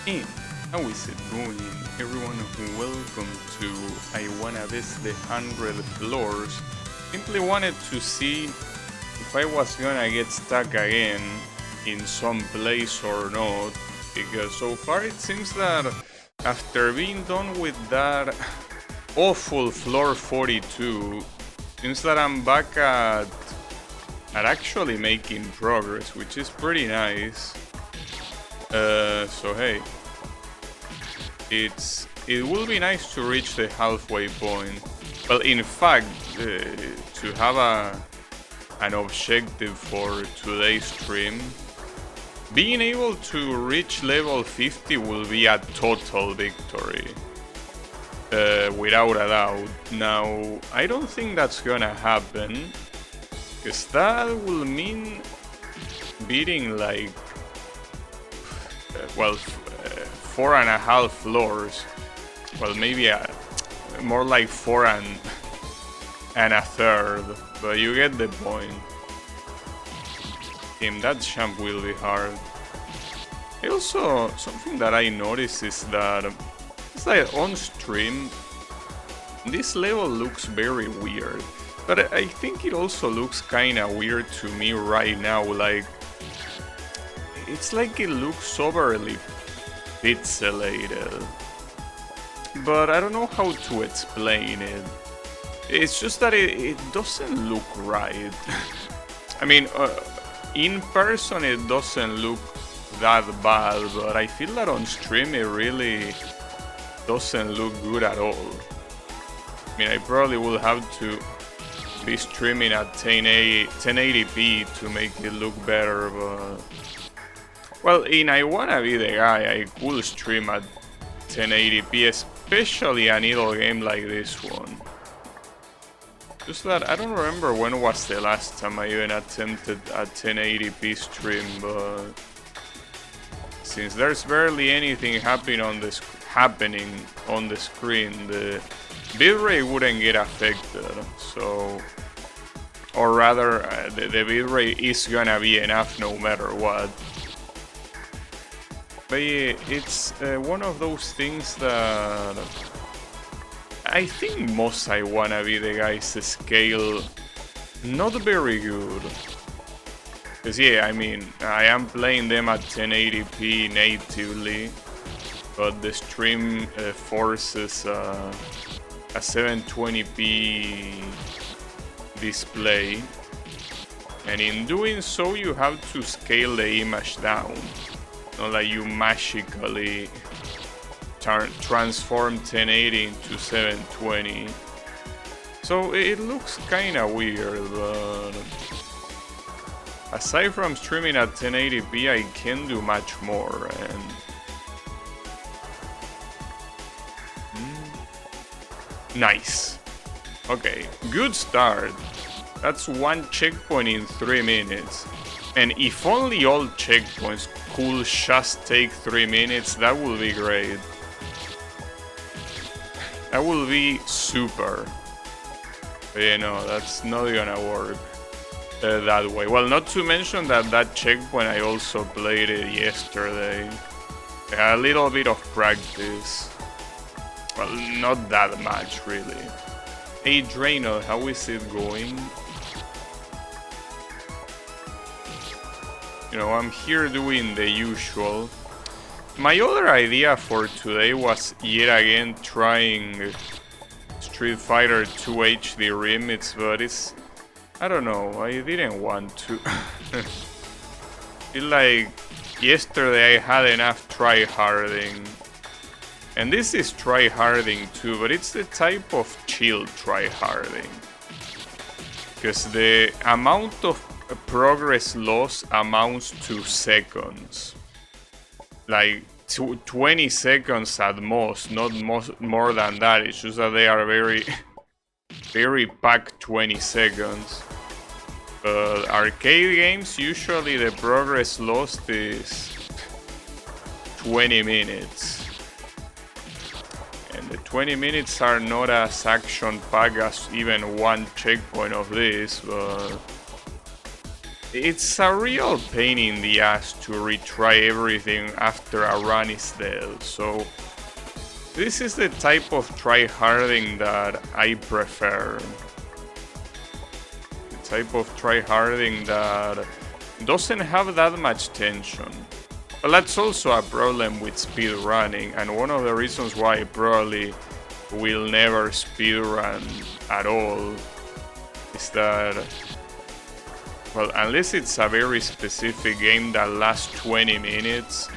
And how is it going, everyone? Welcome to I Wanna Visit the 100 Floors. Simply wanted to see if I was gonna get stuck again in some place or not, because so far it seems that after being done with that awful floor 42, seems that I'm back at actually making progress, which is pretty nice. So hey, it will be nice to reach the halfway point. Well, in fact, to have an objective for today's stream, being able to reach level 50 will be a total victory, without a doubt. Now, I don't think that's gonna happen, because that will mean beating like, well, 4.5 floors. Well, maybe more like 4 and a third, but you get the point. Damn, that jump will be hard. Also, something that I noticed is that it's like on stream, this level looks very weird, but I think it also looks kinda weird to me right now. Like, it's like it looks overly pixelated, but I don't know how to explain it. It's just that it doesn't look right. I mean, in person it doesn't look that bad, but I feel that on stream it really doesn't look good at all. I mean, I probably will have to be streaming at 1080p to make it look better, but... Well, in I Wanna Be the Guy, I could stream at 1080p, especially a needle game like this one. Just that I don't remember when was the last time I even attempted a 1080p stream, but since there's barely anything happening on the screen, the bitrate wouldn't get affected. So, or rather, the bitrate is gonna be enough no matter what. But yeah, it's one of those things that I think most I Wanna Be the Guys scale not very good. Cause yeah, I mean, I am playing them at 1080p natively, but the stream forces a 720p display, and in doing so you have to scale the image down. Not like you magically transform 1080 into 720. So it looks kinda weird, but aside from streaming at 1080p, I can do much more. And nice. Okay, good start. That's one checkpoint in 3 minutes. And if only all checkpoints could just take 3 minutes, that would be great. That will be super. But you know, that's not gonna work that way. Well, not to mention that checkpoint I also played it yesterday. I had a little bit of practice. Well, not that much really. Hey Drano, how is it going? You know, I'm here doing the usual. My other idea for today was yet again trying Street Fighter 2 HD Remix, but it's... I don't know, I didn't want to. Feel like yesterday I had enough tryharding. And this is tryharding too, but it's the type of chill tryharding. Because the amount of progress loss amounts to seconds. Like 20 seconds at most, not more than that. It's just that they are very packed 20 seconds. Arcade games, usually the progress lost is 20 minutes. And the 20 minutes are not as action packed as even one checkpoint of this, but it's a real pain in the ass to retry everything after a run is dead. So this is the type of tryharding that I prefer. The type of tryharding that doesn't have that much tension. But that's also a problem with speedrunning, and one of the reasons why I probably will never speedrun at all is that, well, unless it's a very specific game that lasts 20 minutes,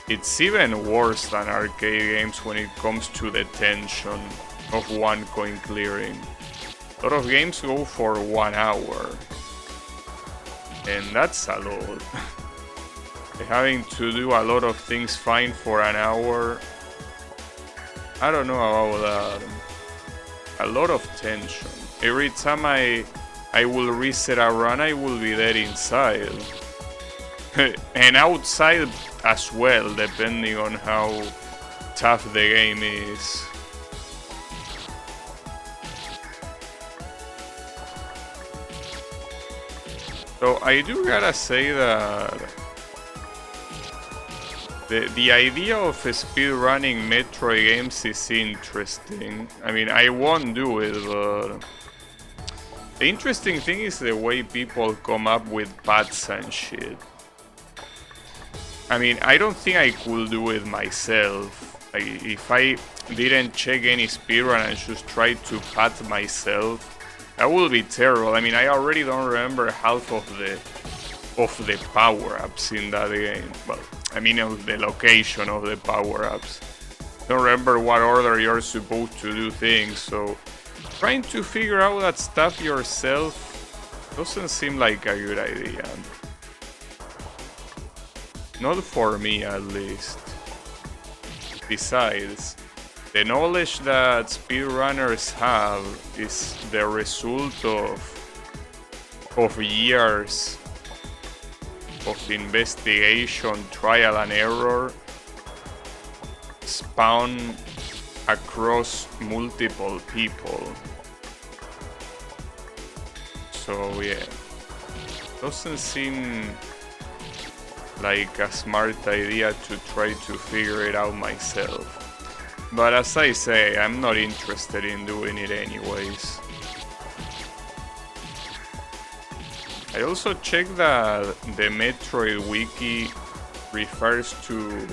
it's even worse than arcade games when it comes to the tension of one coin clearing. A lot of games go for 1 hour, and that's a lot. Having to do a lot of things fine for an hour, I don't know about that. A lot of tension. Every time I will reset a run, I will be dead inside. And outside as well, depending on how tough the game is. So I do gotta say that the idea of speedrunning Metroid games is interesting. I mean, I won't do it, but the interesting thing is the way people come up with paths and shit. I mean, I don't think I could do it myself. Like, if I didn't check any speedrun and just try to path myself, that would be terrible. I mean, I already don't remember half of the power-ups in that game. Well, I mean, of the location of the power-ups. Don't remember what order you're supposed to do things, so trying to figure out that stuff yourself doesn't seem like a good idea. Not for me, at least. Besides, the knowledge that speedrunners have is the result of years of investigation, trial and error, spawned across multiple people. So yeah, doesn't seem like a smart idea to try to figure it out myself. But as I say, I'm not interested in doing it anyways. I also checked that the Metroid wiki refers to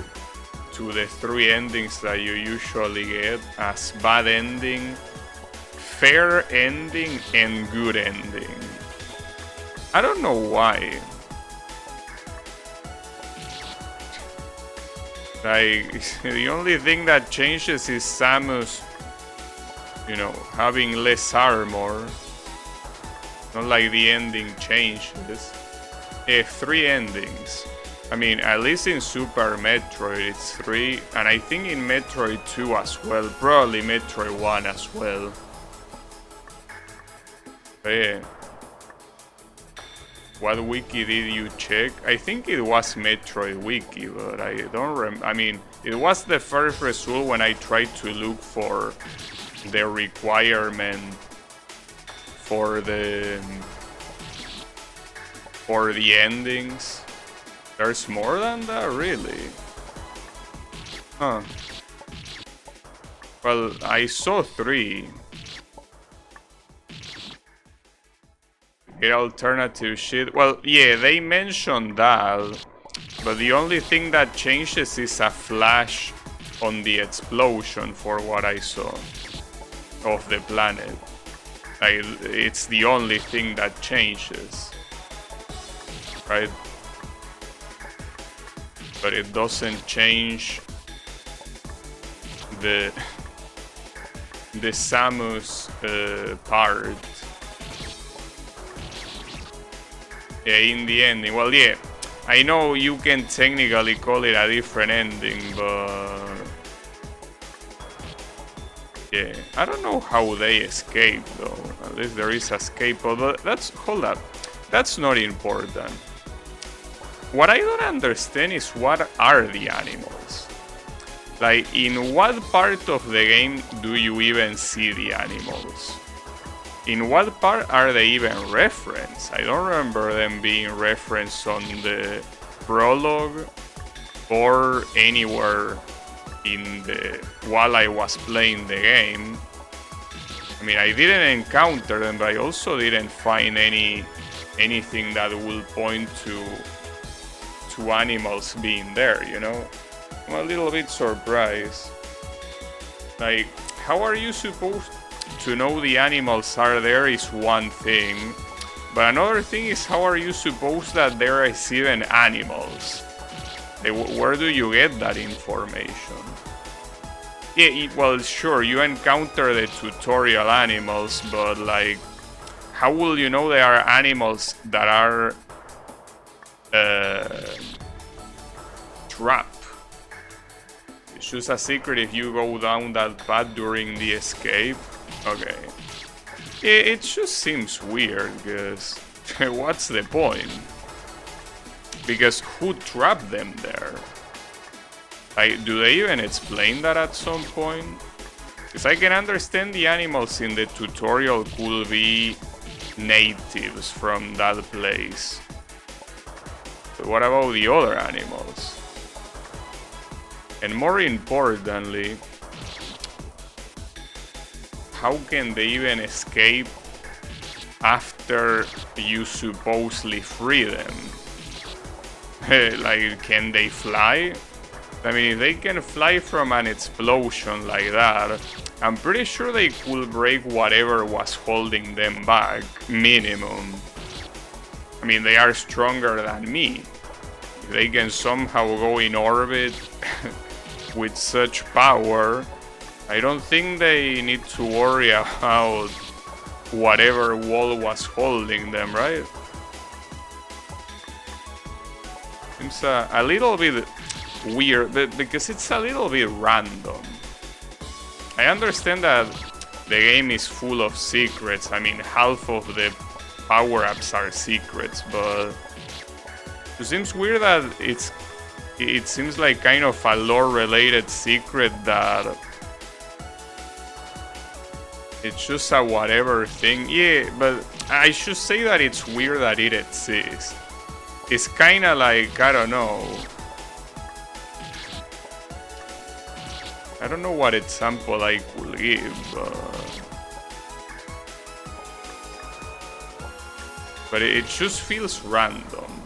the 3 endings that you usually get as bad ending, fair ending, and good ending. I don't know why. Like, the only thing that changes is Samus, you know, having less armor. Not like the ending changes. 3 endings. I mean, at least in Super Metroid it's 3, and I think in Metroid 2 as well. Probably Metroid 1 as well. But yeah. What wiki did you check? I think it was Metroid wiki, but I don't remember. I mean, it was the first result when I tried to look for the requirement for the endings. There's more than that, really? Huh. Well, I saw 3. Get alternative shit. Well, yeah, they mentioned that, but the only thing that changes is a flash on the explosion for what I saw of the planet. Like, it's the only thing that changes, right? But it doesn't change the Samus part. Yeah, in the ending. Well, yeah, I know you can technically call it a different ending, but yeah, I don't know how they escape though. At least there is escape, but hold up, that's not important. What I don't understand is what are the animals? Like, in what part of the game do you even see the animals? In what part are they even referenced? I don't remember them being referenced on the prologue or anywhere in the while I was playing the game. I mean, I didn't encounter them, but I also didn't find anything that will point to animals being there, you know? I'm a little bit surprised. Like, how are you supposed to know the animals are there is one thing, but another thing is how are you supposed that there is even animals? Where do you get that information? Yeah, well, sure, you encounter the tutorial animals, but like, how will you know there are animals that are trapped? It's just a secret if you go down that path during the escape. Okay. It just seems weird, because what's the point? Because who trapped them there? Like, do they even explain that at some point? Because I can understand the animals in the tutorial could be natives from that place. But what about the other animals? And more importantly, how can they even escape after you supposedly free them? Like, can they fly? I mean, if they can fly from an explosion like that, I'm pretty sure they could break whatever was holding them back, minimum. I mean, they are stronger than me. If they can somehow go in orbit with such power, I don't think they need to worry about whatever wall was holding them, right? Seems a little bit weird, but because it's a little bit random. I understand that the game is full of secrets. I mean, half of the power-ups are secrets, but it seems weird that it seems like kind of a lore-related secret that it's just a whatever thing. Yeah, but I should say that it's weird that it exists. It's kind of like, I don't know. I don't know what example I could give, but it just feels random,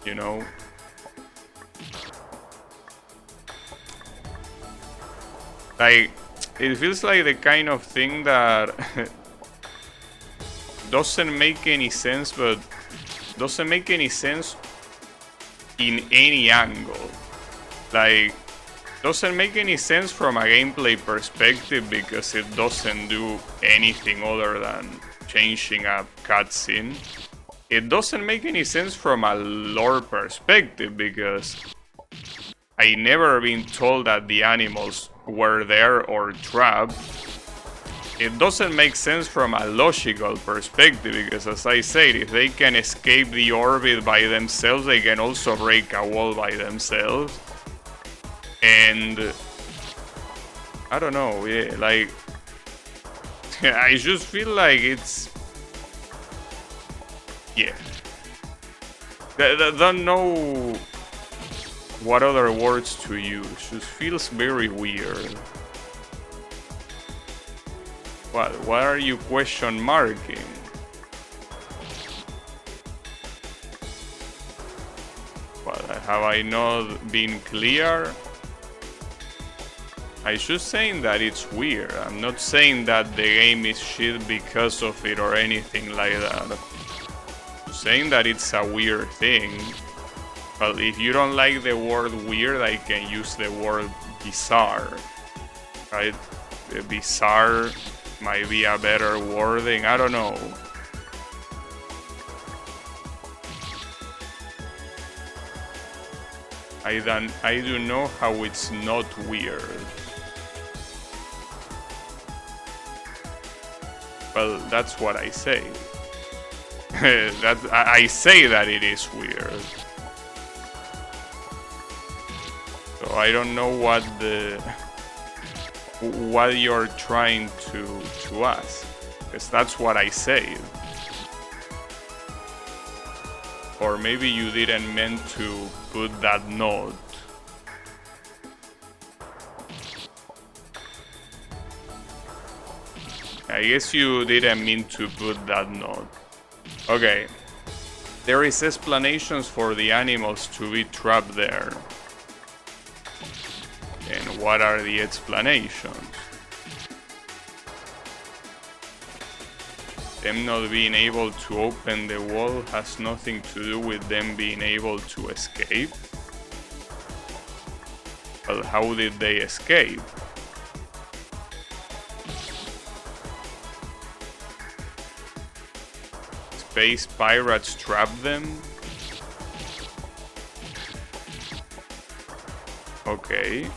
you know? Like, it feels like the kind of thing that doesn't make any sense, but doesn't make any sense in any angle. Like, doesn't make any sense from a gameplay perspective because it doesn't do anything other than changing a cutscene. It doesn't make any sense from a lore perspective because I never been told that the animals were there or trapped. It doesn't make sense from a logical perspective because, as I said, if they can escape the orbit by themselves, they can also break a wall by themselves. And I don't know, yeah, like I just feel like it's, yeah, I don't know what other words to use. Just feels very weird. What are you question marking? What, have I not been clear? I'm just saying that it's weird. I'm not saying that the game is shit because of it or anything like that. I'm saying that it's a weird thing. But if you don't like the word weird, I can use the word bizarre. Right? Bizarre might be a better wording. I don't know. I do know how it's not weird. Well, that's what I say. I say that it is weird. So I don't know what you're trying to ask. Because that's what I said. Or maybe you didn't meant to put that note. I guess you didn't mean to put that note. Okay. There is explanations for the animals to be trapped there. And what are the explanations? Them not being able to open the wall has nothing to do with them being able to escape. Well, how did they escape? Space pirates trapped them? Okay.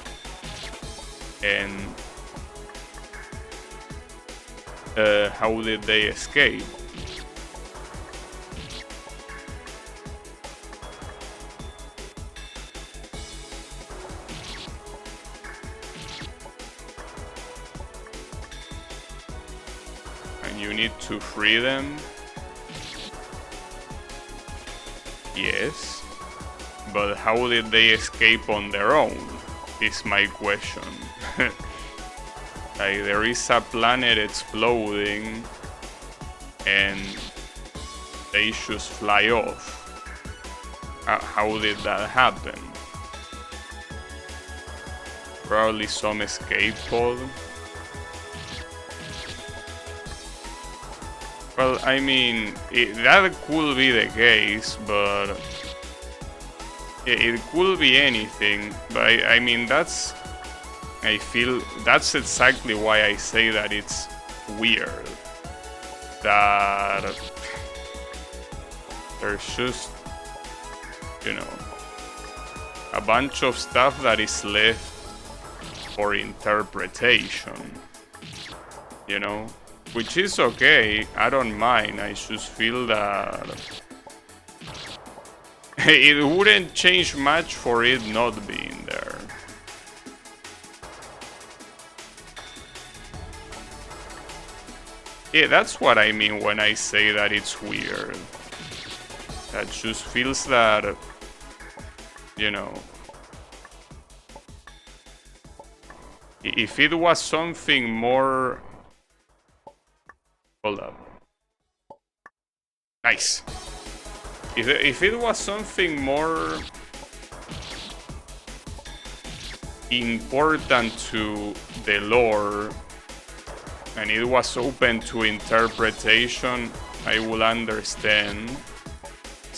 And how did they escape? And you need to free them? Yes. But how did they escape on their own? Is my question. Like, there is a planet exploding and they just fly off. How did that happen? Probably some escape pod. Well, I mean, that could be the case, but it could be anything. But I mean, I feel that's exactly why I say that it's weird. That there's just, you know, a bunch of stuff that is left for interpretation, you know, which is okay. I don't mind. I just feel that it wouldn't change much for it not being there. Yeah, that's what I mean when I say that it's weird. That just feels that, you know, if it was something more... Hold up. Nice. If it was something more important to the lore and it was open to interpretation, I will understand.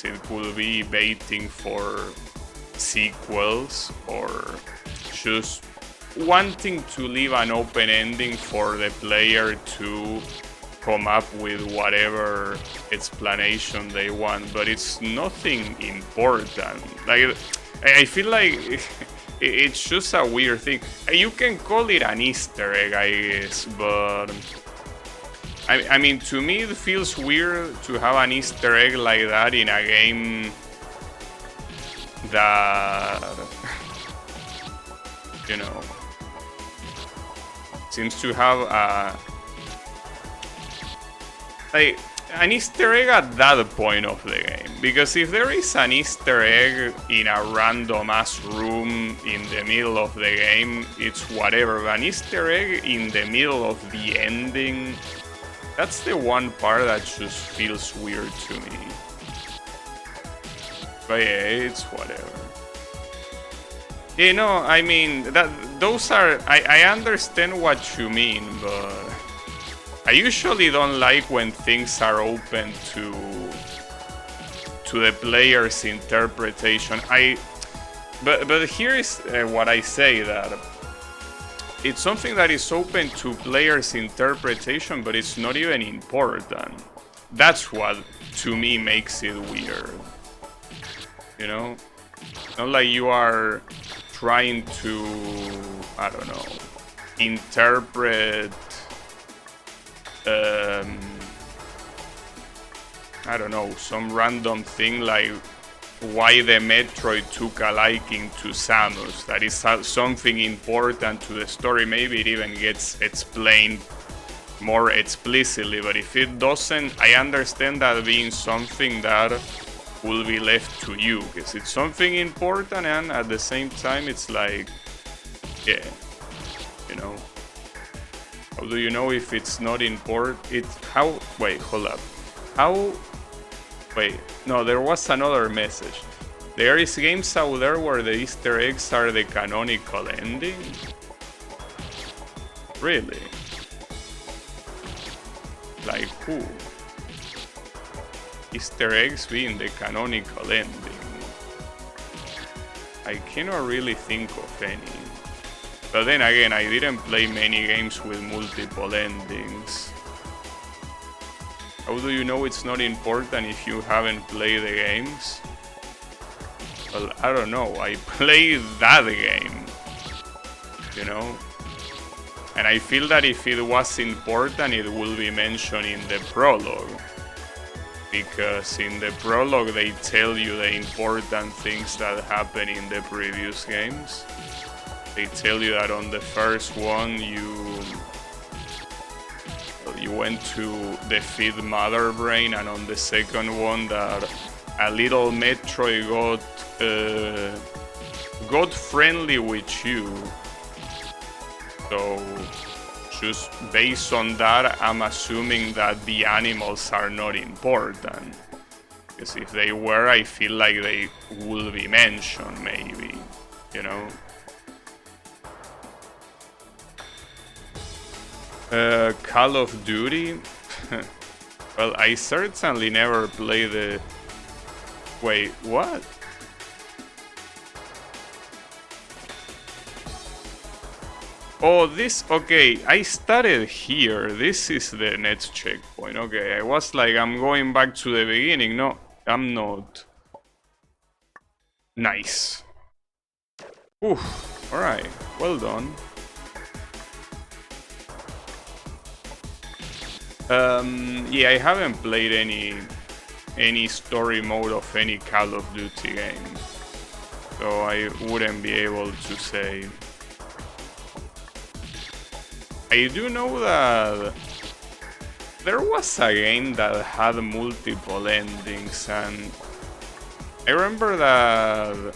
It could be baiting for sequels or just wanting to leave an open ending for the player to come up with whatever explanation they want, but it's nothing important. Like, I feel like it's just a weird thing. You can call it an Easter egg, I guess, but I mean, to me it feels weird to have an Easter egg like that in a game that, you know, seems to have like an Easter egg at that point of the game. Because if there is an Easter egg in a random ass room in the middle of the game, it's whatever. But an Easter egg in the middle of the ending, that's the one part that just feels weird to me. But yeah, it's whatever. You know, I mean, those are... I understand what you mean, but I usually don't like when things are open to the player's interpretation. But here is what I say, that it's something that is open to players' interpretation, but it's not even important. That's what, to me, makes it weird. You know? Not like you are trying to, I don't know, interpret, I don't know, some random thing like why the Metroid took a liking to Samus. That is something important to the story. Maybe it even gets explained more explicitly, but if it doesn't, I understand that being something that will be left to you, because it's something important, and at the same time it's like, yeah, you know, how do you know if it's not important? It's how, wait, hold up, how, wait, no, there was another message. There is games out there where the Easter eggs are the canonical ending? Really? Like who? Easter eggs being the canonical ending. I cannot really think of any. But then again, I didn't play many games with multiple endings. How do you know it's not important if you haven't played the games? Well, I don't know. I played that game, you know? And I feel that if it was important, it will be mentioned in the prologue. Because in the prologue, they tell you the important things that happen in the previous games. They tell you that on the first one, you went to defeat Mother Brain, and on the second one, that a little Metroid got friendly with you. So, just based on that, I'm assuming that the animals are not important. Because if they were, I feel like they will be mentioned, maybe, you know? Call of Duty? Well, I certainly never played the... Wait, what? Oh, this... Okay, I started here. This is the next checkpoint. Okay, I was like, I'm going back to the beginning. No, I'm not. Nice. Oof, alright. Well done. Yeah, I haven't played any story mode of any Call of Duty game, so I wouldn't be able to say. I do know that there was a game that had multiple endings, and I remember that,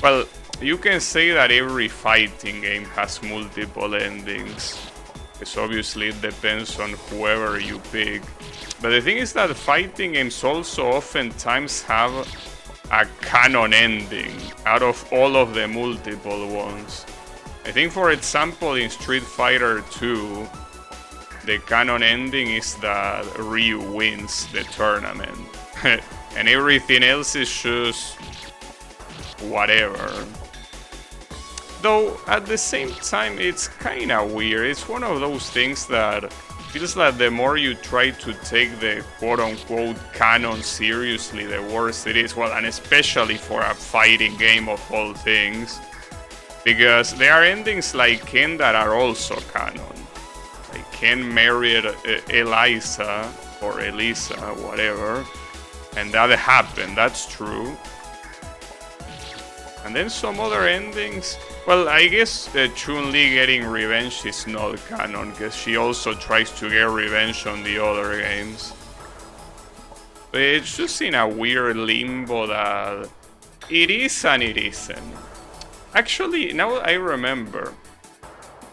well, you can say that every fighting game has multiple endings. Because obviously it depends on whoever you pick. But the thing is that fighting games also oftentimes have a canon ending out of all of the multiple ones. I think, for example, in Street Fighter 2, the canon ending is that Ryu wins the tournament. And everything else is just whatever. Though, at the same time, it's kinda weird. It's one of those things that feels like the more you try to take the quote-unquote canon seriously, the worse it is. Well, and especially for a fighting game of all things. Because there are endings like Ken that are also canon. Like Ken married Eliza, or Elisa, whatever. And that happened, that's true. And then some other endings... Well, I guess Chun-Li getting revenge is not canon, because she also tries to get revenge on the other games. But it's just in a weird limbo that it is and it isn't. Actually, now I remember,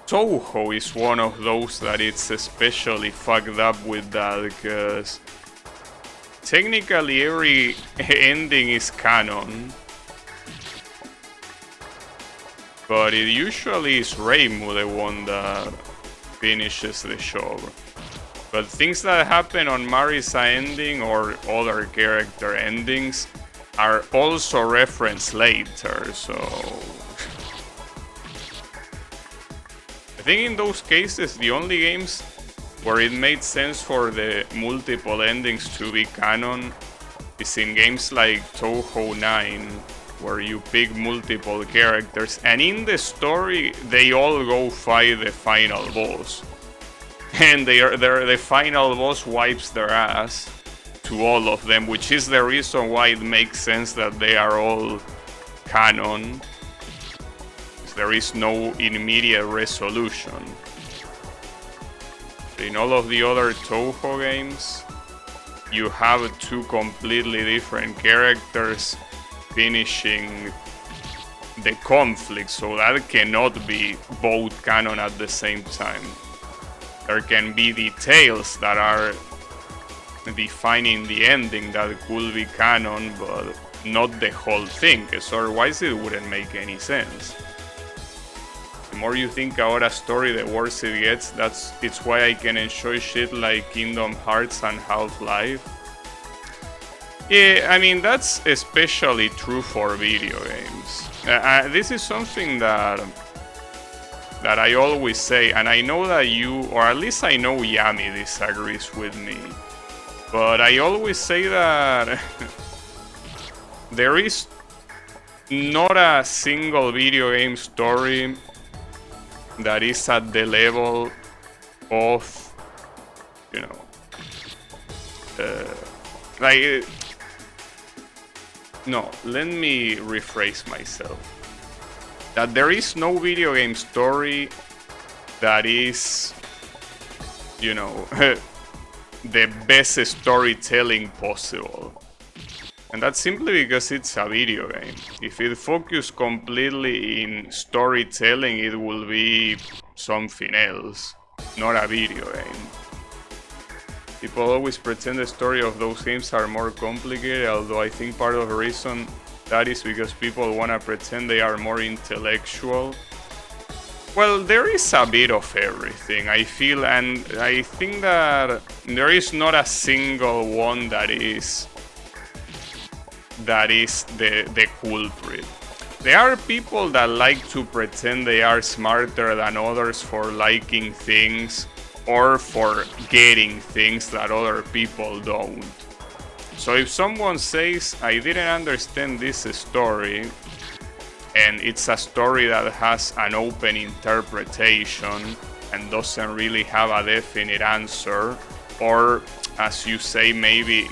Touhou is one of those that it's especially fucked up with that, because technically every ending is canon. But it usually is Reimu the one that finishes the show. But things that happen on Marisa ending or other character endings are also referenced later, so... I think in those cases the only games where it made sense for the multiple endings to be canon is in games like Touhou 9, where you pick multiple characters, and in the story they all go fight the final boss, and the final boss wipes their ass to all of them, which is the reason why it makes sense that they are all canon. There is no immediate resolution. In all of the other Touhou games, you have two completely different characters finishing the conflict, so that cannot be both canon at the same time. There can be details that are defining the ending that could be canon, but not the whole thing, because otherwise it wouldn't make any sense. The more you think about a story, the worse it gets. It's why I can enjoy shit like Kingdom Hearts and Half-Life. Yeah, I mean, that's especially true for video games. This is something that I always say, and I know that you, or at least I know Yami disagrees with me, but I always say that there is not a single video game story that is at the level of, you know, no, let me rephrase myself. That there is no video game story that is, you know, the best storytelling possible. And that's simply because it's a video game. If it focused completely in storytelling, it will be something else, not a video game. People always pretend the story of those games are more complicated, although I think part of the reason that is because people want to pretend they are more intellectual. Well, there is a bit of everything, I feel, and I think that there is not a single one that is the culprit. There are people that like to pretend they are smarter than others for liking things or for getting things that other people don't. So if someone says, I didn't understand this story, and it's a story that has an open interpretation and doesn't really have a definite answer, or as you say, maybe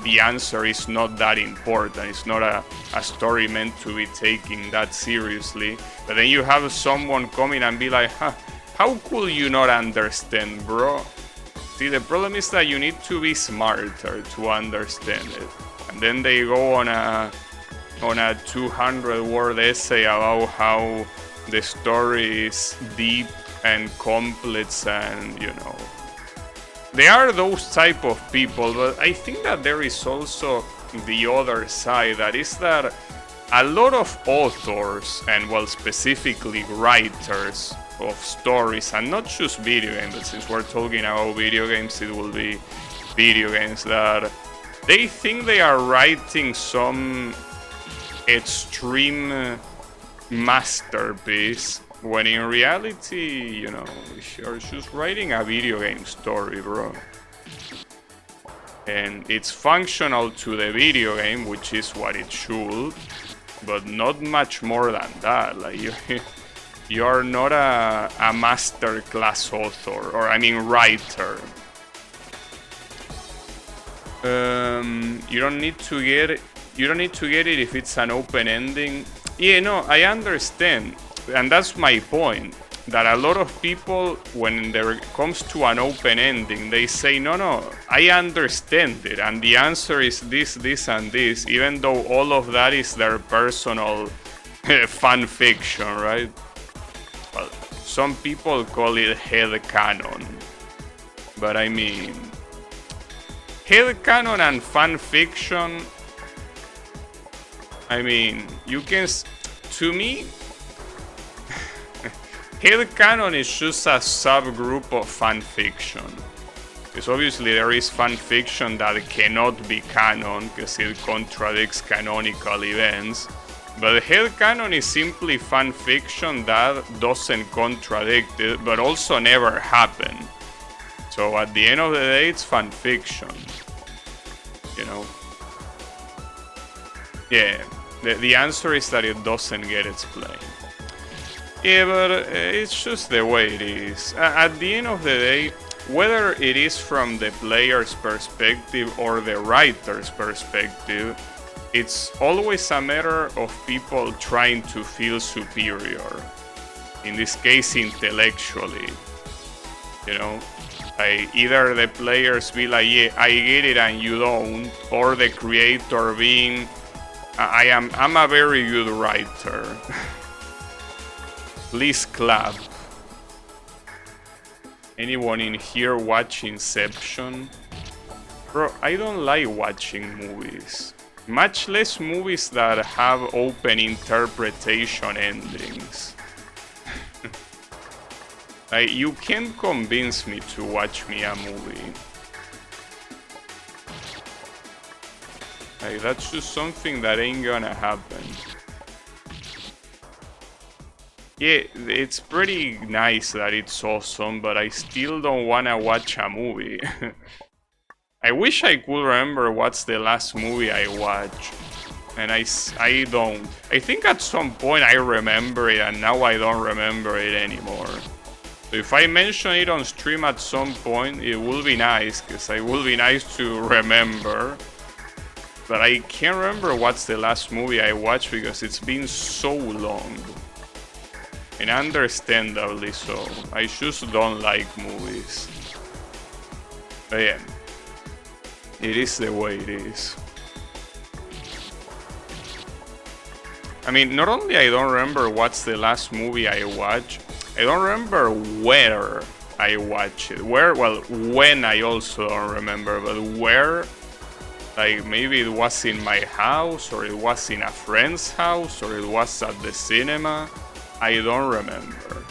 the answer is not that important, it's not a story meant to be taken that seriously, but then you have someone come in and be like, huh, how could you not understand, bro? See, the problem is that you need to be smarter to understand it. And then they go on a 200-word essay about how the story is deep and complex, and, you know, there are those type of people, but I think that there is also the other side, that is that a lot of authors, and well, specifically writers of stories, and not just video games, but since we're talking about video games, it will be video games, that they think they are writing some extreme masterpiece, when in reality, you know, you're just writing a video game story, bro. And it's functional to the video game, which is what it should, but not much more than that. Like, you're not a master class author, or I mean writer. You don't need to get it if it's an open ending. Yeah, no, I understand. And that's my point, that a lot of people, when there comes to an open ending, they say, no, I understand it, and the answer is this, and this, even though all of that is their personal fan fiction, right? Well, some people call it headcanon, but I mean, headcanon and fan fiction, I mean, you can, to me, headcanon is just a subgroup of fanfiction. Because obviously there is fanfiction that cannot be canon because it contradicts canonical events. But headcanon is simply fanfiction that doesn't contradict it, but also never happened. So at the end of the day, it's fanfiction. You know? Yeah, the answer is that it doesn't get explained. Yeah, but it's just the way it is. At the end of the day, whether it is from the player's perspective or the writer's perspective, it's always a matter of people trying to feel superior. In this case, intellectually. You know? Like, either the players be like, yeah, I get it and you don't, or the creator being, I'm a very good writer. Please clap. Anyone in here watch Inception? Bro, I don't like watching movies. Much less movies that have open interpretation endings. Like, you can't convince me to watch me a movie. Like, that's just something that ain't gonna happen. Yeah, it's pretty nice that it's awesome, but I still don't wanna watch a movie. I wish I could remember what's the last movie I watched. And I don't. I think at some point I remember it, and now I don't remember it anymore. So if I mention it on stream at some point, it will be nice, because it will be nice to remember. But I can't remember what's the last movie I watched, because it's been so long. And understandably so. I just don't like movies. But yeah. It is the way it is. I mean, not only I don't remember what's the last movie I watched, I don't remember where I watched it. When I also don't remember, but where? Like, maybe it was in my house, or it was in a friend's house, or it was at the cinema. I don't remember.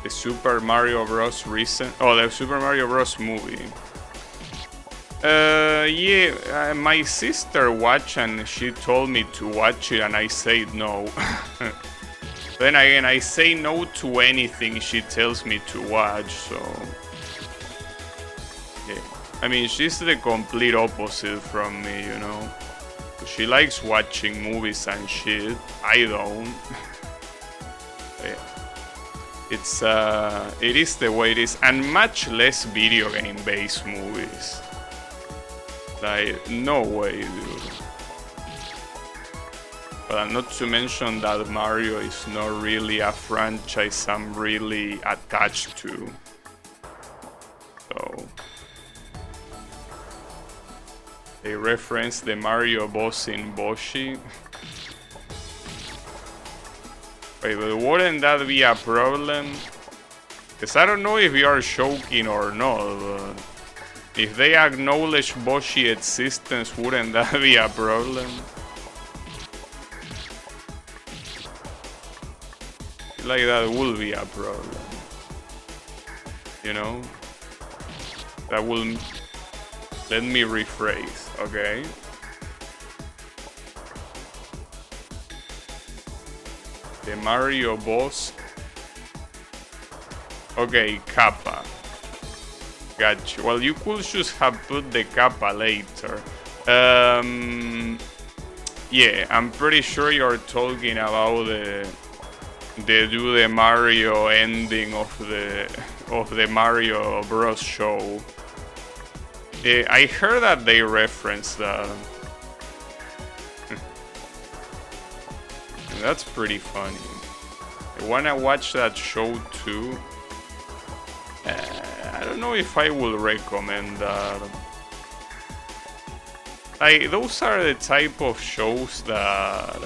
The Super Mario Bros. The Super Mario Bros. Movie. Yeah, my sister watched and she told me to watch it and I said no. Then again, I say no to anything she tells me to watch, so... Yeah. I mean, she's the complete opposite from me, you know? She likes watching movies and shit. I don't. Yeah. It is the way it is, and much less video game based movies. Like, no way, dude. But not to mention that Mario is not really a franchise I'm really attached to. So they reference the Mario boss in Boshi. Wait, but wouldn't that be a problem? Because I don't know if you are joking or not, but if they acknowledge Boshi existence, wouldn't that be a problem? Like, that will be a problem. You know? That will... Let me rephrase, okay? The Mario boss. Okay, Kappa. Gotcha. Well, you could just have put the Kappa later. Yeah, I'm pretty sure you're talking about the Mario ending of the Mario Bros. Show. I heard that they referenced that. That's pretty funny. I wanna watch that show too. I don't know if I will recommend that. Like, those are the type of shows that...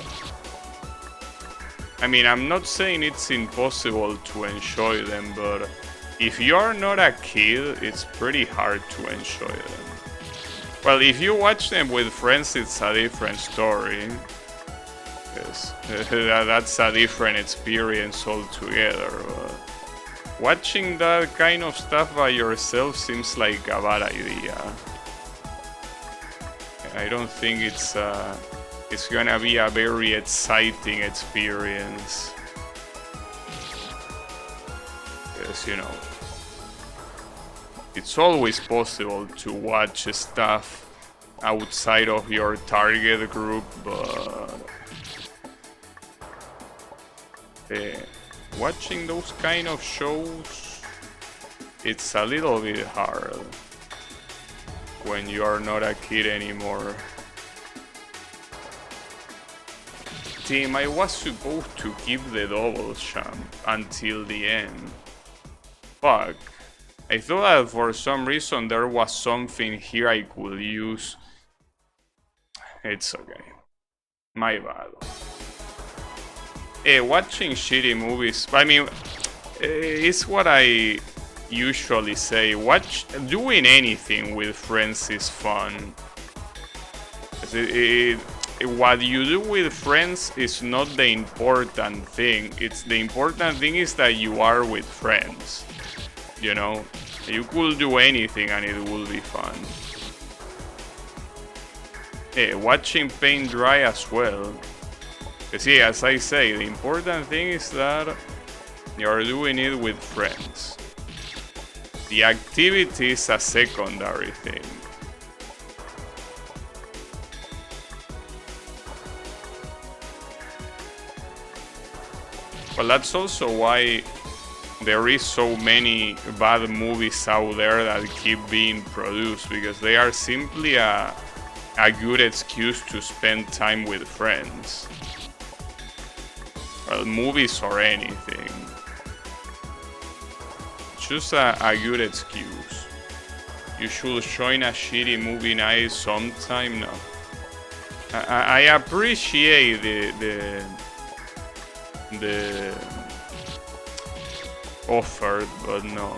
I mean, I'm not saying it's impossible to enjoy them, but if you're not a kid, it's pretty hard to enjoy them. Well, if you watch them with friends, it's a different story. Yes, that's a different experience altogether. But watching that kind of stuff by yourself seems like a bad idea. I don't think it's gonna be a very exciting experience. Because, you know, it's always possible to watch stuff outside of your target group, but watching those kind of shows, it's a little bit hard when you are not a kid anymore. Team, I was supposed to keep the double champ until the end. Fuck. I thought that for some reason there was something here I could use. It's okay. My bad. Watching shitty movies, I mean, it's what I usually say. Doing anything with friends is fun. What you do with friends is not the important thing. The important thing is that you are with friends. You know, you could do anything and it will be fun. Watching paint dry as well. Because yeah, as I say, the important thing is that you're doing it with friends. The activity is a secondary thing. Well, that's also why there is so many bad movies out there that keep being produced, because they are simply a good excuse to spend time with friends. Well, movies or anything. Just a good excuse. You should join a shitty movie night sometime. No. I appreciate the offer, but no.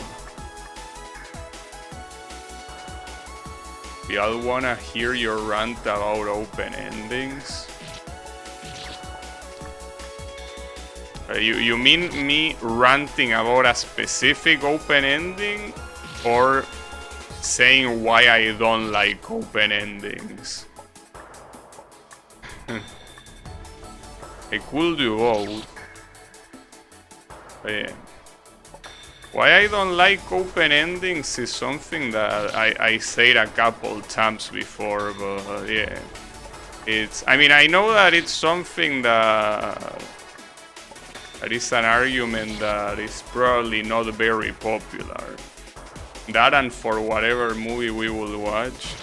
Y'all wanna hear your rant about open endings? You mean me ranting about a specific open ending, or saying why I don't like open endings? I could do both. But yeah. Why I don't like open endings is something that I said a couple times before, but yeah. I mean, I know that it's something that is an argument that is probably not very popular. That and for whatever movie we will watch.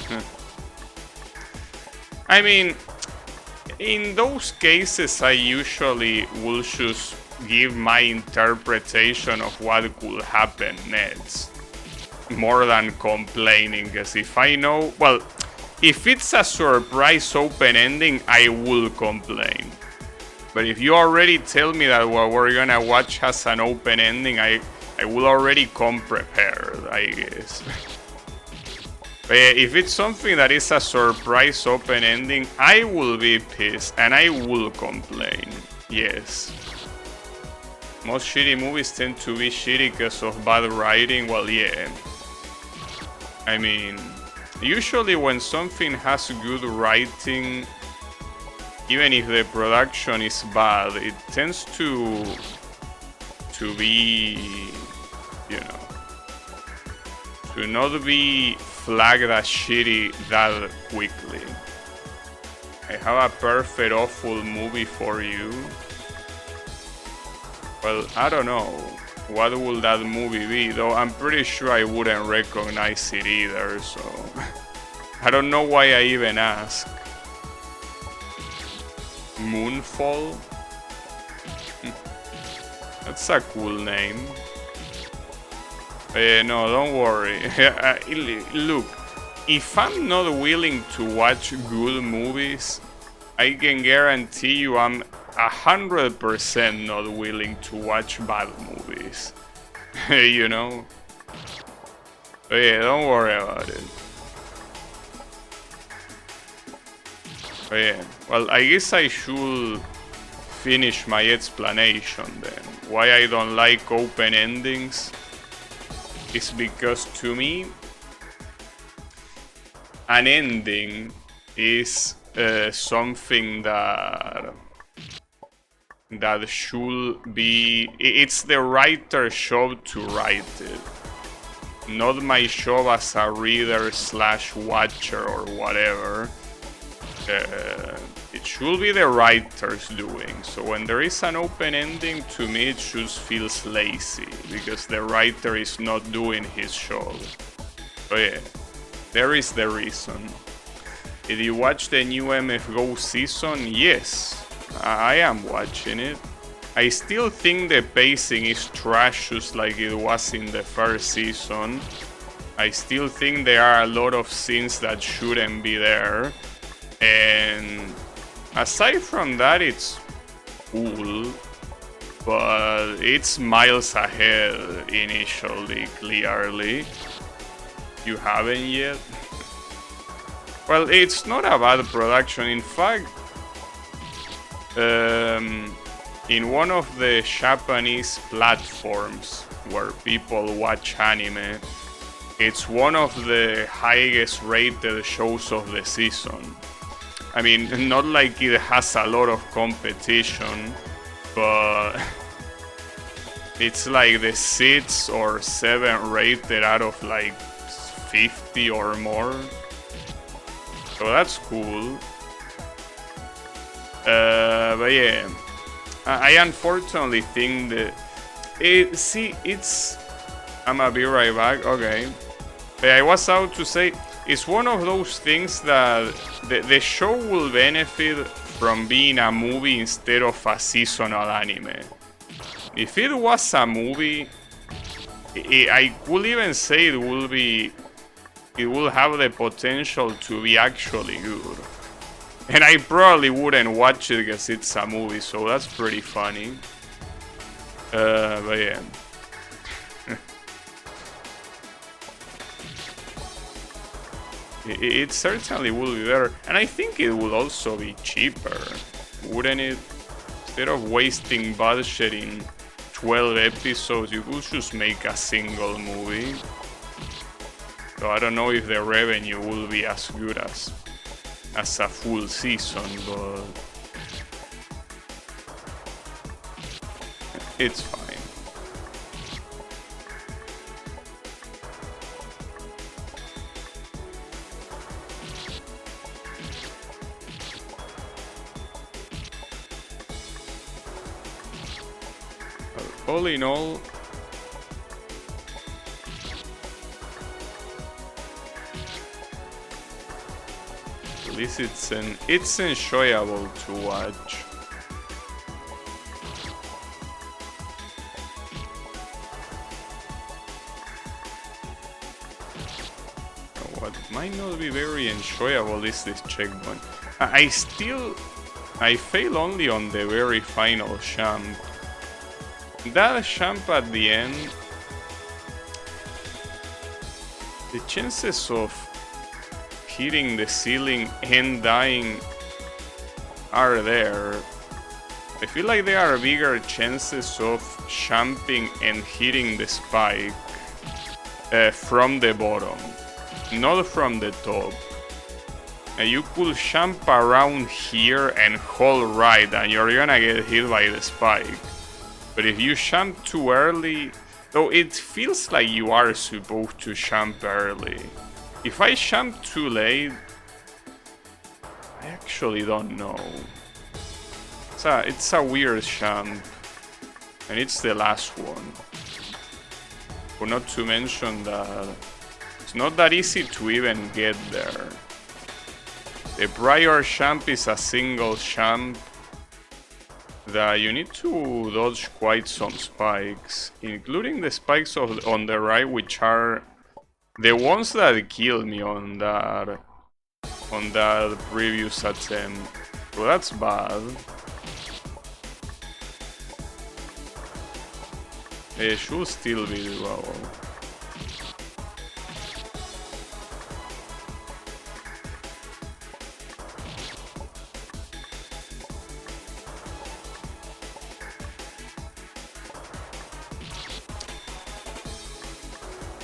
I mean, in those cases, I usually will just give my interpretation of what could happen next, more than complaining, because if I know, well, if it's a surprise open ending, I will complain. But if you already tell me that what we're gonna watch has an open ending, I will already come prepared, I guess. But if it's something that is a surprise open ending, I will be pissed and I will complain. Yes. Most shitty movies tend to be shitty because of bad writing. Well, yeah. I mean, usually when something has good writing, even if the production is bad, it tends to be, you know, to not be flagged as shitty that quickly. I have a perfect awful movie for you. Well, I don't know. What will that movie be? Though I'm pretty sure I wouldn't recognize it either, so I don't know why I even ask. Moonfall? That's a cool name. No, don't worry. Look, if I'm not willing to watch good movies, I can guarantee you I'm 100% not willing to watch bad movies. You know? But yeah, don't worry about it. But yeah, well, I guess I should finish my explanation then. Why I don't like open endings is because to me, an ending is something that should be, it's the writer's job to write it, not my job as a reader / watcher or whatever. It should be the writer's doing. So when there is an open ending, to me it just feels lazy because the writer is not doing his job. So yeah, there is the reason. Did you watch the new MFGO season? Yes, I am watching it. I still think the pacing is trash just like it was in the first season. I still think there are a lot of scenes that shouldn't be there. And aside from that, it's cool. But it's miles ahead initially, clearly. You haven't yet? Well, it's not a bad production. In fact, in one of the Japanese platforms where people watch anime, it's one of the highest rated shows of the season. I mean, not like it has a lot of competition, but it's like the 6 or 7 rated out of like 50 or more. So that's cool. But yeah, I unfortunately think that I'm gonna be right back. Okay. But I was out to say it's one of those things that the show will benefit from being a movie instead of a seasonal anime. If it was a movie, I could even say it will have the potential to be actually good. And I probably wouldn't watch it because it's a movie, so that's pretty funny. But yeah. It certainly will be better. And I think it would also be cheaper, wouldn't it? Instead of wasting budget in 12 episodes, you could just make a single movie. So I don't know if the revenue will be as good as a full season, but it's fine. All in all, at least it's enjoyable to watch. What might not be very enjoyable is this checkpoint. I fail only on the very final jump. That jump at the end, the chances of hitting the ceiling and dying are there. I feel like there are bigger chances of jumping and hitting the spike from the bottom, not from the top. You could jump around here and hold right and you're gonna get hit by the spike. But if you jump too early, though it feels like you are supposed to jump early. If I jump too late, I actually don't know. It's a weird jump, and it's the last one. But not to mention that it's not that easy to even get there. The prior jump is a single jump that you need to dodge quite some spikes, including the spikes on the right, which are the ones that killed me on that previous attempt. So that's bad. It should still be doable.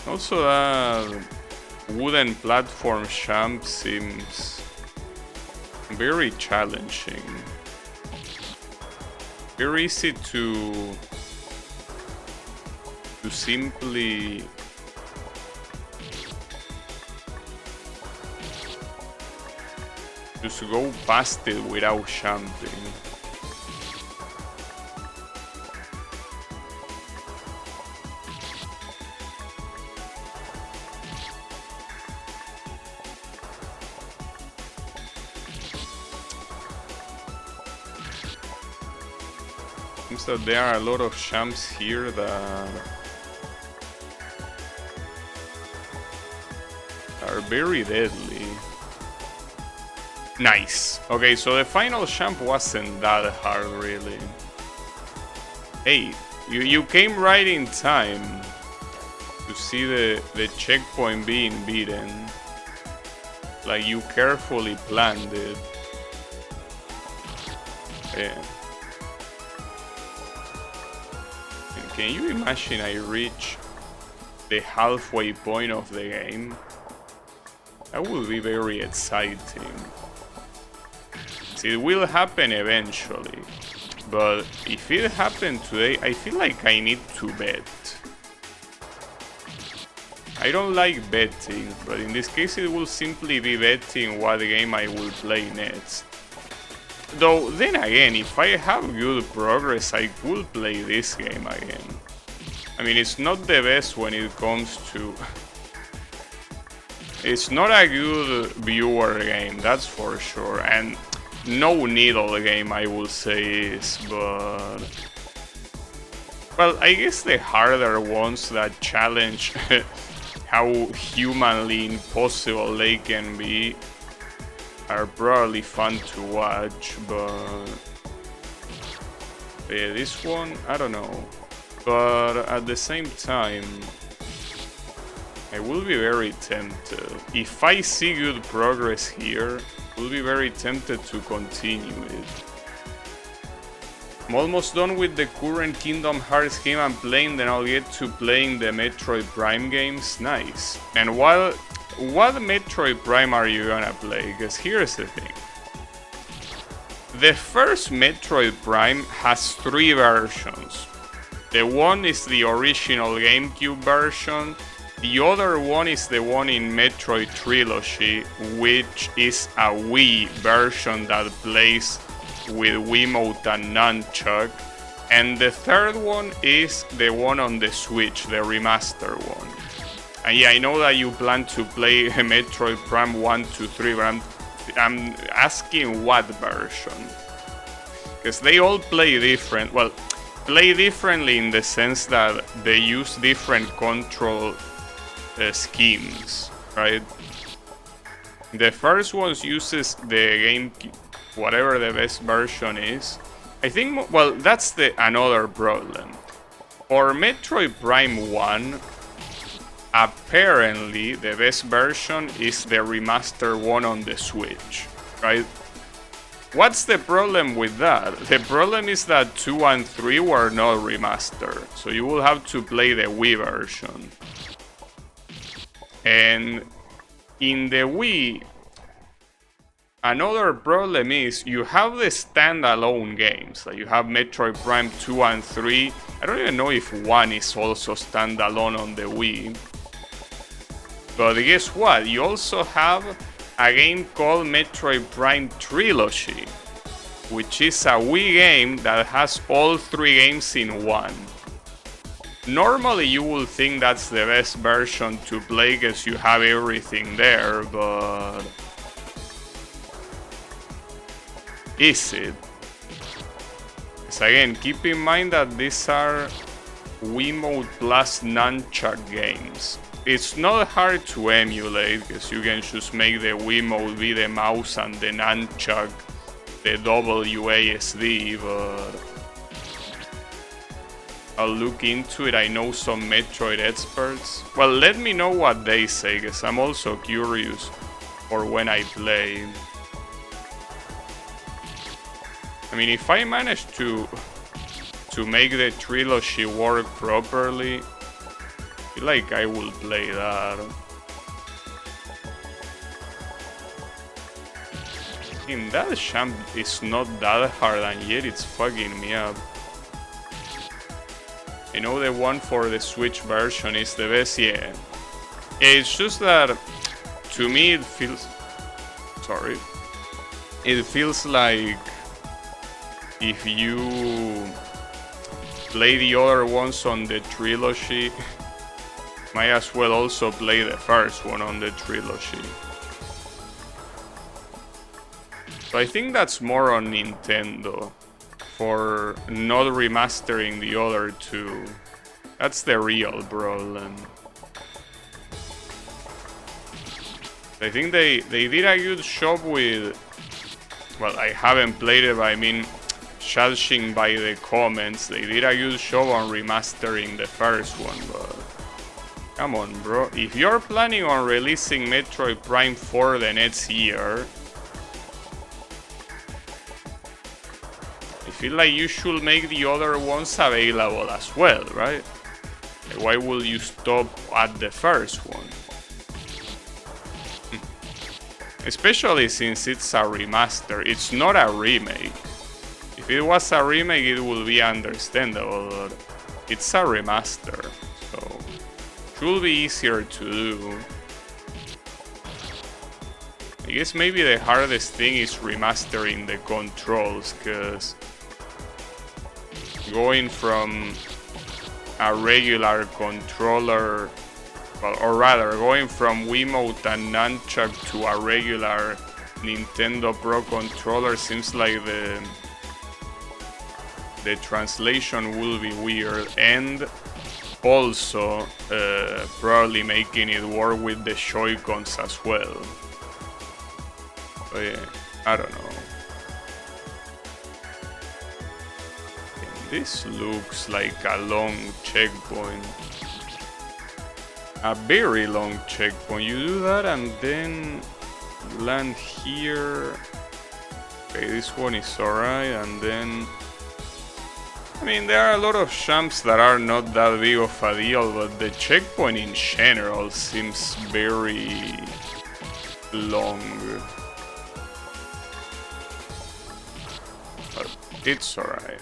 Also, that wooden platform jump seems very challenging. Very easy to simply just go past it without jumping. Seems that there are a lot of champs here that are very deadly. Nice. Okay, so the final champ wasn't that hard, really. Hey, you came right in time to see the checkpoint being beaten. Like you carefully planned it. Yeah. And can you imagine I reach the halfway point of the game? That would be very exciting. See, it will happen eventually. But if it happened today, I feel like I need to bet. I don't like betting, but in this case it will simply be betting what game I will play next. Though, then again, if I have good progress, I will play this game again. I mean, it's not the best when it comes to... It's not a good viewer game, that's for sure, and no needle game I will say is, but... Well, I guess the harder ones that challenge how humanly impossible they can be are probably fun to watch, but... Yeah, this one, I don't know. But at the same time, I will be very tempted. If I see good progress here, I will be very tempted to continue it. I'm almost done with the current Kingdom Hearts game I'm playing, then I'll get to playing the Metroid Prime games. Nice. And what Metroid Prime are you gonna play? Because here's the thing. The first Metroid Prime has 3 versions. The one is the original GameCube version. The other one is the one in Metroid Trilogy, which is a Wii version that plays with Wiimote and Nunchuck. And the third one is the one on the Switch, the remaster one. And yeah, I know that you plan to play Metroid Prime 1, 2, 3, but I'm asking what version. Because they all play different. Well, play differently in the sense that they use different control schemes, right? The first one uses the game, whatever the best version is. I think, well, that's another problem. For Metroid Prime 1, apparently the best version is the remaster one on the Switch, right? What's the problem with that? The problem is that 2 and 3 were not remastered, so you will have to play the Wii version. And in the Wii, another problem is you have the standalone games. Like you have Metroid Prime 2 and 3. I don't even know if 1 is also standalone on the Wii. But guess what? You also have a game called Metroid Prime Trilogy, which is a Wii game that has all 3 games in one. Normally you would think that's the best version to play because you have everything there, but... Is it? Because again, keep in mind that these are Wiimote plus Nunchuck games. It's not hard to emulate, because you can just make the Wiimote be the mouse and the Nunchuck the WASD, but... I'll look into it. I know some Metroid experts. Well, let me know what they say, because I'm also curious for when I play. I mean, if I manage to make the trilogy work properly, I feel like I will play that. I mean, that champ is not that hard, and yet it's fucking me up. I know the one for the Switch version is the best, yeah. It's just that, to me it feels... Sorry. It feels like if you play the other ones on the trilogy, might as well also play the first one on the trilogy. So I think that's more on Nintendo. for not remastering the other two. That's the real problem. I think they did a good job with... Well, I haven't played it, but I mean, judging by the comments, they did a good job on remastering the first one, but... Come on, bro. If you're planning on releasing Metroid Prime 4 the next year, I feel like you should make the other ones available as well, right? Like, why will you stop at the first one? Especially since it's a remaster, it's not a remake. If it was a remake, it would be understandable, but it's a remaster, so it will be easier to do. I guess maybe the hardest thing is remastering the controls, because going from a regular controller, well, or rather, going from Wiimote and Nunchuck to a regular Nintendo Pro controller seems like the translation will be weird, and also probably making it work with the Joy-Cons as well. But yeah, I don't know. This looks like a long checkpoint. A very long checkpoint. You do that and then you land here. Okay, this one is alright, and then... I mean, there are a lot of jumps that are not that big of a deal, but the checkpoint in general seems very long. But it's alright.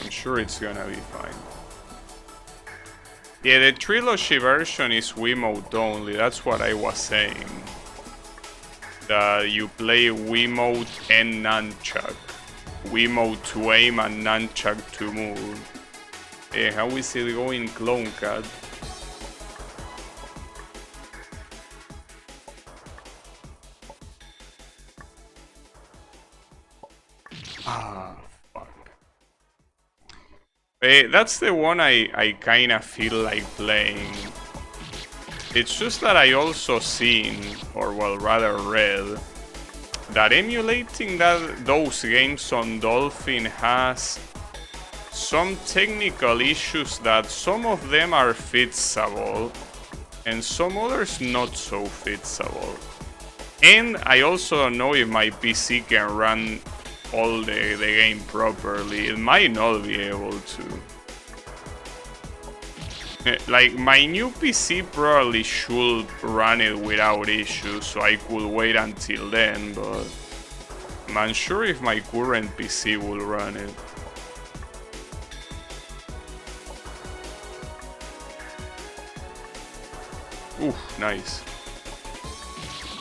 I'm sure it's gonna be fine. Yeah, the trilogy version is Wiimote only, that's what I was saying. That you play Wiimote and Nunchuck. Wiimote to aim and Nunchuck to move. Yeah, how is it going, Clone Cat? Ah, fuck. That's the one I kinda feel like playing. It's just that I also seen, or well, rather read, that emulating those games on Dolphin has some technical issues, that some of them are fixable and some others not so fixable. And I also don't know if my PC can run all the game properly. It might not be able to. Like, my new PC probably should run it without issues, so I could wait until then, but I'm unsure if my current PC will run it. Ooh, nice.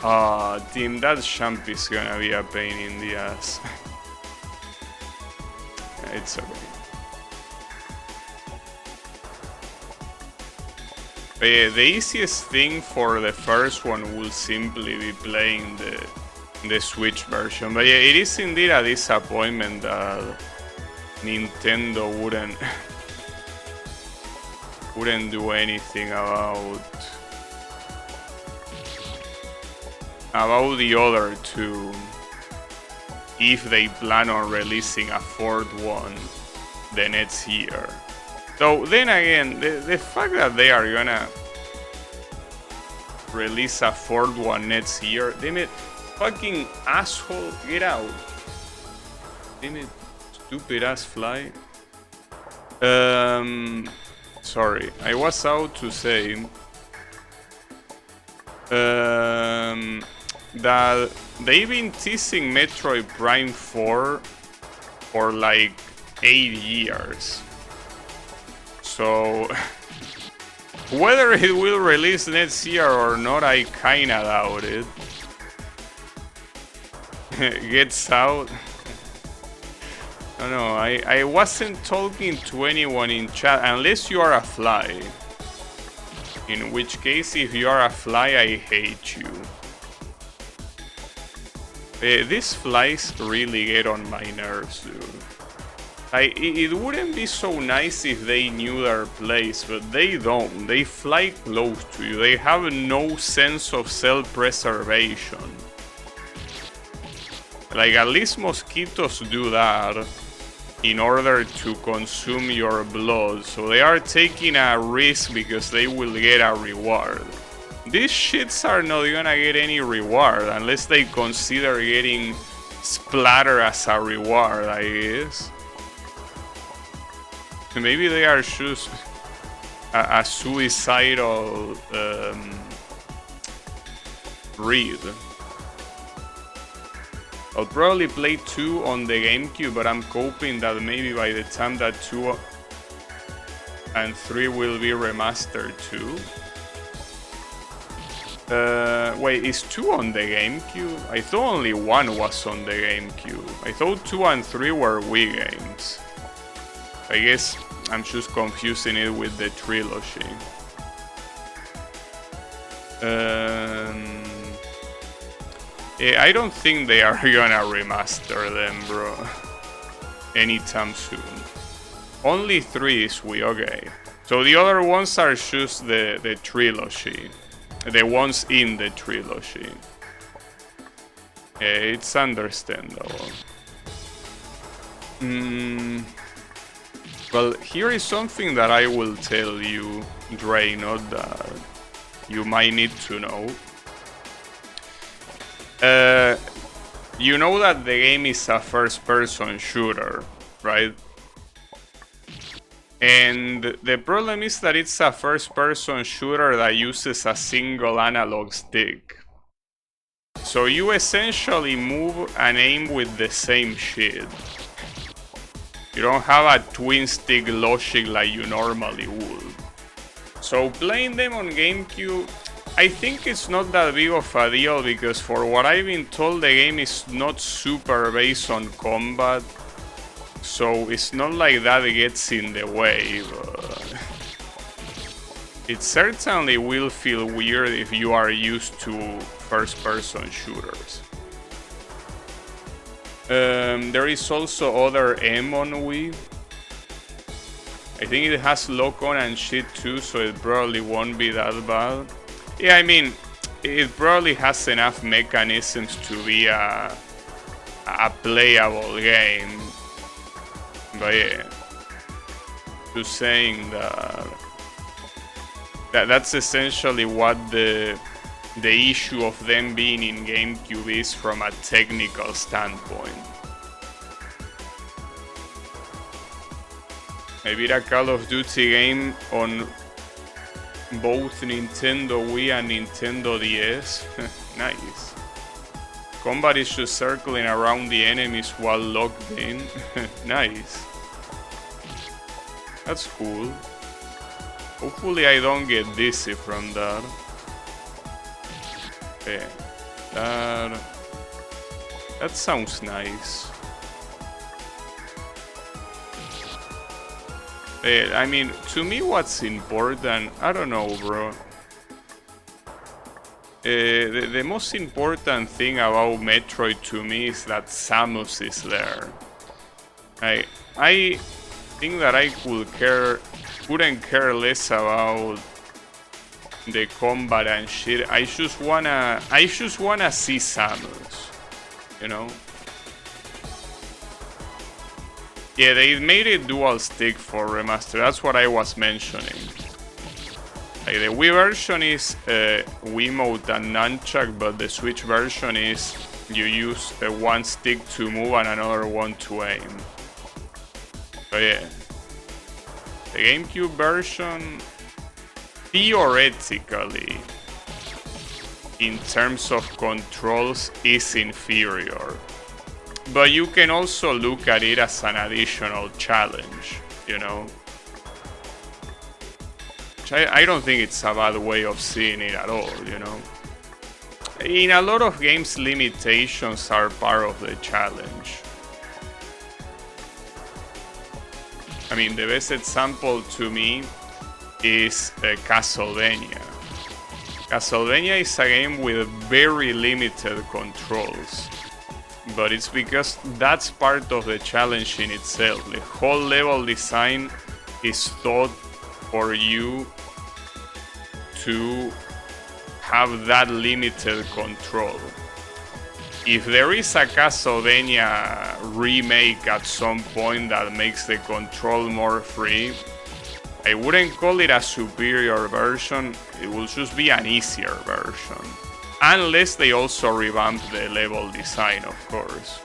Ah, team, that jump is gonna be a pain in the ass. It's okay. The easiest thing for the first one will simply be playing the Switch version. But yeah, it is indeed a disappointment that Nintendo wouldn't do anything about the other two, if they plan on releasing a fourth one the next year. So then again, the fact that they are gonna release a fourth one next year, damn it, fucking asshole, get out. Damn it, stupid ass fly. Sorry, I was out to say that they've been teasing Metroid Prime 4 for like 8 years. So whether it will release next year or not, I kinda doubt it. Gets out. No, I wasn't talking to anyone in chat, unless you are a fly. In which case, if you are a fly, I hate you. These flies really get on my nerves, dude. It wouldn't be so nice if they knew their place, but they don't. They fly close to you. They have no sense of self-preservation. Like, at least mosquitoes do that in order to consume your blood. So they are taking a risk because they will get a reward. These shits are not gonna get any reward unless they consider getting splatter as a reward, I guess. Maybe they are just a suicidal breed. I'll probably play 2 on the GameCube, but I'm hoping that maybe by the time that 2 and 3 will be remastered too. Wait, is 2 on the GameCube? I thought only 1 was on the GameCube. I thought 2 and 3 were Wii games. I guess I'm just confusing it with the trilogy. I don't think they are gonna remaster them, bro. Anytime soon. Only 3 is Wii, okay. So the other ones are just the trilogy. The ones in the trilogy. It's understandable. Well, here is something that I will tell you, Draynor, that you might need to know. You know that the game is a first-person shooter, right? And the problem is that it's a first-person shooter that uses a single analog stick. So you essentially move and aim with the same shit. You don't have a twin stick logic like you normally would. So playing them on GameCube, I think it's not that big of a deal because for what I've been told, the game is not super based on combat. So it's not like that gets in the way, but it certainly will feel weird if you are used to first-person shooters. There is also other M on Wii. I think it has lock-on and shit too, so it probably won't be that bad. Yeah, I mean, it probably has enough mechanisms to be a playable game. But yeah, just saying that's essentially what the issue of them being in GameCube is from a technical standpoint. Maybe a Call of Duty game on both Nintendo Wii and Nintendo DS. Nice. Combat is just circling around the enemies while locked in. Nice. That's cool. Hopefully I don't get dizzy from that. Okay. That sounds nice. I mean, to me what's important, I don't know, bro. The most important thing about Metroid to me is that Samus is there. I think that I couldn't care less about the combat and shit. I just wanna see Samus, you know. Yeah, they made it dual stick for remaster. That's what I was mentioning. Like the Wii version is Wiimote and nunchuck, but the Switch version is you use one stick to move and another one to aim. So yeah, the GameCube version, theoretically, in terms of controls, is inferior. But you can also look at it as an additional challenge, you know? Which I don't think it's a bad way of seeing it at all, you know? In a lot of games, limitations are part of the challenge. I mean, the best example to me is Castlevania. Castlevania is a game with very limited controls. but it's because that's part of the challenge in itself. The whole level design is thought for you to have that limited control. If there is a Castlevania remake at some point that makes the control more free, I wouldn't call it a superior version, it will just be an easier version. Unless they also revamp the level design, of course.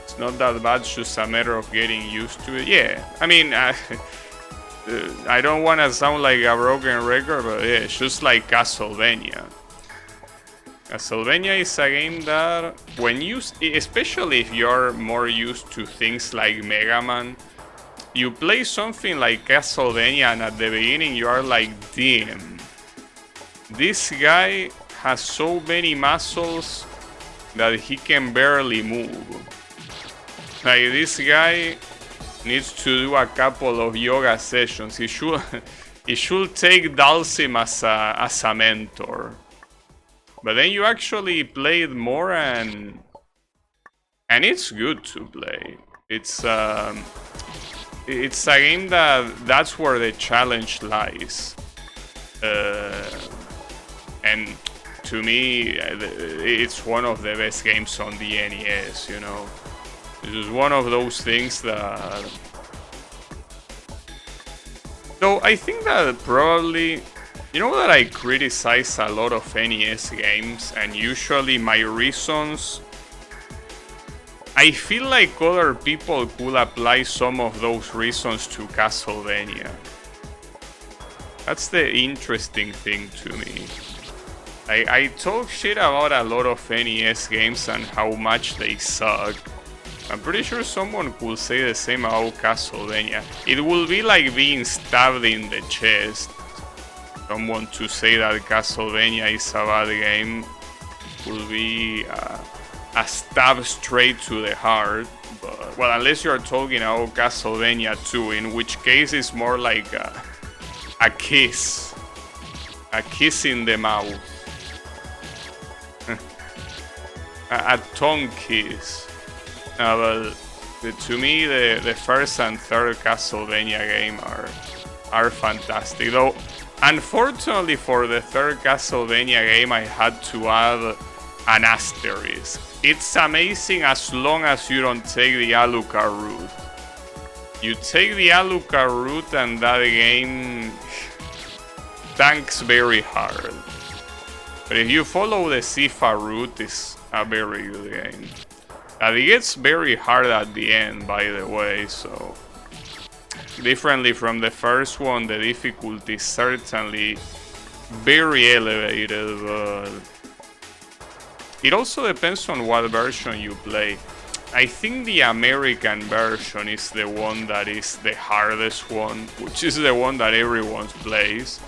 It's not that bad, it's just a matter of getting used to it. Yeah, I mean, I don't want to sound like a broken record, but yeah, it's just like Castlevania. Castlevania is a game that, when you, especially if you're more used to things like Mega Man, you play something like Castlevania and at the beginning you are like, damn, this guy has so many muscles that he can barely move. Like, this guy needs to do a couple of yoga sessions. He should take Dhalsim as a mentor. But then you actually play it more, and it's good to play. It's a game that's where the challenge lies. And to me, it's one of the best games on the NES, you know. This is one of those things that... Though I think that probably... You know that I criticize a lot of NES games, and usually my reasons... I feel like other people could apply some of those reasons to Castlevania. That's the interesting thing to me. I talk shit about a lot of NES games and how much they suck. I'm pretty sure someone could say the same about Castlevania. It will be like being stabbed in the chest. Someone to say that Castlevania is a bad game will be a stab straight to the heart. But, well, unless you're talking about Castlevania 2, in which case it's more like a kiss. A kiss in the mouth. a tongue kiss. But to me, the first and third Castlevania game are fantastic. Though, unfortunately for the third Castlevania game, I had to add an asterisk. It's amazing as long as you don't take the Alucard route. You take the Alucard route and that game tanks very hard. But if you follow the Sypha route, it's a very good game. And it gets very hard at the end, by the way, so... Differently from the first one, the difficulty is certainly very elevated, but... It also depends on what version you play. I think the American version is the one that is the hardest one, which is the one that everyone plays.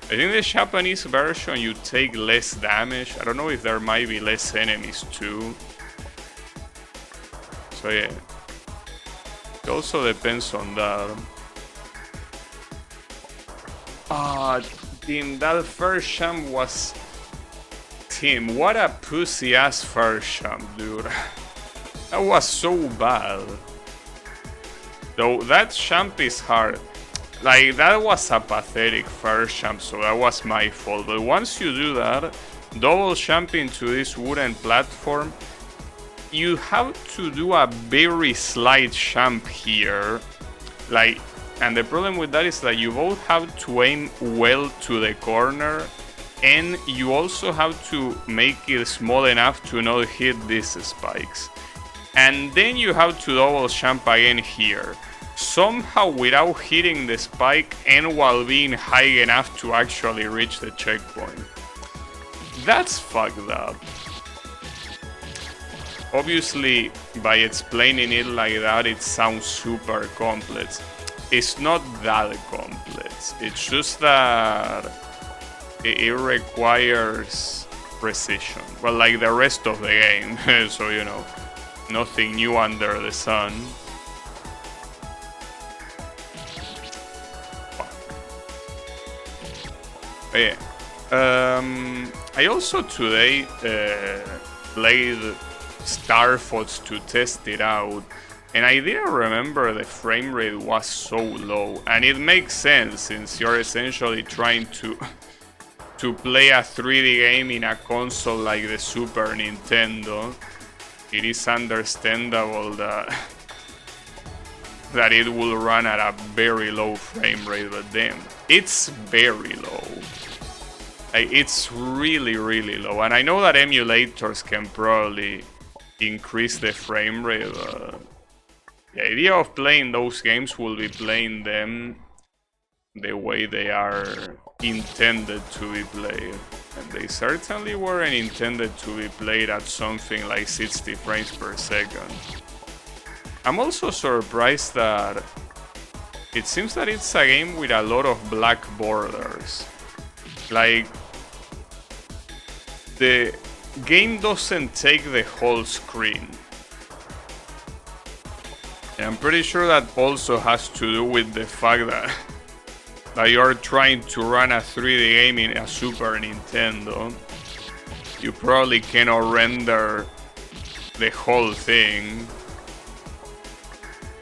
I think the Japanese version you take less damage. I don't know if there might be less enemies too. So yeah, it also depends on that. Tim, that first champ was... Tim, what a pussy-ass first champ, dude. That was so bad. Though that champ is hard. Like, that was a pathetic first champ, so that was my fault. But once you do that, double jumping to this wooden platform, you have to do a very slight jump here. Like, and the problem with that is that you both have to aim well to the corner, and you also have to make it small enough to not hit these spikes. And then you have to double jump again here, somehow without hitting the spike and while being high enough to actually reach the checkpoint. That's fucked up. Obviously, by explaining it like that, it sounds super complex. It's not that complex. It's just that it requires precision. Well, like the rest of the game, so you know, nothing new under the sun. But yeah. I also today played Star Fox to test it out, and I didn't remember the frame rate was so low, and it makes sense since you're essentially trying to play a 3D game in a console like the Super Nintendo. It is understandable that it will run at a very low frame rate, but damn, it's very low. Like, it's really, really low. And I know that emulators can probably increase the frame rate, but the idea of playing those games will be playing them the way they are intended to be played. And they certainly weren't intended to be played at something like 60 frames per second. I'm also surprised that it seems that it's a game with a lot of black borders. Like, the game doesn't take the whole screen. And I'm pretty sure that also has to do with the fact that you're trying to run a 3D game in a Super Nintendo. You probably cannot render the whole thing,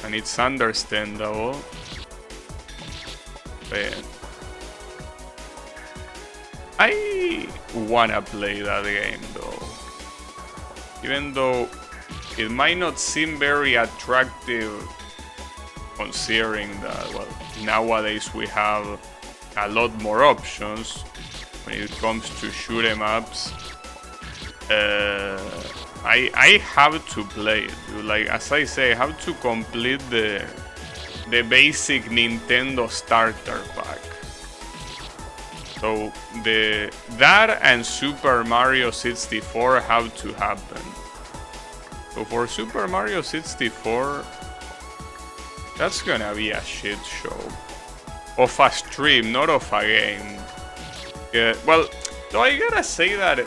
and it's understandable. But I wanna play that game though, even though it might not seem very attractive, considering that, well, nowadays we have a lot more options when it comes to shoot 'em ups. I have to play it, dude. Like, as I say, I have to complete the basic Nintendo starter pack. So that and Super Mario 64 have to happen. So for Super Mario 64, that's gonna be a shit show. Of a stream, not of a game. Yeah, well, though I gotta say that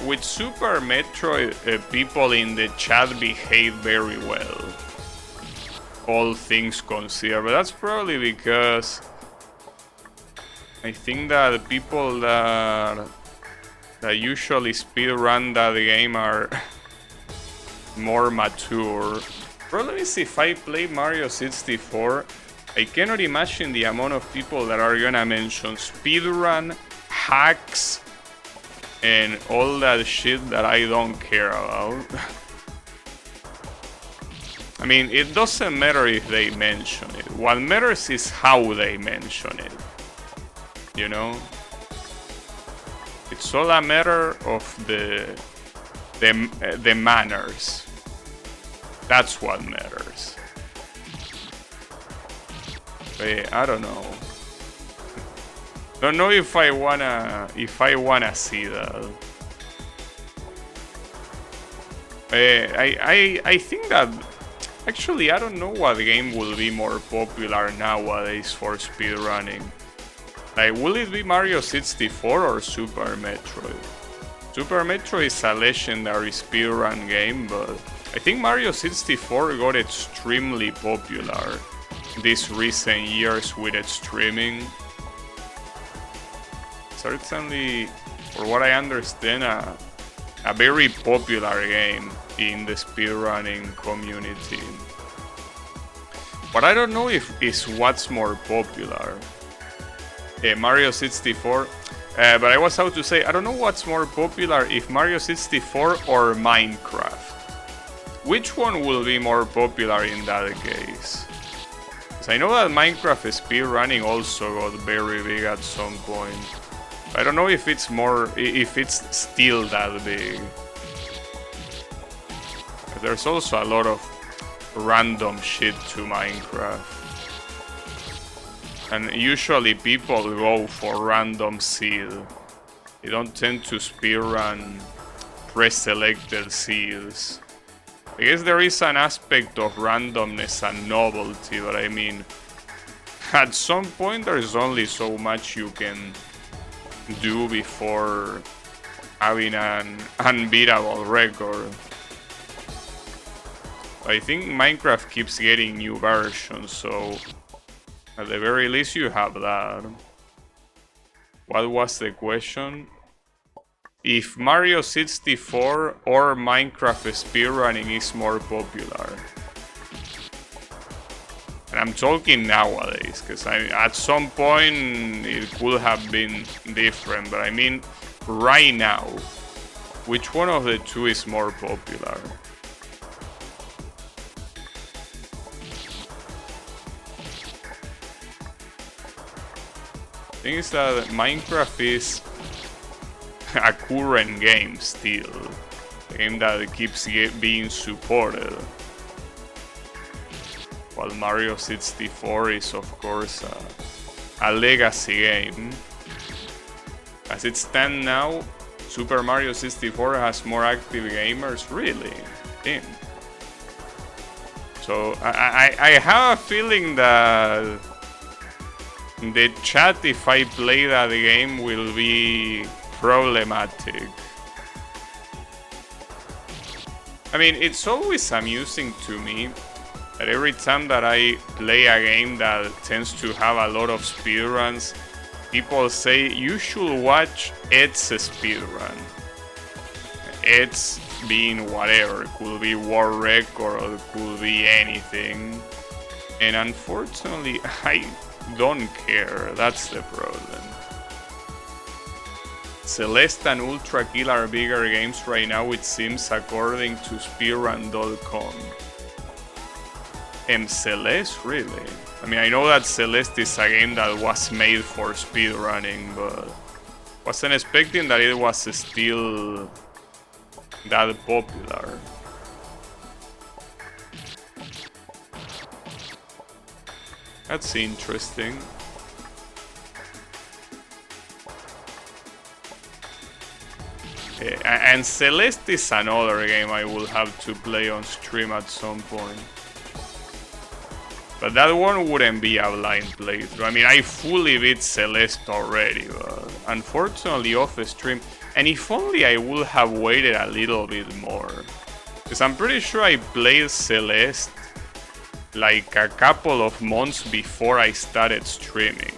with Super Metroid, people in the chat behave very well, all things considered. But that's probably because I think that the people that usually speedrun that game are more mature. Bro, let me see. If I play Mario 64, I cannot imagine the amount of people that are gonna mention speedrun, hacks, and all that shit that I don't care about. I mean, it doesn't matter if they mention it. What matters is how they mention it. You know? It's all a matter of the manners. That's what matters. But I don't know. Don't know if I wanna see that. I think that actually I don't know what game will be more popular nowadays for speedrunning. Like, will it be Mario 64 or Super Metroid? Super Metroid is a legendary speedrun game, but I think Mario 64 got extremely popular these recent years with its streaming. Certainly, for what I understand, a very popular game in the speedrunning community. But I don't know if it's what's more popular. Mario 64. But I was about to say, I don't know what's more popular, if Mario 64 or Minecraft. Which one will be more popular in that case? Because I know that Minecraft speedrunning also got very big at some point. I don't know if it's still that big. But there's also a lot of random shit to Minecraft. And usually people go for random seed. They don't tend to speedrun pre-selected seeds. I guess there is an aspect of randomness and novelty, but I mean, at some point there's only so much you can do before having an unbeatable record. I think Minecraft keeps getting new versions, so at the very least you have that. What was the question? if Mario 64 or Minecraft speedrunning is more popular. And I'm talking nowadays, because at some point it could have been different, but I mean right now, which one of the two is more popular? The thing is that Minecraft is a current game still, a game that keeps being supported, while Mario 64 is of course a legacy game. As it stands now, Super Mario 64 has more active gamers, really? Damn. So I have a feeling that the chat, if I play that game, will be problematic. I mean, it's always amusing to me that every time that I play a game that tends to have a lot of speedruns, people say you should watch Ed's speedrun. Ed's being whatever, it could be World Record or it could be anything. And unfortunately, I don't care, that's the problem. Celeste and Ultra Kill are bigger games right now, it seems, according to speedrun.com. And Celeste, really? I mean, I know that Celeste is a game that was made for speedrunning, but wasn't expecting that it was still that popular. That's interesting. And Celeste is another game I will have to play on stream at some point. But that one wouldn't be a blind playthrough. I mean, I fully beat Celeste already, but unfortunately off stream. And if only I would have waited a little bit more. Because I'm pretty sure I played Celeste like a couple of months before I started streaming.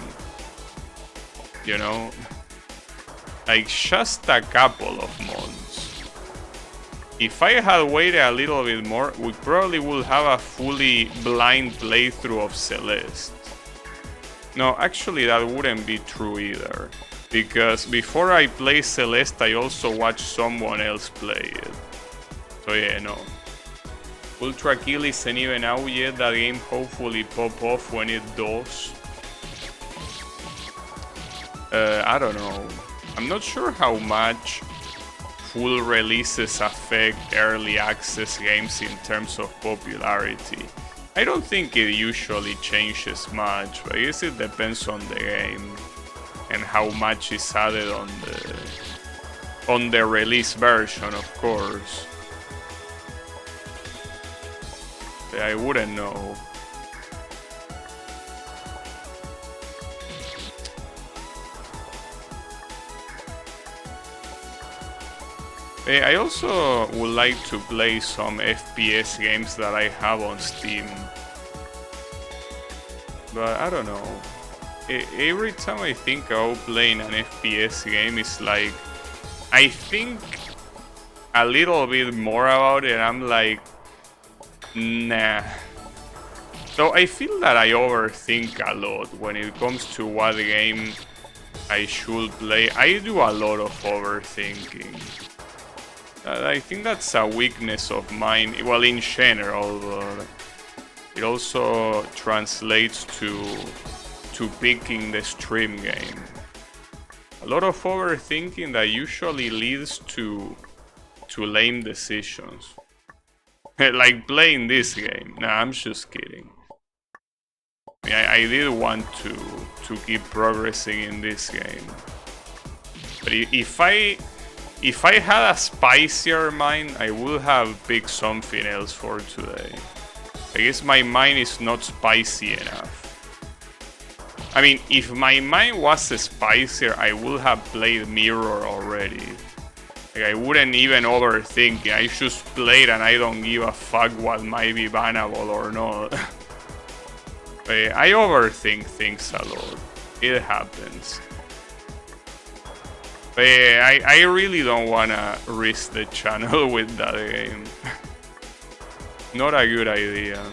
You know? Like just a couple of months. If I had waited a little bit more, we probably would have a fully blind playthrough of Celeste. No, actually that wouldn't be true either. Because before I play Celeste, I also watched someone else play it. So yeah, no. Ultra Kill isn't even out yet, that game hopefully pop off when it does. I don't know. I'm not sure how much full releases affect early access games in terms of popularity. I don't think it usually changes much, but I guess it depends on the game and how much is added on the release version, of course. But I wouldn't know. I also would like to play some FPS games that I have on Steam. But I don't know. Every time I think about playing an FPS game, it's like I think a little bit more about it and I'm like, nah. So I feel that I overthink a lot when it comes to what game I should play. I do a lot of overthinking. I think that's a weakness of mine, well, in general, but it also translates to picking the stream game. A lot of overthinking that usually leads to lame decisions. Like playing this game. Nah, I'm just kidding. I mean, I did want to keep progressing in this game. But if I had a spicier mind, I would have picked something else for today. I guess my mind is not spicy enough. I mean, if my mind was spicier, I would have played Mirror already. Like, I wouldn't even overthink it. I just played and I don't give a fuck what might be bannable or not. I overthink things a lot. It happens. But yeah, I really don't wanna risk the channel with that game. Not a good idea.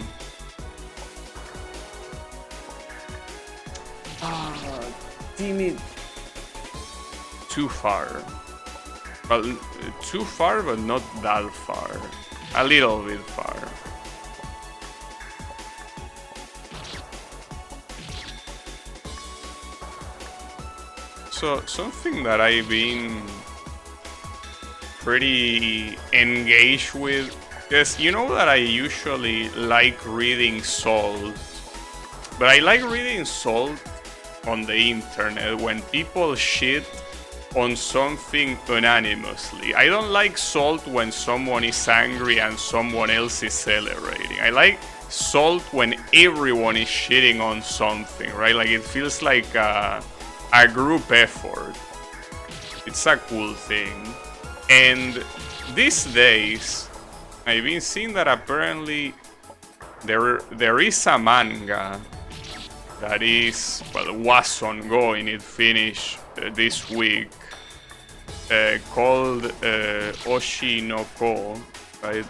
Damn it. Too far. Well, too far, but not that far. A little bit far. So, something that I've been pretty engaged with, because you know that I usually like reading Salt, but I like reading Salt on the internet when people shit on something unanimously. I don't like Salt when someone is angry and someone else is celebrating. I like Salt when everyone is shitting on something, right? Like it feels like a group effort. It's a cool thing. And these days, I've been seeing that apparently there is a manga that is, well, was ongoing, it finished this week, called Oshi no Ko, right?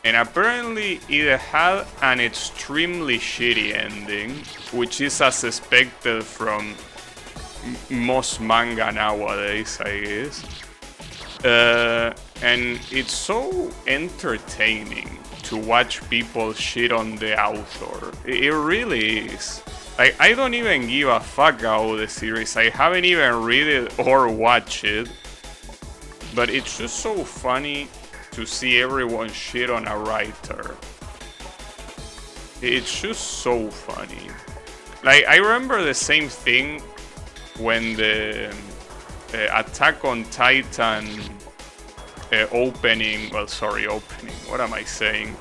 And apparently it had an extremely shitty ending, which is as expected from most manga nowadays, I guess. And it's so entertaining to watch people shit on the author. It really is. Like, I don't even give a fuck about the series. I haven't even read it or watched it. But it's just so funny to see everyone shit on a writer. It's just so funny. Like, I remember the same thing when the Attack on Titan opening, what am I saying?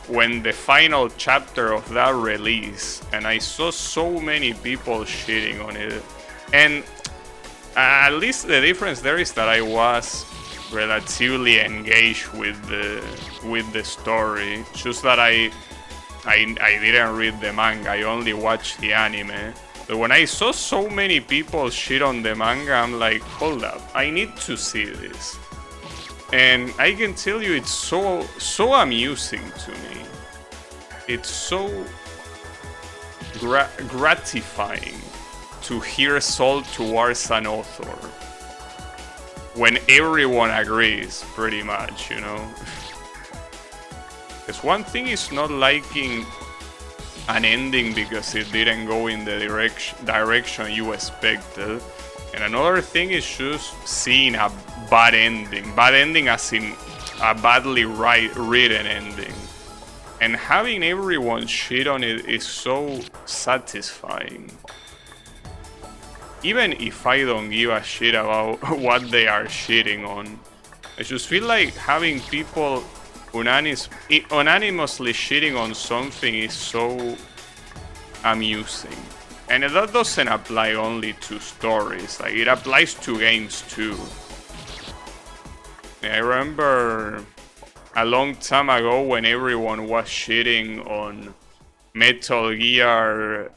When the final chapter of that release, and I saw so many people shitting on it. And at least the difference there is that I was relatively engaged with the story. Just that I didn't read the manga, I only watched the anime. But when I saw so many people shit on the manga, I'm like, hold up, I need to see this. And I can tell you it's so amusing to me. It's so gratifying to hear Salt towards an author when everyone agrees, pretty much, you know. Because one thing is not liking an ending because it didn't go in the direction you expected, and another thing is just seeing a bad ending as in a badly written ending, and having everyone shit on it is so satisfying. Even if I don't give a shit about what they are shitting on, I just feel like having people unanimously shitting on something is so amusing. And that doesn't apply only to stories, like it applies to games too. I remember a long time ago when everyone was shitting on Metal Gear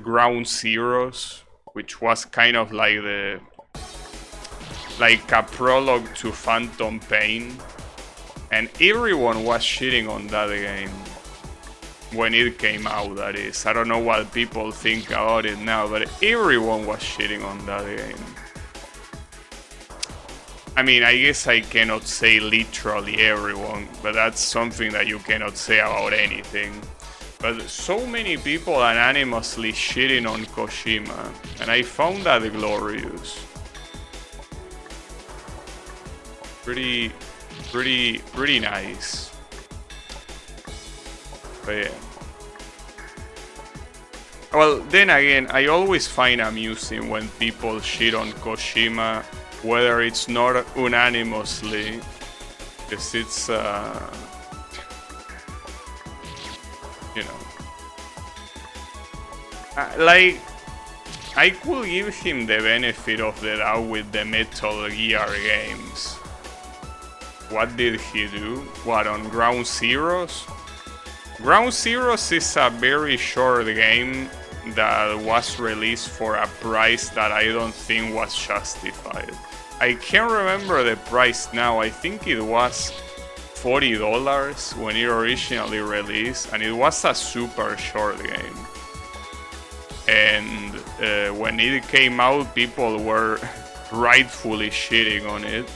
Ground Zeroes, which was kind of like a prologue to Phantom Pain. And everyone was shitting on that game when it came out, that is. I don't know what people think about it now, but everyone was shitting on that game. I mean, I guess I cannot say literally everyone, but that's something that you cannot say about anything. But so many people anonymously shitting on Kojima, and I found that glorious. Pretty nice. But yeah. Well, then again, I always find amusing when people shit on Kojima, whether it's not unanimously, because it's, you know, like, I could give him the benefit of the doubt with the Metal Gear games. What did he do? What, on Ground Zeroes? Ground Zeroes is a very short game that was released for a price that I don't think was justified. I can't remember the price now. I think it was $40 when it originally released, and it was a super short game. And when it came out, people were rightfully shitting on it.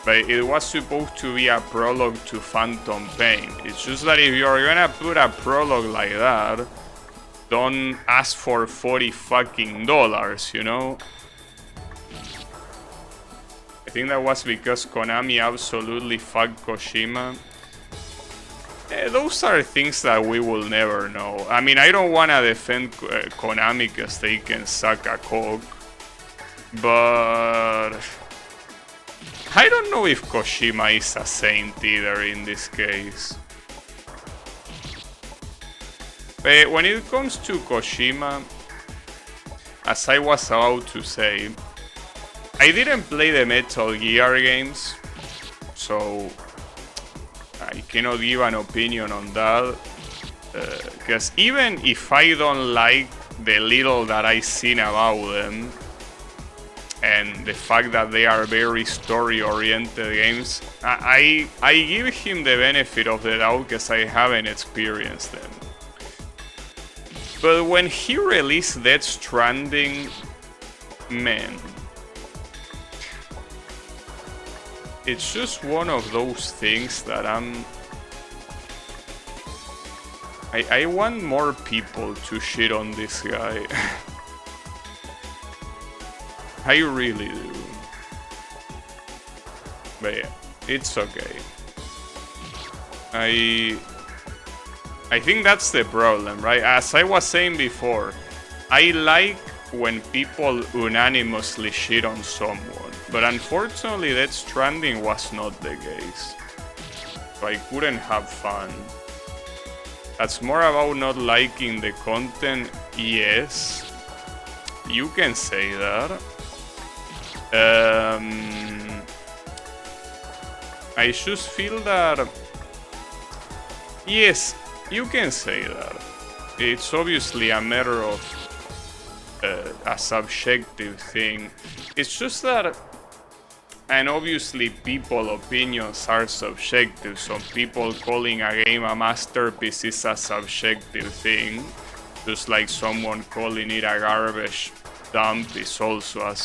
But it was supposed to be a prologue to Phantom Pain. It's just that if you're gonna put a prologue like that, don't ask for $40 fucking dollars, you know? I think that was because Konami absolutely fucked Kojima. Those are things that we will never know. I mean, I don't wanna defend Konami because they can suck a cock, but I don't know if Kojima is a saint either in this case. When it comes to Kojima, as I was about to say, I didn't play the Metal Gear games, so I cannot give an opinion on that. Because even if I don't like the little that I've seen about them, and the fact that they are very story-oriented games, I give him the benefit of the doubt because I haven't experienced them. But when he released Death Stranding, man, it's just one of those things that I want more people to shit on this guy. I really do. But yeah, it's okay. I think that's the problem, right? As I was saying before, I like when people unanimously shit on someone, but unfortunately Death Stranding was not the case. So I couldn't have fun. That's more about not liking the content, yes. You can say that. I just feel that, yes, you can say that. It's obviously a matter of a subjective thing. It's just that, and obviously people's opinions are subjective. Some people calling a game a masterpiece is a subjective thing, just like someone calling it a garbage dump is also a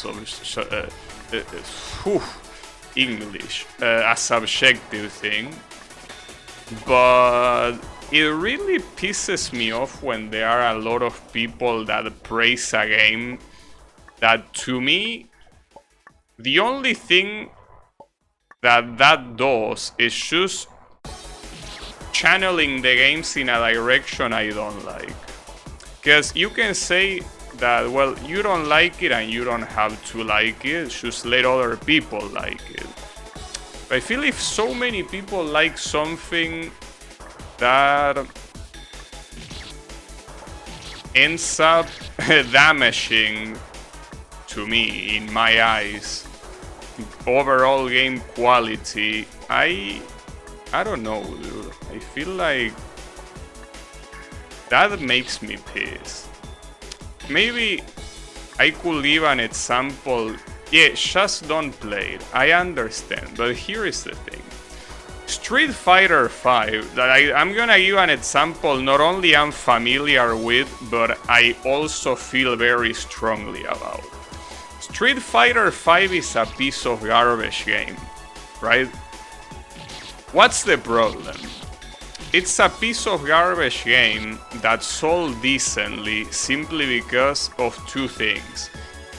a subjective thing. But it really pisses me off when there are a lot of people that praise a game that, to me, the only thing that does is just channeling the games in a direction I don't like. Because you can say that, well, you don't like it and you don't have to like it, just let other people like it. But I feel if so many people like something, that ends up damaging, to me, in my eyes, overall game quality. I don't know, dude. I feel like that makes me pissed. Maybe I could give an example. Yeah, just don't play it. I understand, but here is the thing. Street Fighter V, that I'm gonna give an example not only I'm familiar with, but I also feel very strongly about. Street Fighter V is a piece of garbage game, right? What's the problem? It's a piece of garbage game that sold decently simply because of two things.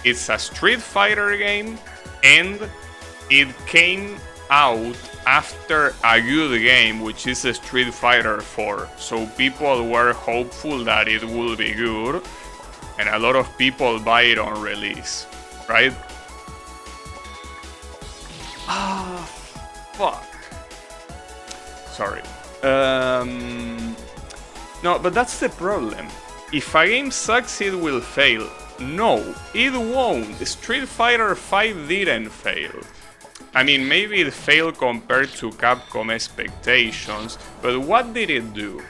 It's a Street Fighter game, and it came out after a good game, which is a Street Fighter 4. So people were hopeful that it would be good, and a lot of people buy it on release, right? Ah, fuck. Sorry. No, but that's the problem. If a game sucks, it will fail. No, it won't. Street Fighter V didn't fail. I mean, maybe it failed compared to Capcom expectations, but what did it do?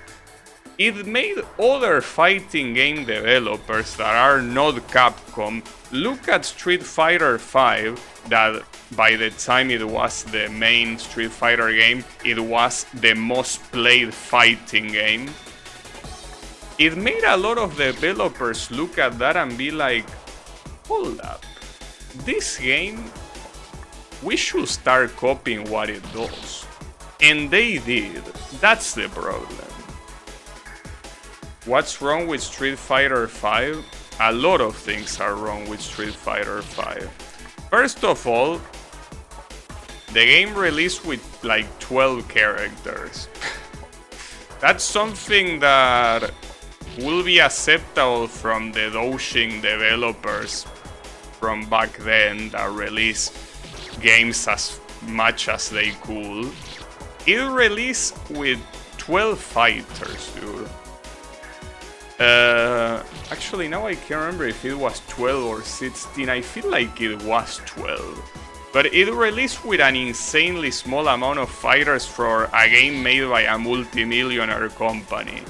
it made other fighting game developers that are not Capcom look at Street Fighter V, that by the time it was the main Street Fighter game, it was the most played fighting game. It made a lot of developers look at that and be like, hold up, this game, we should start copying what it does. And they did. That's the problem. What's wrong with Street Fighter V? A lot of things are wrong with Street Fighter V. First of all, the game released with like 12 characters. That's something that will be acceptable from the Doshin developers from back then that released games as much as they could. It released with 12 fighters, dude. Actually, now I can't remember if it was 12 or 16. I feel like it was 12. But it released with an insanely small amount of fighters for a game made by a multi-millionaire company.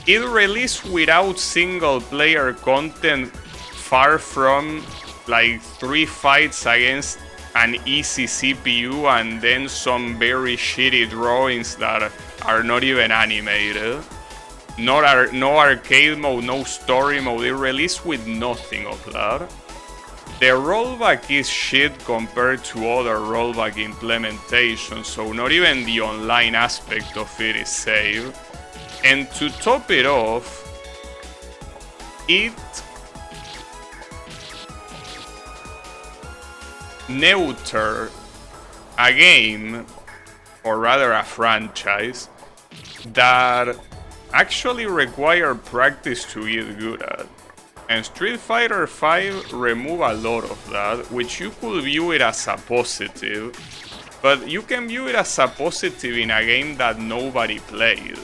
It released without single player content, far from like 3 fights against an easy CPU and then some very shitty drawings that are not even animated. No arcade mode, no story mode. It released with nothing of that. The rollback is shit compared to other rollback implementations, so not even the online aspect of it is safe. And to top it off, it neutered a game, or rather a franchise, that actually required practice to get good at. And Street Fighter V removed a lot of that, which you could view it as a positive, but you can view it as a positive in a game that nobody played,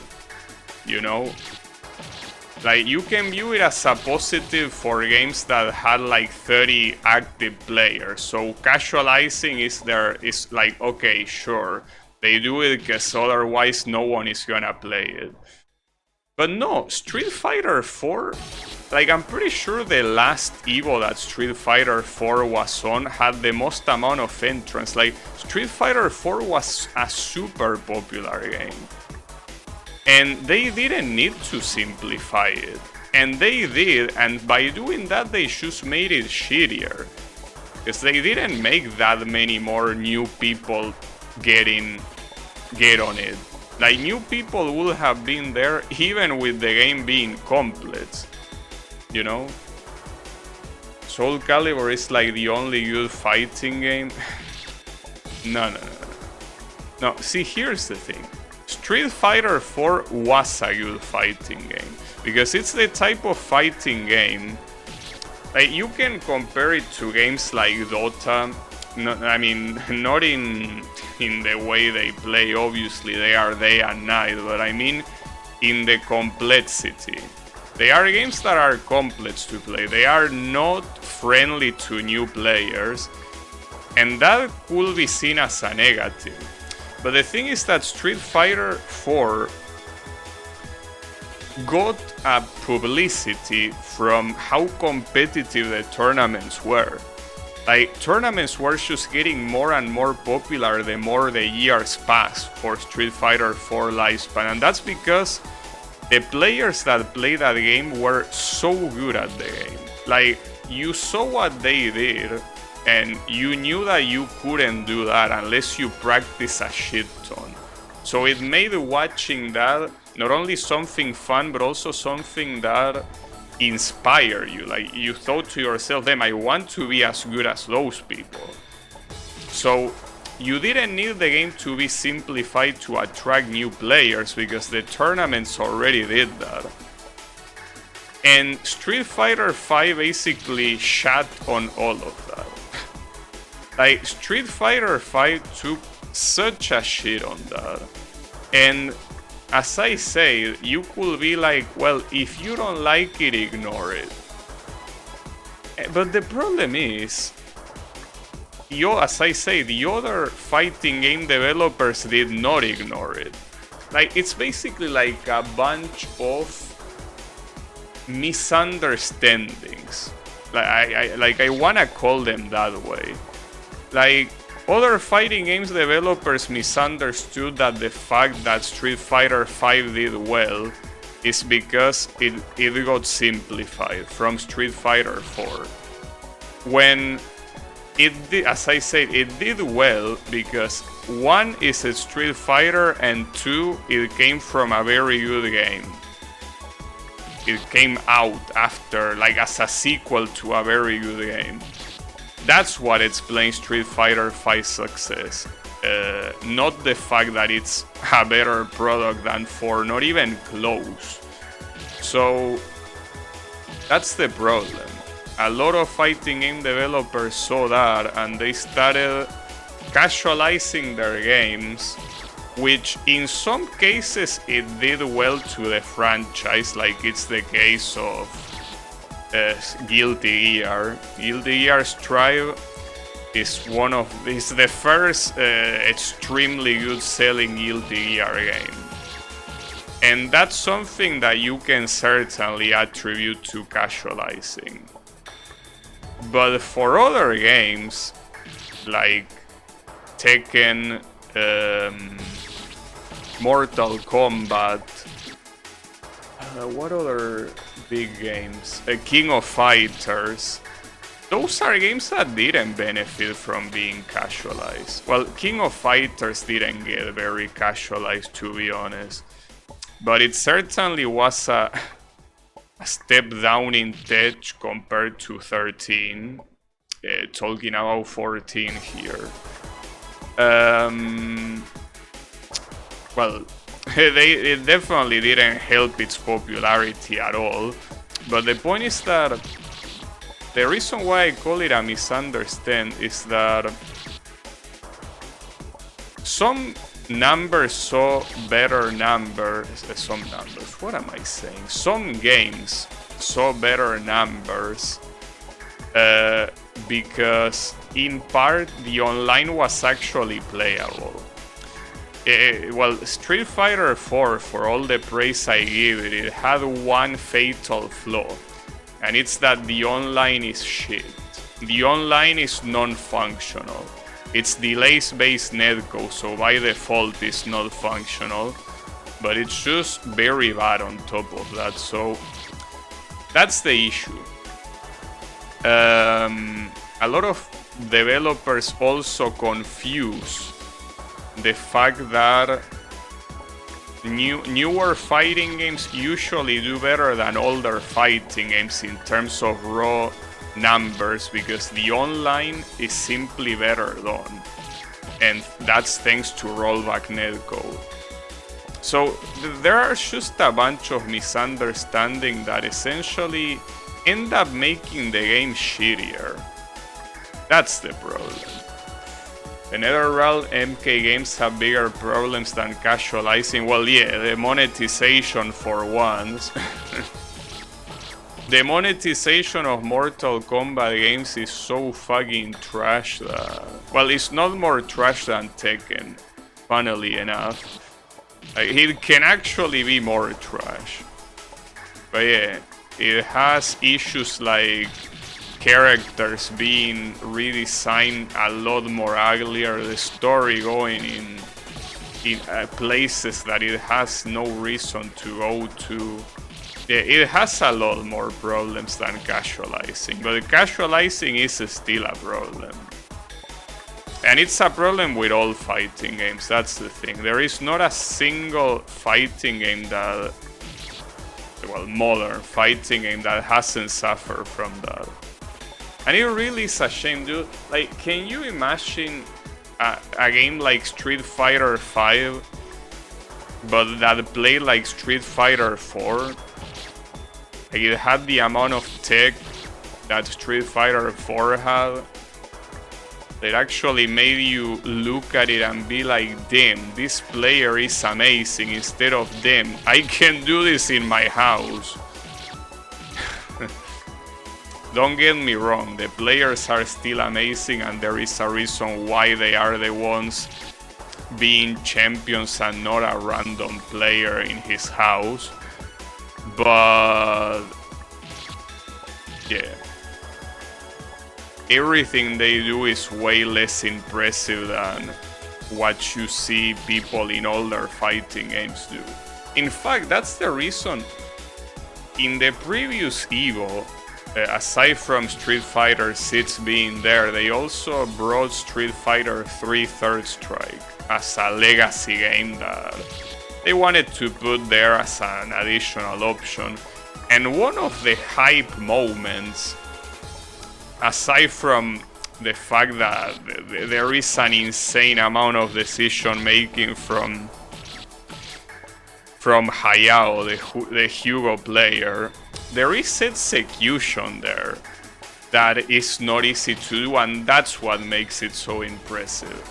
you know? Like, you can view it as a positive for games that had like 30 active players, so casualizing is like, okay, sure, they do it because otherwise no one is gonna play it. But no, Street Fighter 4, like, I'm pretty sure the last Evo that Street Fighter 4 was on had the most amount of entrants. Like, Street Fighter 4 was a super popular game. And they didn't need to simplify it. And they did, and by doing that they just made it shittier. Because they didn't make that many more new people get on it. Like, new people would have been there even with the game being complete, you know? Soul Calibur is like the only good fighting game. No. No, see, here's the thing. Street Fighter 4 was a good fighting game, because it's the type of fighting game, like, you can compare it to games like Dota. No, I mean, not in the way they play, obviously they are day and night, but I mean in the complexity. They are games that are complex to play, they are not friendly to new players, and that could be seen as a negative. But the thing is that Street Fighter 4 got a publicity from how competitive the tournaments were. Like, tournaments were just getting more and more popular the more the years passed for Street Fighter 4 lifespan, and that's because the players that played that game were so good at the game. Like, you saw what they did, and you knew that you couldn't do that unless you practice a shit ton. So it made watching that not only something fun, but also something that inspire you. Like, you thought to yourself, damn, I want to be as good as those people. So you didn't need the game to be simplified to attract new players, because the tournaments already did that. And Street Fighter V basically shat on all of that. Like, Street Fighter V took such a shit on that. And as I say, you could be like, well, if you don't like it, ignore it. But the problem is, as I say, the other fighting game developers did not ignore it. like it's basically like a bunch of misunderstandings. Like I wanna call them that way. Like other fighting games developers misunderstood that the fact that Street Fighter V did well is because it got simplified from Street Fighter 4. When it did, as I said, it did well because one is a Street Fighter and two, it came from a very good game. It came out after, like as a sequel to a very good game. That's what explains Street Fighter V's success. Not the fact that it's a better product than 4, not even close. So that's the problem. A lot of fighting game developers saw that and they started casualizing their games, which in some cases it did well to the franchise, like it's the case of Guilty Gear. Guilty Gear Strive is the first extremely good selling Guilty Gear game. And that's something that you can certainly attribute to casualizing. But for other games, like Tekken, Mortal Kombat, what other big games? King of Fighters. Those are games that didn't benefit from being casualized. Well, King of Fighters didn't get very casualized, to be honest. But it certainly was a step down in tech compared to 13. Talking about 14 here. Well, it definitely didn't help its popularity at all. But the point is that the reason why I call it a misunderstand is that some numbers saw better numbers. What am I saying? Some games saw better numbers because in part the online was actually playable. Well, Street Fighter 4, for all the praise I give it, it had one fatal flaw, and it's that the online is shit. The online is non-functional. It's delays-based netcode, so by default it's not functional, but it's just very bad on top of that, so that's the issue. A lot of developers also confuse the fact that newer fighting games usually do better than older fighting games in terms of raw numbers because the online is simply better done, and that's thanks to rollback netcode. So there are just a bunch of misunderstandings that essentially end up making the game shittier. That's the problem. The NetherRealm MK games have bigger problems than casualizing. Well, yeah, the monetization for once. The monetization of Mortal Kombat games is so fucking trash that... Well, it's not more trash than Tekken, funnily enough. It can actually be more trash. But yeah, it has issues like characters being redesigned a lot more uglier, the story going in places that it has no reason to go to. It has a lot more problems than casualizing, but casualizing is still a problem. And it's a problem with all fighting games, that's the thing. There is not a single fighting game that... Well, modern fighting game that hasn't suffered from that. And it really is a shame, dude. Like, can you imagine a game like Street Fighter V, but that played like Street Fighter 4? Like, it had the amount of tech that Street Fighter 4 had. It actually made you look at it and be like, damn, this player is amazing, instead of, damn, I can do this in my house. Don't get me wrong, the players are still amazing and there is a reason why they are the ones being champions and not a random player in his house. But yeah, everything they do is way less impressive than what you see people in older fighting games do. In fact, that's the reason in the previous Evo, aside from Street Fighter 6 being there, they also brought Street Fighter 3 Third Strike as a legacy game that they wanted to put there as an additional option. And one of the hype moments, aside from the fact that there is an insane amount of decision making from Hayao, the Hugo player, there is execution there that is not easy to do, and that's what makes it so impressive.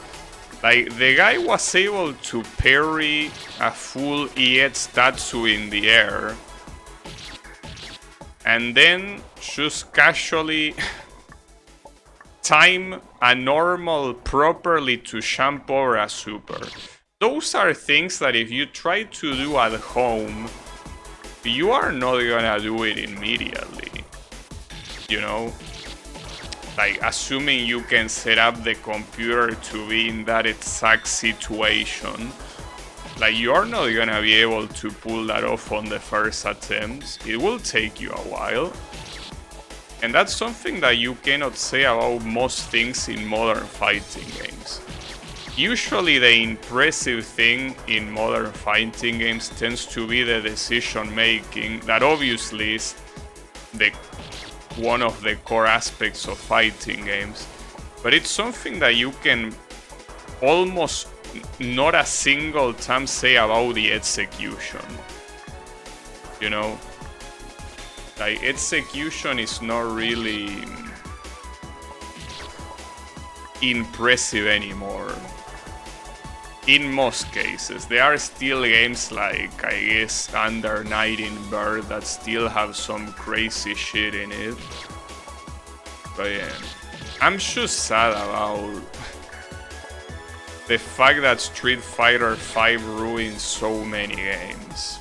Like, the guy was able to parry a full Ietsutatsu in the air, and then just casually time a normal properly to jump over a super. Those are things that if you try to do at home, you are not gonna do it immediately, you know? Like, assuming you can set up the computer to be in that exact situation, like, you're not gonna be able to pull that off on the first attempts. It will take you a while. And that's something that you cannot say about most things in modern fighting games. Usually the impressive thing in modern fighting games tends to be the decision making, that obviously is one of the core aspects of fighting games, but it's something that you can almost not a single time say about the execution, you know? Like, execution is not really impressive anymore. In most cases, there are still games like, I guess, Under Night in Bird that still have some crazy shit in it. But yeah, I'm just sad about the fact that Street Fighter V ruined so many games.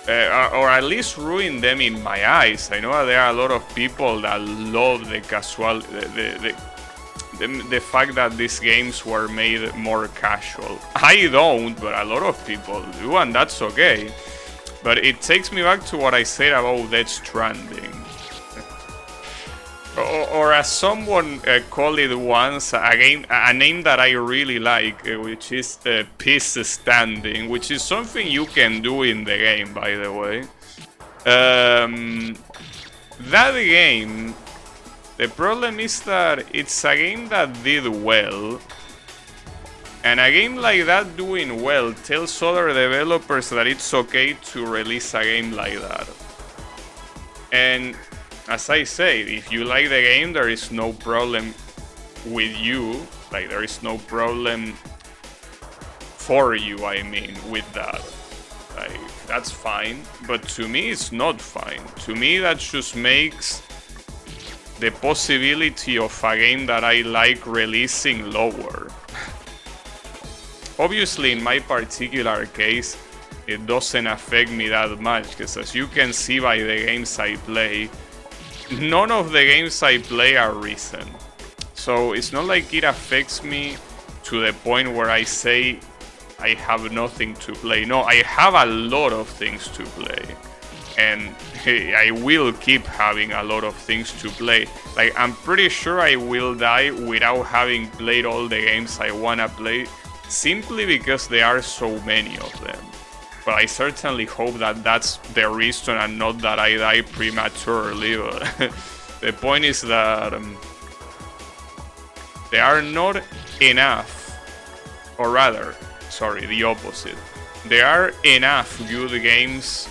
Or at least ruined them in my eyes. I know there are a lot of people that love the casual, the fact that these games were made more casual. I don't, but a lot of people do, and that's okay. But it takes me back to what I said about Death Stranding. Or as someone called it once, a name that I really like, which is Peace Standing, which is something you can do in the game, by the way. That game, the problem is that it's a game that did well, and a game like that doing well tells other developers that it's okay to release a game like that. And as I say, if you like the game, there is no problem with you. Like, there is no problem for you, I mean, with that. Like, that's fine. But to me, it's not fine. To me, that just makes the possibility of a game that I like releasing lower. Obviously, in my particular case, it doesn't affect me that much, because as you can see by the games I play, none of the games I play are recent. So it's not like it affects me to the point where I say I have nothing to play. No, I have a lot of things to play. And I will keep having a lot of things to play. Like, I'm pretty sure I will die without having played all the games I wanna play, simply because there are so many of them. But I certainly hope that that's the reason and not that I die prematurely. But the point is that there are not enough, or rather, sorry, the opposite. There are enough good games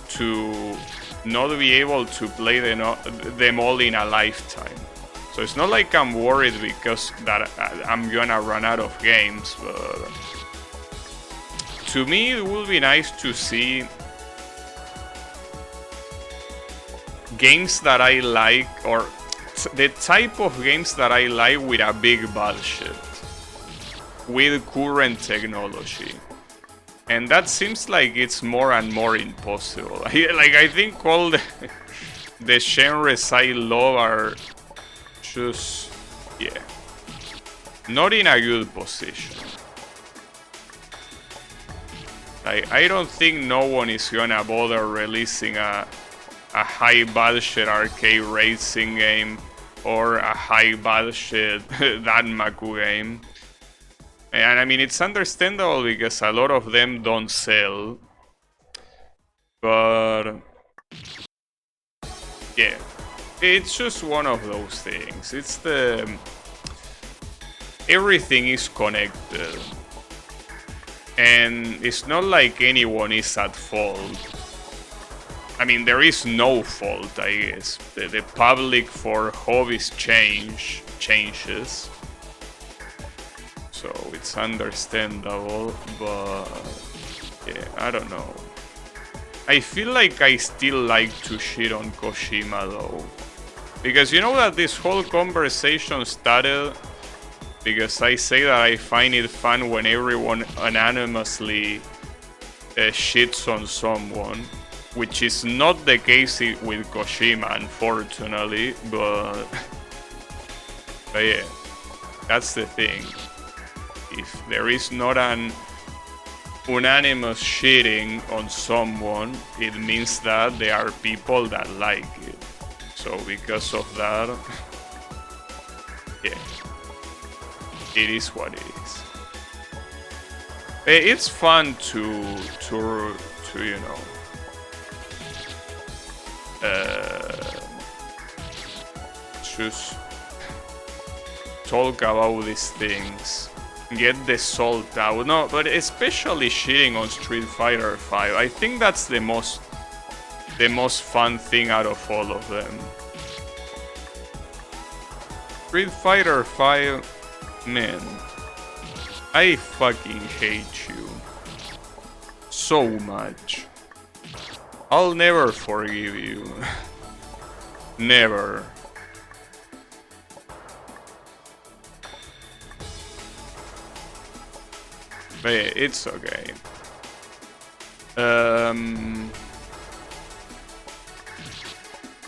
to not be able to play them all in a lifetime. So it's not like I'm worried because that I'm gonna run out of games, but to me, it would be nice to see games that I like, or the type of games that I like with a big budget. with current technology. And that seems like it's more and more impossible. I think all the genres I love are just, yeah, not in a good position. I don't think no one is gonna bother releasing a high budget arcade racing game or a high budget Danmaku game. And I mean, it's understandable because a lot of them don't sell. But yeah, it's just one of those things. It's everything is connected. And it's not like anyone is at fault. I mean, there is no fault, I guess. The public for hobbies changes. So it's understandable, but yeah, I don't know. I feel like I still like to shit on Kojima though. Because you know that this whole conversation started because I say that I find it fun when everyone anonymously shits on someone, which is not the case with Kojima, unfortunately, but yeah, that's the thing. If there is not an unanimous shitting on someone, it means that there are people that like it. So because of that, yeah, it is what it is. It's fun to you know, just talk about these things, get the salt out. No, but especially shitting on Street Fighter 5. I think that's the most fun thing out of all of them. Street Fighter 5, man, I fucking hate you so much. I'll never forgive you. Never. But yeah, it's okay.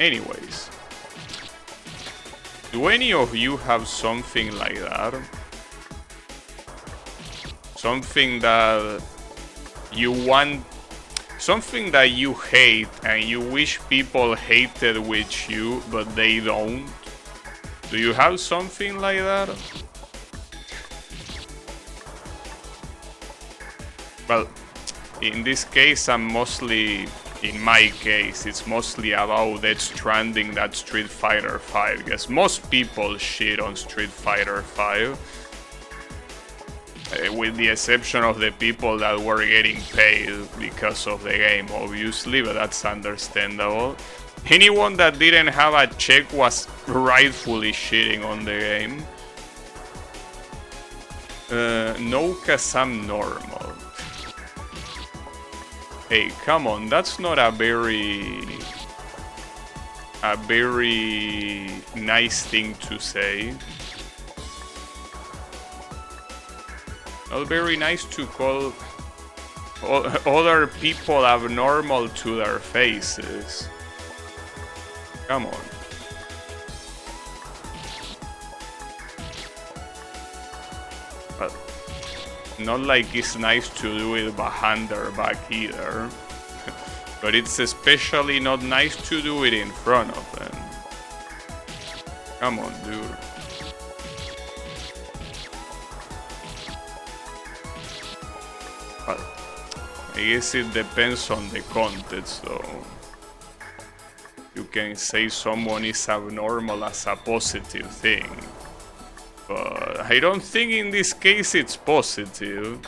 Anyways, do any of you have something like that? Something that you want, something that you hate and you wish people hated with you, but they don't? Do you have something like that? Well, in this case, in my case, it's mostly about Death Stranding, that Street Fighter 5, because most people shit on Street Fighter 5. With the exception of the people that were getting paid because of the game, obviously, but that's understandable. Anyone that didn't have a check was rightfully shitting on the game. No, cause I'm normal. Hey, come on, that's not a very nice thing to say. Not very nice to call other people abnormal to their faces. Come on. But not like it's nice to do it behind their back either. But it's especially not nice to do it in front of them. Come on, dude. But I guess it depends on the context, though. You can say someone is abnormal as a positive thing. But I don't think in this case it's positive.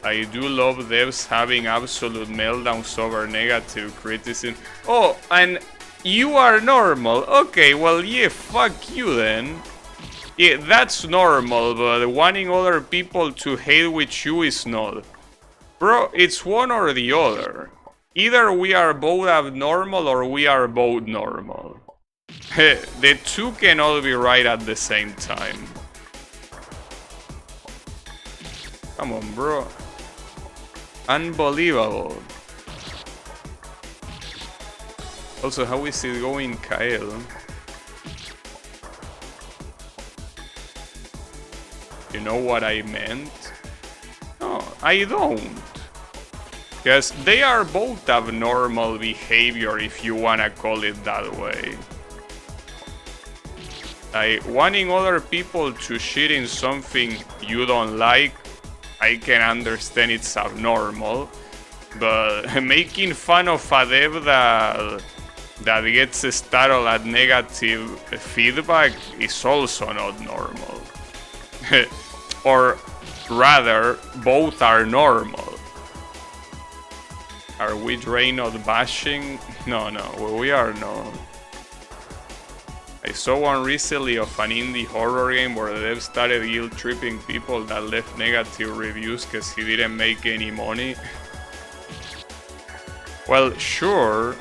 I do love devs having absolute meltdowns over negative criticism. Oh, and you are normal. Okay, well, yeah, fuck you then. Yeah, that's normal, but wanting other people to hate with you is not. Bro, it's one or the other. Either we are both abnormal or we are both normal. The two cannot be right at the same time. Come on, bro. Unbelievable. Also, how is it going, Kael? You know what I meant? No, I don't. Because they are both abnormal behavior, if you wanna call it that way. Like, wanting other people to shit in something you don't like, I can understand it's abnormal. But making fun of a dev that gets startled at negative feedback is also not normal. Or rather, both are normal. Are we Draynor bashing? No, we are not. I saw one recently of an indie horror game where the dev started guilt-tripping people that left negative reviews because he didn't make any money. Well, sure.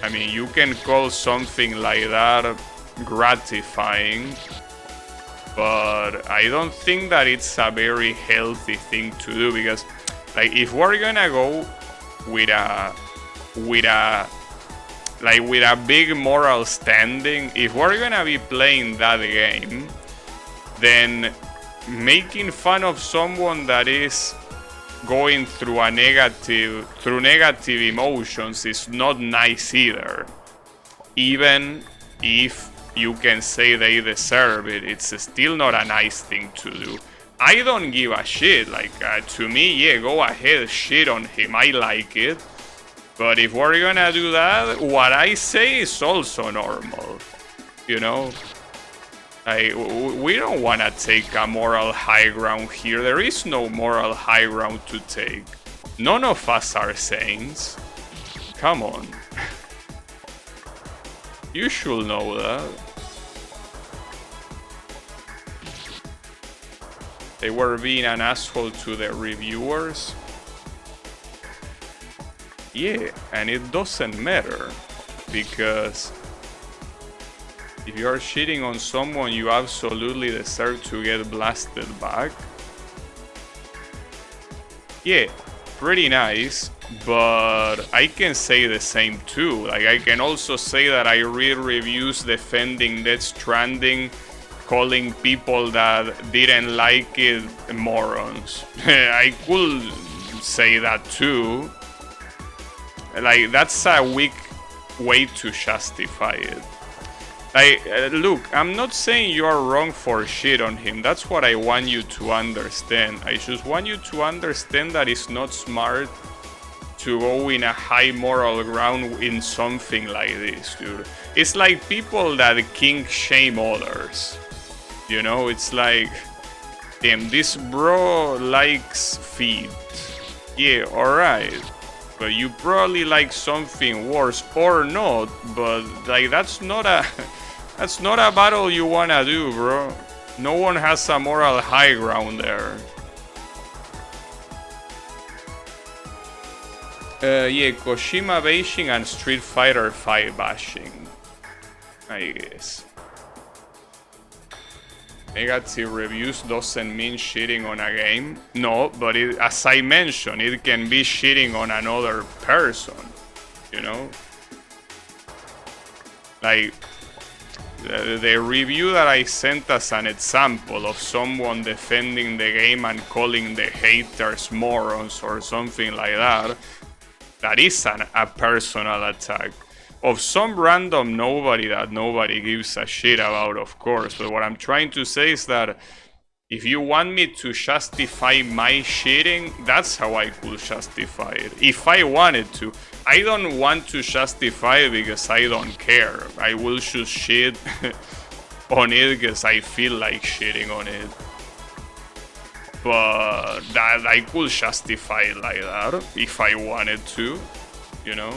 I mean, you can call something like that gratifying, but I don't think that it's a very healthy thing to do, because, like, if we're gonna go with a big moral standing, if we're gonna be playing that game, then making fun of someone that is going through negative emotions is not nice either. Even if you can say they deserve it, it's still not a nice thing to do. I don't give a shit. Like, to me, yeah, go ahead, shit on him, I like it. But if we're gonna do that, what I say is also normal, you know? We don't wanna take a moral high ground here. There is no moral high ground to take. None of us are saints. Come on. You should know that. They were being an asshole to the reviewers. Yeah, and it doesn't matter, because if you're shitting on someone, you absolutely deserve to get blasted back. Yeah, pretty nice, but I can say the same too. Like, I can also say that I read reviews defending Death Stranding, calling people that didn't like it morons. I could say that too. Like, that's a weak way to justify it. Like, look, I'm not saying you're wrong for shit on him. That's what I want you to understand. I just want you to understand that it's not smart to go in a high moral ground in something like this, dude. It's like people that kink shame others. You know, it's like, damn, this bro likes feet. Yeah, alright. But you probably like something worse, or not, but like, that's not a battle you wanna do, bro. No one has a moral high ground there. Yeah, Kojima bashing and Street Fighter 5 bashing, I guess. Negative reviews doesn't mean shitting on a game. No, but as I mentioned, it can be shitting on another person, you know? Like, the review that I sent as an example of someone defending the game and calling the haters morons or something like that, that is a personal attack. Of some random nobody that nobody gives a shit about, of course. But what I'm trying to say is that if you want me to justify my shitting, that's how I could justify it. If I wanted to. I don't want to justify it because I don't care. I will just shit on it because I feel like shitting on it. But that I could justify it like that if I wanted to, you know?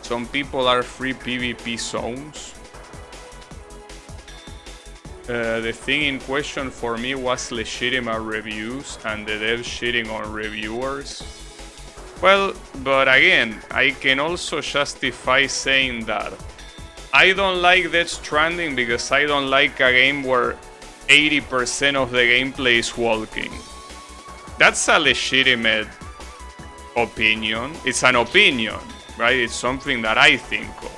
Some people are free PvP zones. The thing in question for me was legitimate reviews and the dev shitting on reviewers. Well, but again, I can also justify saying that I don't like Death Stranding because I don't like a game where 80% of the gameplay is walking. That's a legitimate opinion. It's an opinion, right? It's something that I think of.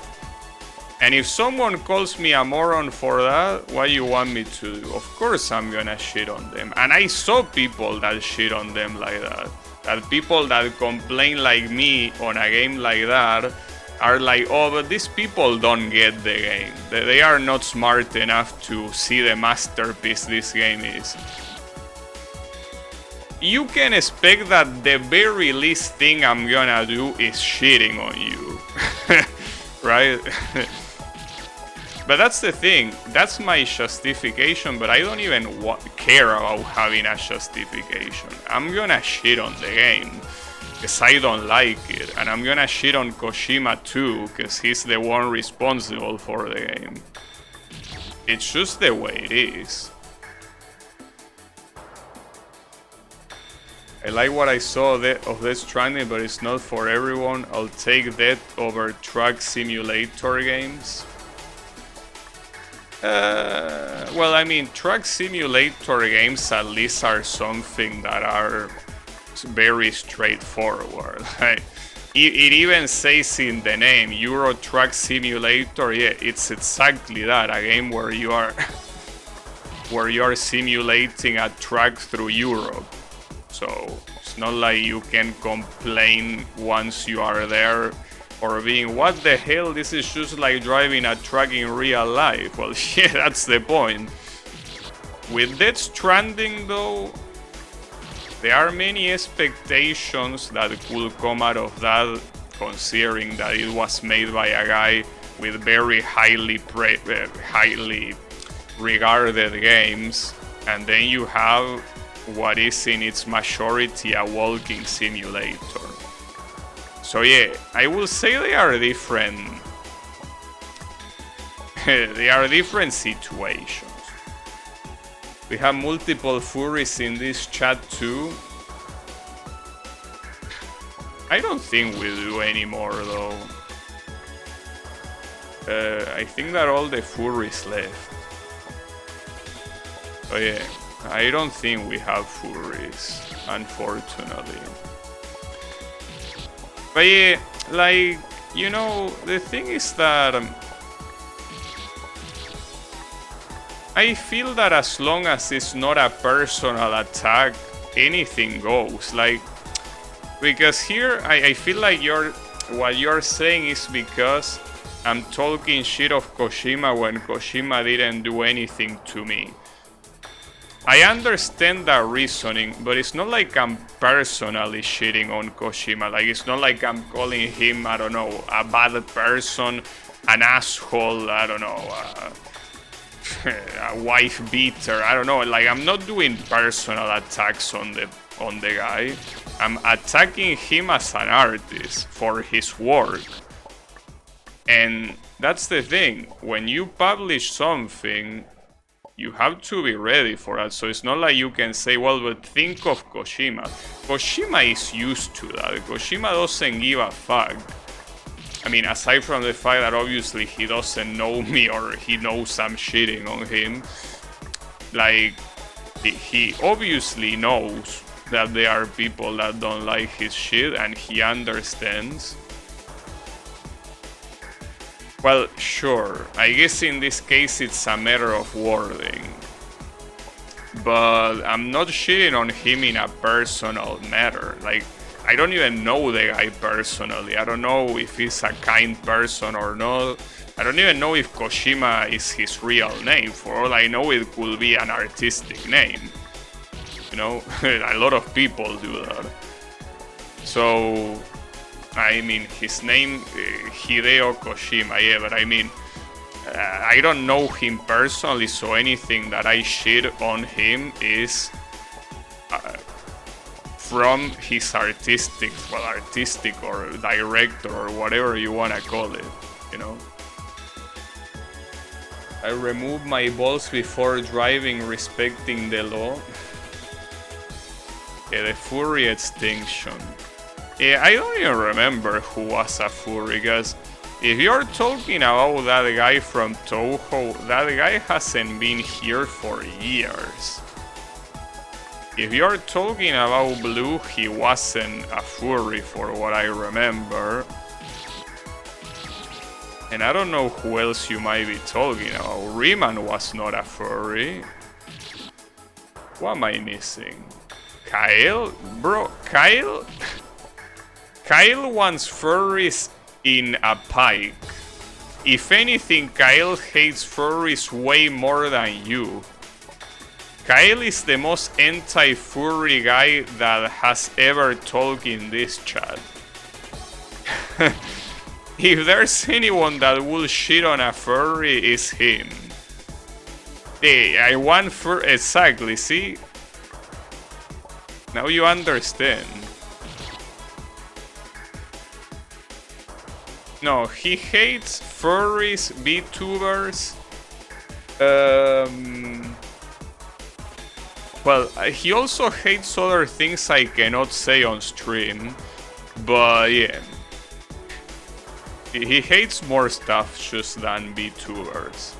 And if someone calls me a moron for that, what do you want me to do? Of course I'm gonna shit on them. And I saw people that shit on them like that. That people that complain like me on a game like that are like, oh, but these people don't get the game. They are not smart enough to see the masterpiece this game is. You can expect that the very least thing I'm gonna do is shitting on you. Right? But that's the thing, that's my justification, but I don't even care about having a justification. I'm gonna shit on the game, because I don't like it, and I'm gonna shit on Kojima too, because he's the one responsible for the game. It's just the way it is. I like what I saw of Death Stranding, but it's not for everyone. I'll take that over truck simulator games. Well, I mean, truck simulator games at least are something that are very straightforward. It even says in the name, Euro Truck Simulator. Yeah, it's exactly that, a game where you are simulating a truck through Europe. So it's not like you can complain once you are there, or being, what the hell, this is just like driving a truck in real life. Well, yeah, that's the point. With Death Stranding though, there are many expectations that could come out of that, considering that it was made by a guy with very highly regarded games, and then you have what is in its majority a walking simulator. So yeah, I will say they are different. They are different situations. We have multiple furries in this chat too. I don't think we do anymore though. I think that all the furries left. So yeah, I don't think we have furries, unfortunately. But yeah, like, you know, the thing is that I feel that as long as it's not a personal attack, anything goes. Like, because here I feel like what you're saying is because I'm talking shit of Kojima when Kojima didn't do anything to me. I understand that reasoning, but it's not like I'm personally shitting on Kojima. Like, it's not like I'm calling him, I don't know, a bad person, an asshole, I don't know, a wife beater, I don't know. Like, I'm not doing personal attacks on the guy. I'm attacking him as an artist for his work. And that's the thing. When you publish something, you have to be ready for that. So it's not like you can say, well, but think of Kojima. Kojima is used to that. Kojima doesn't give a fuck. I mean, aside from the fact that obviously he doesn't know me or he knows I'm shitting on him, like, he obviously knows that there are people that don't like his shit, and he understands. Well, sure, I guess in this case it's a matter of wording. But I'm not shitting on him in a personal matter. Like, I don't even know the guy personally. I don't know if he's a kind person or not. I don't even know if Kojima is his real name. For all I know, it could be an artistic name. You know, a lot of people do that. So, I mean, his name, Hideo Kojima, yeah, but I mean, I don't know him personally, so anything that I shit on him is from his artistic or director or whatever you wanna call it, you know. I remove my balls before driving, respecting the law. Yeah, the furry extinction. Yeah, I don't even remember who was a furry, because if you're talking about that guy from Toho, that guy hasn't been here for years. If you're talking about Blue, he wasn't a furry for what I remember. And I don't know who else you might be talking about. Riemann was not a furry. What am I missing? Kyle? Bro, Kyle? Kyle wants furries in a pike. If anything, Kyle hates furries way more than you. Kyle is the most anti-furry guy that has ever talked in this chat. If there's anyone that will shit on a furry, it's him. Hey, I want exactly, see? Now you understand. No, he hates furries, VTubers. Well, he also hates other things I cannot say on stream. But yeah. He hates more stuff just than VTubers.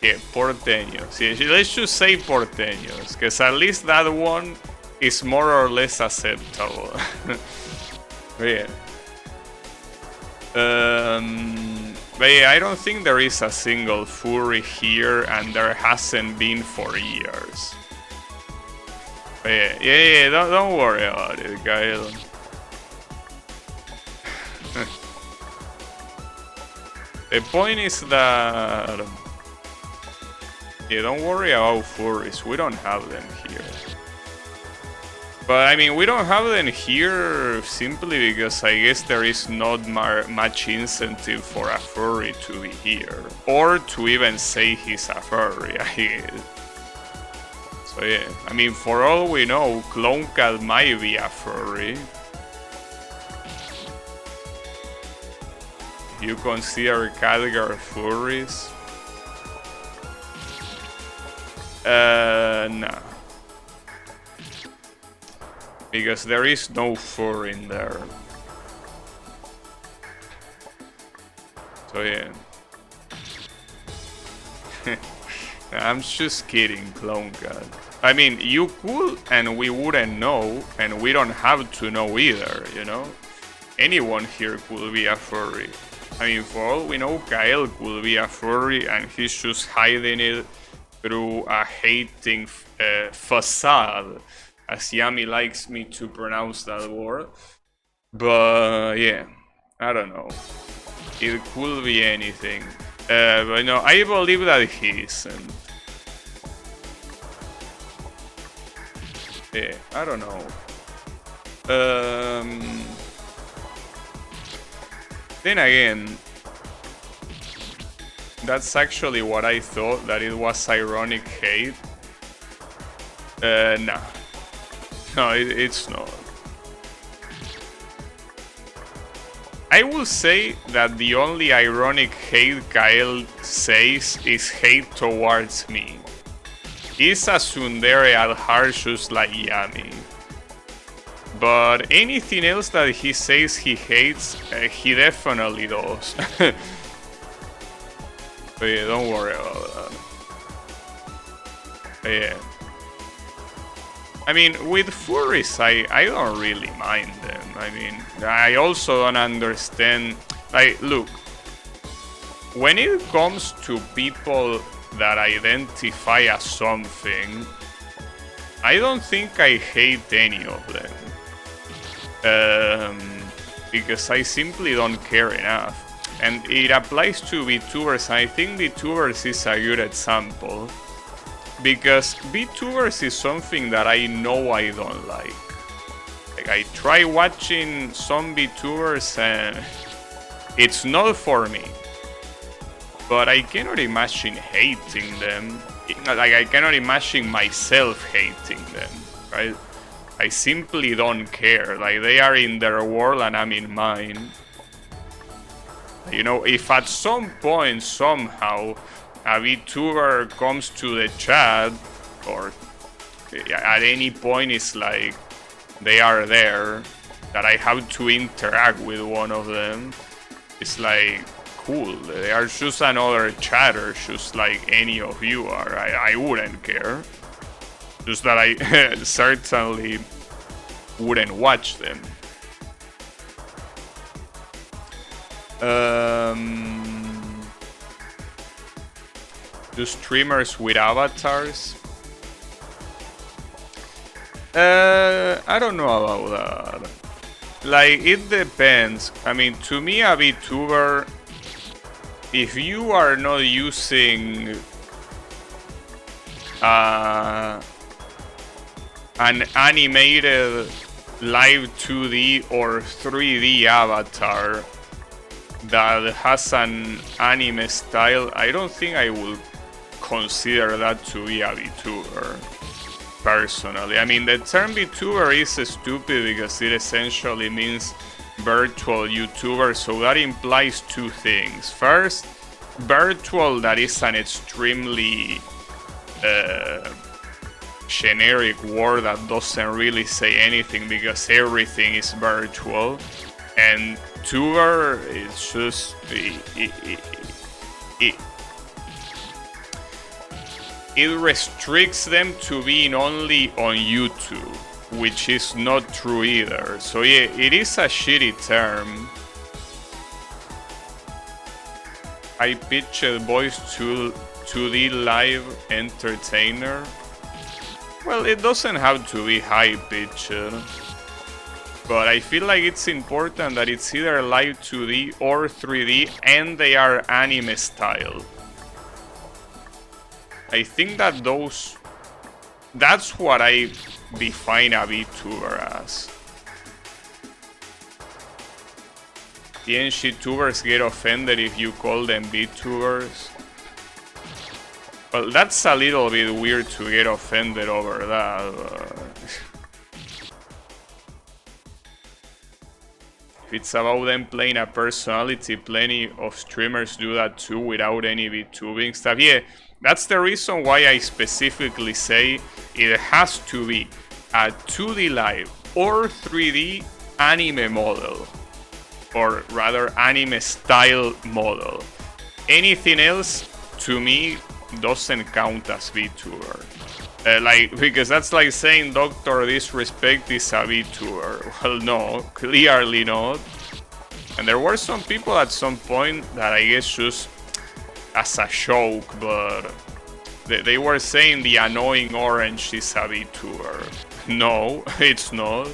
Yeah, porteños. Yeah, let's just say porteños, because at least that one is more or less acceptable. Yeah. But yeah, I don't think there is a single furry here, and there hasn't been for years. But yeah, don't worry about it, Kyle. The point is that... yeah, don't worry about furries, we don't have them here. But I mean, we don't have them here simply because I guess there is not much incentive for a furry to be here. Or to even say he's a furry, I guess. So yeah, I mean, for all we know, Clonecat might be a furry. You consider Khadgar furries? No. Because there is no fur in there. So yeah. I'm just kidding, Clonecat. I mean, you could and we wouldn't know, and we don't have to know either, you know? Anyone here could be a furry. I mean, for all we know, Kyle could be a furry and he's just hiding it through a hating facade, as Yami likes me to pronounce that word. But yeah, I don't know. It could be anything. But no, I believe that he isn't. Yeah, I don't know. Then again, that's actually what I thought, that it was ironic hate. Nah. No, it's not. I will say that the only ironic hate Kyle says is hate towards me. He's a tsundere at heart, just like Yami. But anything else that he says he hates, he definitely does. But yeah, don't worry about that. But yeah. I mean, with furries, I don't really mind them. I mean, I also don't understand... Like, look, when it comes to people that identify as something, I don't think I hate any of them. Because I simply don't care enough. And it applies to VTubers. I think VTubers is a good example. Because VTubers is something that I know I don't like. Like, I try watching some VTubers and it's not for me. But I cannot imagine hating them. Like, I cannot imagine myself hating them, right? I simply don't care. Like, they are in their world and I'm in mine. You know, if at some point, somehow, a VTuber comes to the chat, or at any point it's like they are there, that I have to interact with one of them. It's like, cool, they are just another chatter, just like any of you are. I wouldn't care. Just that I certainly wouldn't watch them. Do streamers with avatars? I don't know about that. Like, it depends. I mean, to me, a VTuber, if you are not using an animated live 2D or 3D avatar that has an anime style, I don't think I will consider that to be a VTuber, personally. I mean, the term VTuber is stupid because it essentially means virtual YouTuber, so that implies two things. First, virtual, that is an extremely generic word that doesn't really say anything because everything is virtual. And tuber is just it restricts them to being only on YouTube, which is not true either. So yeah, it is a shitty term. I pitched voice 2D live entertainer. Well, it doesn't have to be high pitched, but I feel like it's important that it's either live 2D or 3D and they are anime style. I think that that's what I define a VTuber as. PNG tubers get offended if you call them VTubers. Well, that's a little bit weird to get offended over that. If it's about them playing a personality, plenty of streamers do that too without any VTubing stuff. Yeah, that's the reason why I specifically say it has to be a 2D live or 3D anime model. Or rather, anime style model. Anything else, to me, doesn't count as VTuber. Because that's like saying Dr. Disrespect is a VTuber. Well, no, clearly not. And there were some people at some point that I guess just as a joke, but they were saying the annoying orange is a VTuber. No, it's not.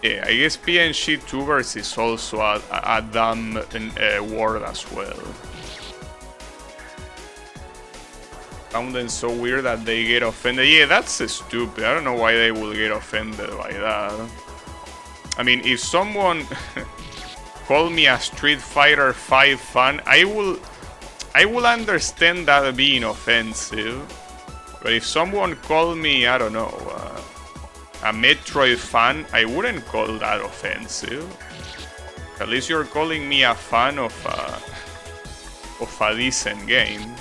Yeah, I guess PNG tubers is also a dumb word as well. Found them so weird that they get offended. Yeah, that's stupid. I don't know why they will get offended by that. I mean, if someone called me a Street Fighter 5 fan, I will understand that being offensive. But if someone called me, I don't know, a Metroid fan, I wouldn't call that offensive. At least you're calling me a fan of a decent game.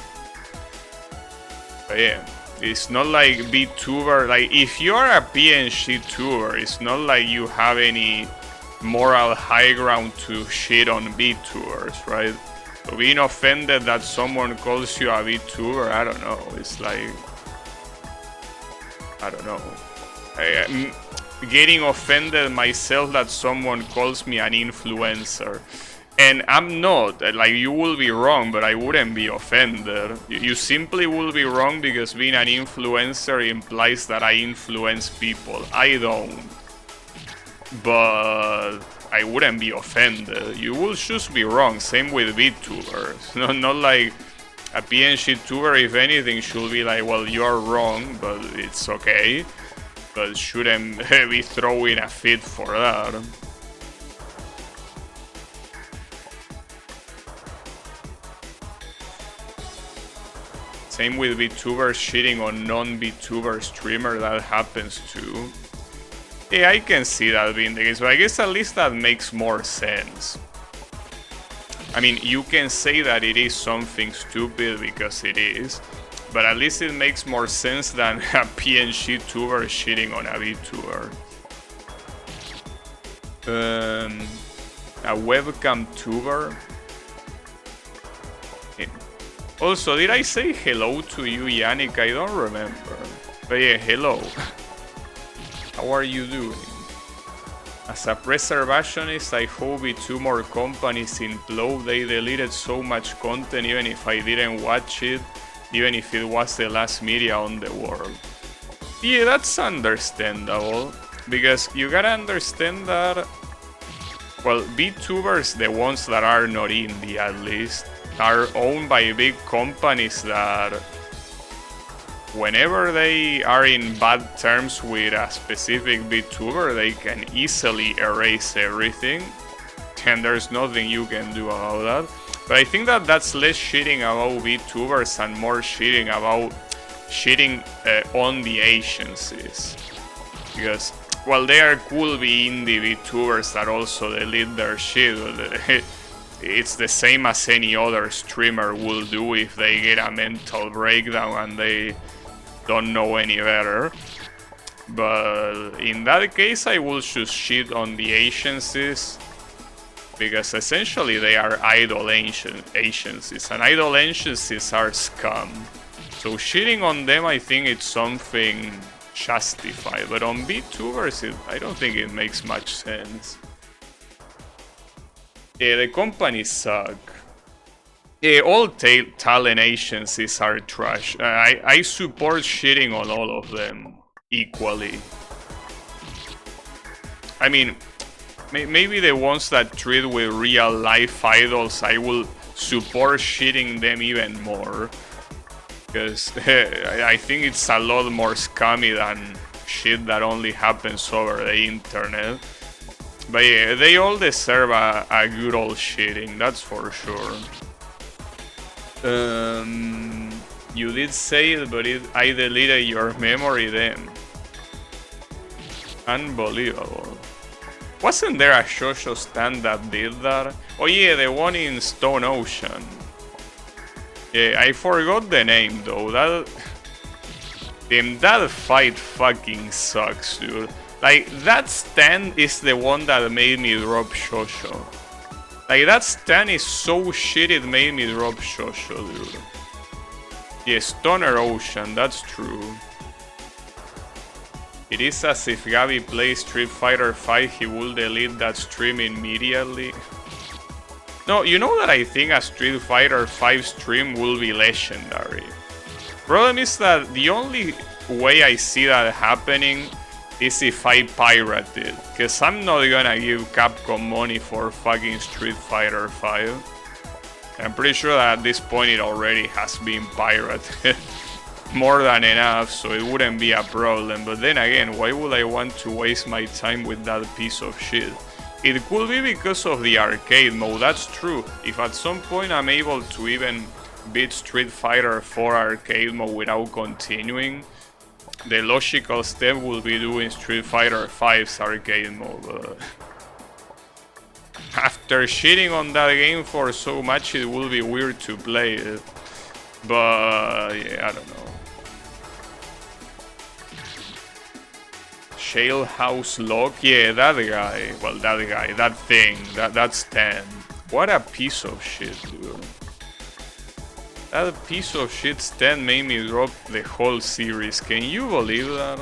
But yeah, it's not like VTuber. Like, if you're a PNG tuber, it's not like you have any moral high ground to shit on VTubers, right? So being offended that someone calls you a VTuber, I don't know. It's like, I don't know. I'm getting offended myself that someone calls me an influencer. And I'm not. Like, you will be wrong, but I wouldn't be offended. You simply will be wrong because being an influencer implies that I influence people. I don't. But I wouldn't be offended. You will just be wrong. Same with VTubers. Not like a PNG tuber, if anything, should be like, well, you're wrong, but it's okay. But shouldn't be throwing a fit for that. Same with VTubers shitting on non-VTuber streamer, that happens too. Yeah, I can see that being the case, but I guess at least that makes more sense. I mean, you can say that it is something stupid because it is, But at least it makes more sense than a PNG tuber shitting on a VTuber. A webcam tuber. Also, did I say hello to you, Yannick? I don't remember. But yeah, hello. How are you doing? As a preservationist, I hope two more companies implode. They deleted so much content, even if I didn't watch it, even if it was the last media on the world. Yeah, that's understandable, because you gotta understand that, well, VTubers, the ones that are not indie at least, are owned by big companies that whenever they are in bad terms with a specific VTuber, they can easily erase everything, and there's nothing you can do about that. But I think that that's less shitting about VTubers and more shitting about on the agencies. Because, well, they are cool indie VTubers that also delete their shit. It's the same as any other streamer will do if they get a mental breakdown and they don't know any better. But in that case, I will just shit on the agencies, because essentially they are idle agencies, and idle agencies are scum. So shitting on them, I think it's something justified, but on VTubers, I don't think it makes much sense. The companies suck. All talent agencies are trash. I support shitting on all of them equally. I mean, maybe the ones that treat with real life idols, I will support shitting them even more. Because I think it's a lot more scummy than shit that only happens over the internet. But yeah, they all deserve a good old shitting, that's for sure. You did say it, but I deleted your memory then. Unbelievable. Wasn't there a Shosho stand that did that? Oh yeah, the one in Stone Ocean. Yeah, I forgot the name though. That fight fucking sucks, dude. Like, that stand is the one that made me drop Shosho. Like, that stand is so shit it made me drop Shosho, dude. Yeah, Stoner Ocean, that's true. It is as if Gabi plays Street Fighter 5, he will delete that stream immediately. No, you know that I think a Street Fighter 5 stream will be legendary. Problem is that the only way I see that happening is if I pirate it, because I'm not gonna give Capcom money for fucking Street Fighter 5. I'm pretty sure that at this point it already has been pirated more than enough, so it wouldn't be a problem. But then again, why would I want to waste my time with that piece of shit? It could be because of the arcade mode, that's true. If at some point I'm able to even beat Street Fighter 4 arcade mode without continuing, the logical step will be doing Street Fighter 5's arcade mode. After shitting on that game for so much, it will be weird to play it. But yeah, I don't know. Shalehouse Lock, yeah, that guy. Well, that thing, that's 10. What a piece of shit, dude. That piece of shit stand made me drop the whole series. Can you believe that?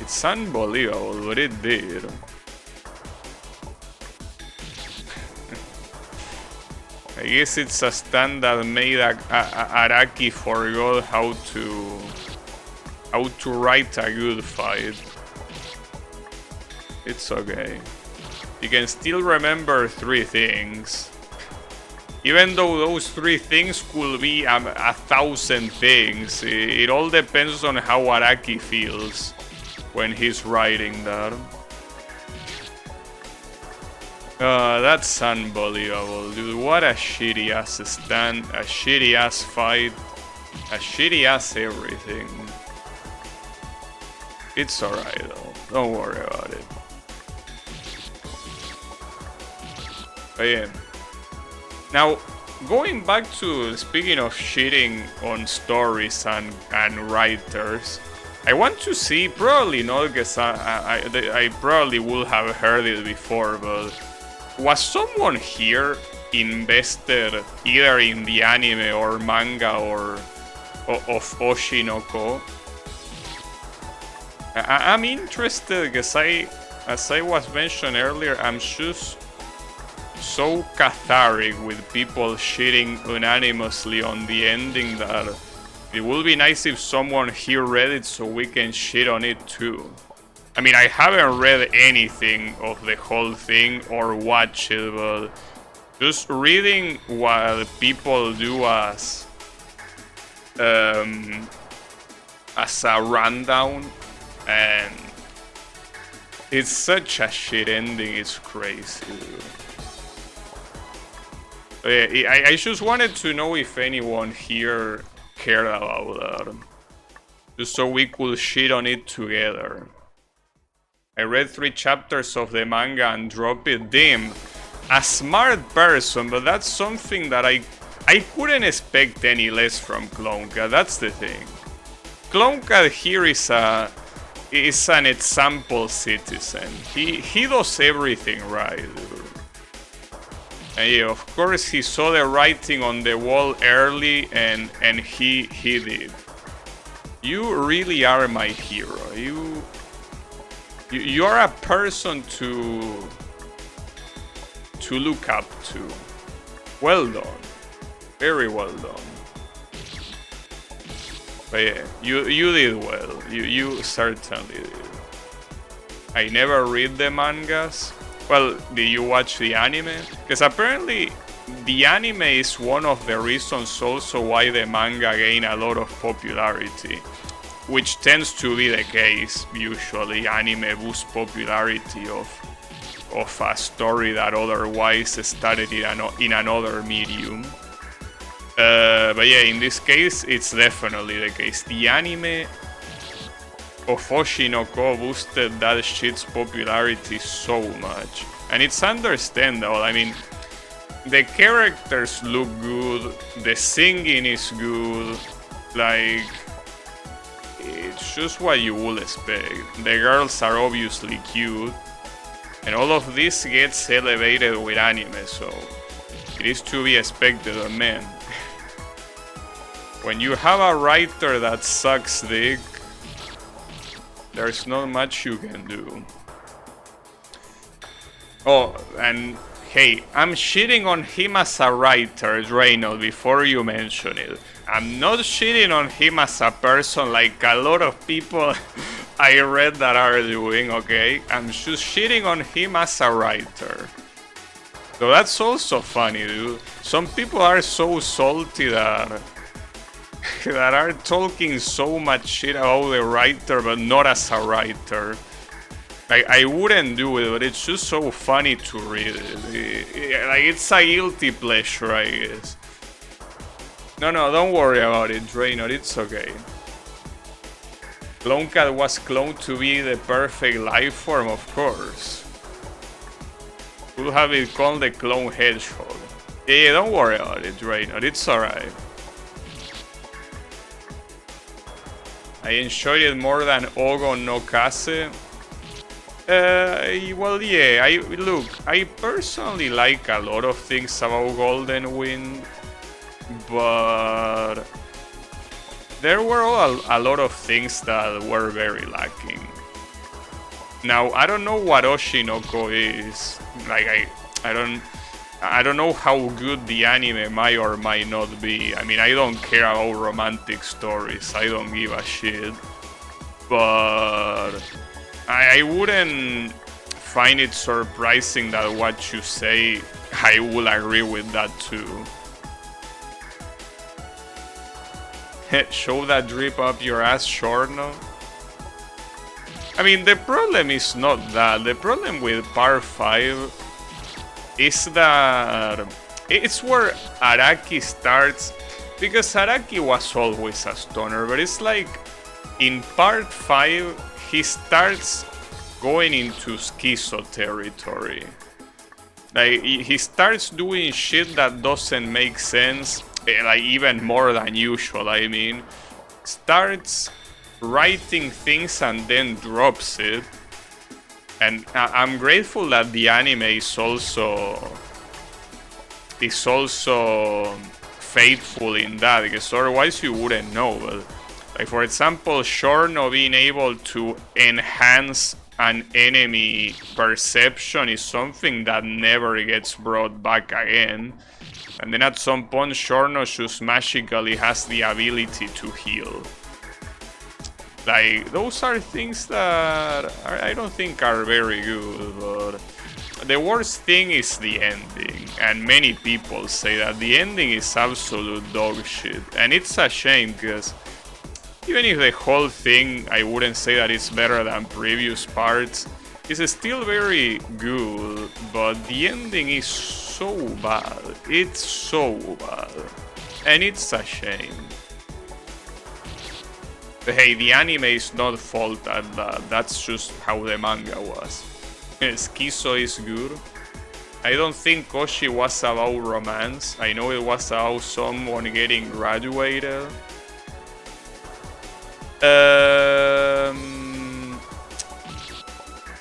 It's unbelievable, but it did. I guess it's a stand that made Araki forgot how to write a good fight. It's okay. You can still remember 3 things. Even though those 3 things could be 1,000 things, it all depends on how Araki feels when he's writing that. That's unbelievable, dude. What a shitty ass stand, a shitty ass fight, a shitty ass everything. It's alright though, don't worry about it. But yeah. Now, going back to speaking of shitting on stories and writers, I want to see, probably not because I probably would have heard it before, but was someone here invested either in the anime or manga or of Oshinoko? I'm interested because as I was mentioned earlier, I'm just so cathartic with people shitting unanimously on the ending that it would be nice if someone here read it so we can shit on it too. I mean, I haven't read anything of the whole thing or watched it, but just reading what people do as a rundown, and it's such a shit ending, it's crazy. I just wanted to know if anyone here cared about that, just so we could shit on it together. I read 3 chapters of the manga and dropped it. Damn, a smart person, but that's something that I couldn't expect any less from Clonka. That's the thing. Clonka here is an example citizen. He does everything right, dude. And yeah, of course he saw the writing on the wall early, and he did. You really are my hero. You are a person to look up to. Well done. Very well done. But yeah, you did well. You certainly did. I never read the mangas. Well, did you watch the anime? Because apparently the anime is one of the reasons also why the manga gained a lot of popularity, which tends to be the case usually. Anime boosts popularity of a story that otherwise started in another medium. But yeah, in this case, it's definitely the case. The anime of Oshinoko boosted that shit's popularity so much. And it's understandable. I mean, the characters look good, the singing is good, like, it's just what you would expect. The girls are obviously cute, and all of this gets elevated with anime, so it is to be expected of men. When you have a writer that sucks dick, there's not much you can do. Oh, and hey, I'm shitting on him as a writer, Reynolds, before you mention it. I'm not shitting on him as a person like a lot of people I read that are doing, okay? I'm just shitting on him as a writer. So that's also funny, dude. Some people are so salty that are talking so much shit about the writer, but not as a writer. I wouldn't do it, but it's just so funny to read it. Like, it's a guilty pleasure, I guess. No, don't worry about it, Draynor, it's okay. Cloncat was cloned to be the perfect life form, of course. We'll have it called the Clone Hedgehog. Yeah, don't worry about it, Draynor, it's alright. I enjoyed it more than Ogon no Kase. Well, yeah, I personally like a lot of things about Golden Wind, but there were a lot of things that were very lacking. Now, I don't know what Oshinoko is. Like, I don't know how good the anime might or might not be. I mean, I don't care about romantic stories. I don't give a shit. But I wouldn't find it surprising that what you say, I will agree with that too. Show that drip up your ass, Shorno. I mean, the problem is not that. The problem with Part 5 is that it's where Araki starts, because Araki was always a stoner, but it's like in Part 5 he starts going into schizo territory. Like, he starts doing shit that doesn't make sense, like, even more than usual, I mean. Starts writing things and then drops it. And I'm grateful that the anime is also faithful in that, because otherwise you wouldn't know. But, like, for example, Shorno being able to enhance an enemy perception is something that never gets brought back again. And then at some point, Shorno just magically has the ability to heal. Like, those are things that I don't think are very good, but the worst thing is the ending. And many people say that the ending is absolute dog shit. And it's a shame, because even if the whole thing, I wouldn't say that it's better than previous parts, it's still very good, but the ending is so bad. It's so bad. And it's a shame. But hey, the anime is not fault at that. That's just how the manga was. Schizo is good. I don't think Koshi was about romance. I know it was about someone getting graduated.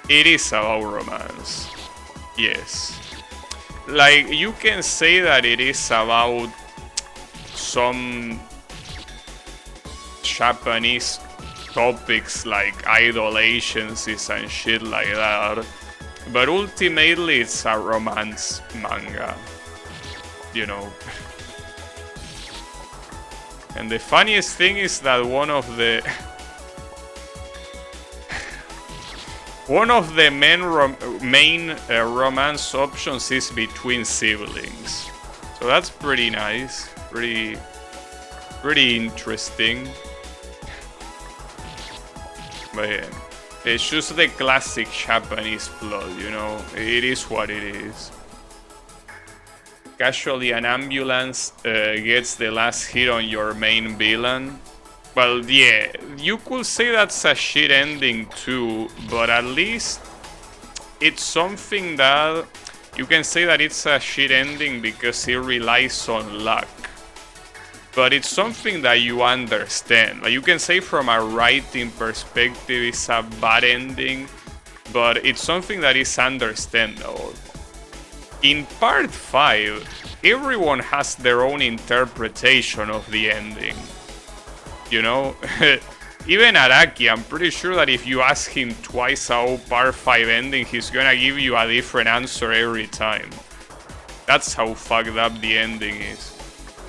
It is about romance. Yes. Like, you can say that it is about some Japanese topics like idol agencies and shit like that, but ultimately it's a romance manga, you know. And the funniest thing is that one of the main romance options is between siblings, so that's pretty nice, pretty interesting. But yeah, it's just the classic Japanese plot, you know. It is what it is. Casually, an ambulance gets the last hit on your main villain. Well, yeah, you could say that's a shit ending too, but at least it's something that you can say that it's a shit ending because it relies on luck. But it's something that you understand. Like, you can say from a writing perspective it's a bad ending, but it's something that is understandable. In part 5, everyone has their own interpretation of the ending. You know? Even Araki, I'm pretty sure that if you ask him twice about part 5 ending, he's gonna give you a different answer every time. That's how fucked up the ending is.